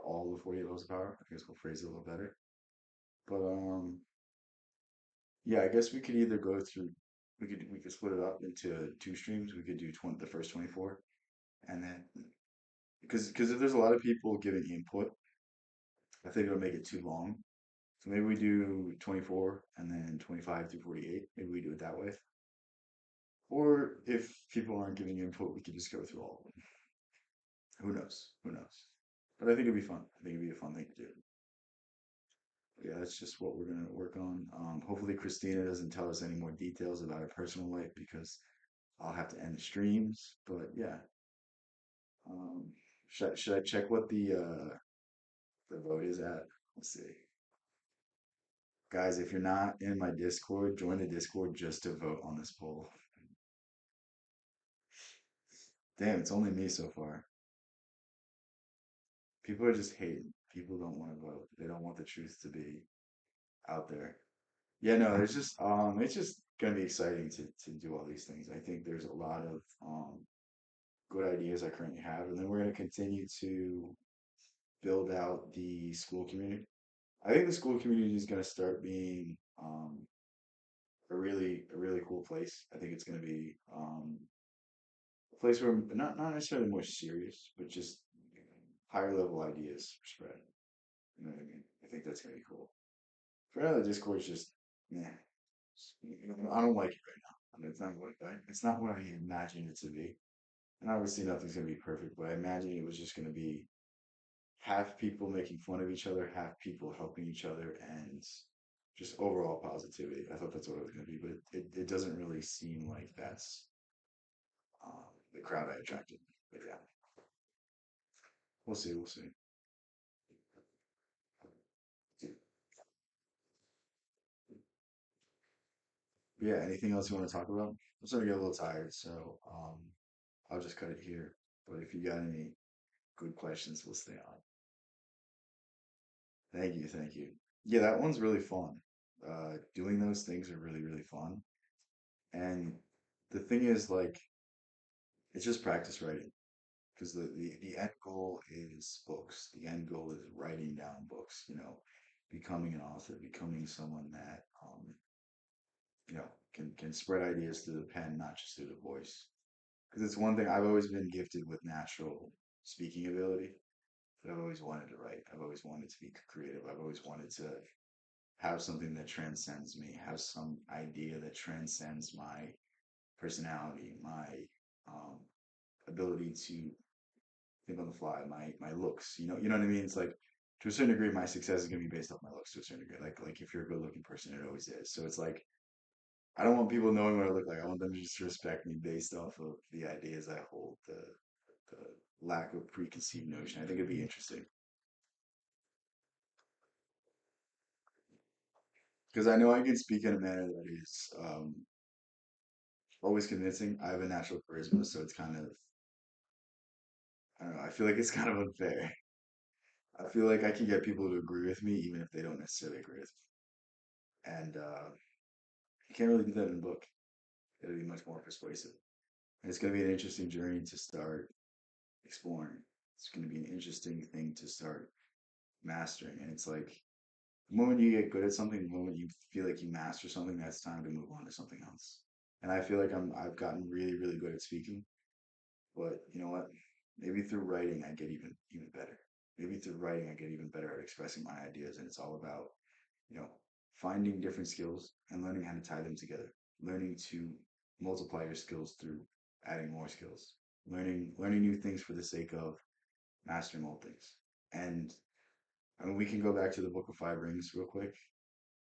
all the 48 levels of power. I guess we'll phrase it a little better. But yeah, I guess we could either go through we could split it up into two streams. We could do 20, the first 24, and then because if there's a lot of people giving input, I think it'll make it too long. So maybe we do 24 and then 25 through 48. Maybe we do it that way. Or if people aren't giving input, we could just go through all of them. Who knows? Who knows? But I think it'd be fun. I think it'd be a fun thing to do. Yeah, that's just what we're gonna work on. Hopefully Christina doesn't tell us any more details about her personal life because I'll have to end the streams. But yeah, um, should I check what the vote is at? Let's see, guys. If you're not in my Discord, join the Discord just to vote on this poll. Damn, it's only me so far. People are just hating. People don't want to vote. They don't want the truth to be out there. Yeah, no, there's just it's just gonna be exciting to do all these things. I think there's a lot of good ideas I currently have, and then we're gonna continue to build out the school community. I think the school community is gonna start being a really cool place. I think it's gonna be a place where not necessarily more serious, but just higher level ideas are spread. You know what I mean? I think that's gonna be cool. For now, the Discord's just, yeah, I don't like it right now. I mean, it's not what I imagined it to be. And obviously, nothing's gonna be perfect, but I imagine it was just gonna be half people making fun of each other, half people helping each other, and just overall positivity. I thought that's what it was gonna be, but it doesn't really seem like that's the crowd I attracted. But yeah, we'll see. We'll see. Yeah, anything else you want to talk about? I'm starting to get a little tired, so I'll just cut it here. But if you got any good questions, we'll stay on. Thank you, thank you. Yeah, that one's really fun. Doing those things are really, really fun. And the thing is, like, it's just practice writing because the end goal is books. The end goal is writing down books, becoming an author, becoming someone that, can spread ideas through the pen, not just through the voice. Because it's one thing I've always been gifted with natural speaking ability, but I've always wanted to write. I've always wanted to be creative. I've always wanted to have something that transcends me, have some idea that transcends my personality, my um, ability to think on the fly, my looks. You know what I mean? It's like to a certain degree, my success is gonna be based off my looks to a certain degree. Like if you're a good looking person, it always is. So it's like I don't want people knowing what I look like. I want them to just respect me based off of the ideas I hold, the lack of preconceived notion. I think it'd be interesting because I know I can speak in a manner that is always convincing. I have a natural charisma, so it's kind of I don't know. I feel like it's kind of unfair. I feel like I can get people to agree with me even if they don't necessarily agree with me, and you can't really do that in a book. It'll be much more persuasive. And it's going to be an interesting journey to start exploring. It's going to be an interesting thing to start mastering. And it's like the moment you get good at something, the moment you feel like you master something, that's time to move on to something else. And I feel like I've gotten really, really good at speaking. But you know what? Maybe through writing I get even better. Maybe through writing I get even better at expressing my ideas. And it's all about, you know, finding different skills and learning how to tie them together. Learning to multiply your skills through adding more skills. Learning new things for the sake of mastering old things. And I mean we can go back to the Book of Five Rings real quick.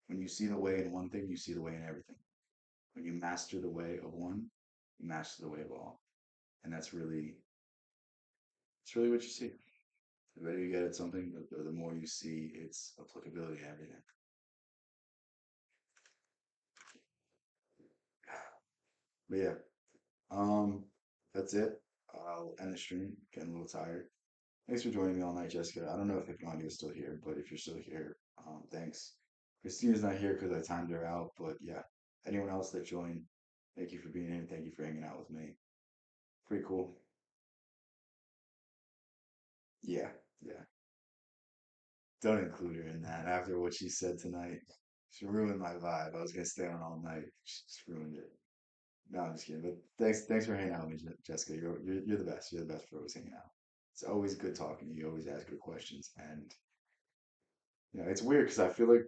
When you see the way in one thing, you see the way in everything. When you master the way of one, you master the way of all. And it's really what you see. The better you get at something, the more you see its applicability in everything. But yeah, um, that's it. I'll end the stream. Getting a little tired. Thanks for joining me all night, Jessica. I don't know if Hypnotic is still here, but if you're still here, thanks. Christina's not here because I timed her out, but yeah, anyone else that joined, thank you for being here. Thank you for hanging out with me. Pretty cool. Yeah, yeah. don't include her in that. After what she said tonight, she ruined my vibe. I was gonna stay on all night. She just ruined it. No, I'm just kidding. But thanks for hanging out with me, Jessica. You're the best. You're the best for always hanging out. It's always good talking to you. You always ask good questions, and it's weird because I feel like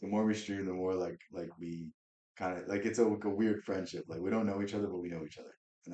the more we stream, the more like we kind of like it's like a weird friendship. Like we don't know each other, but we know each other, and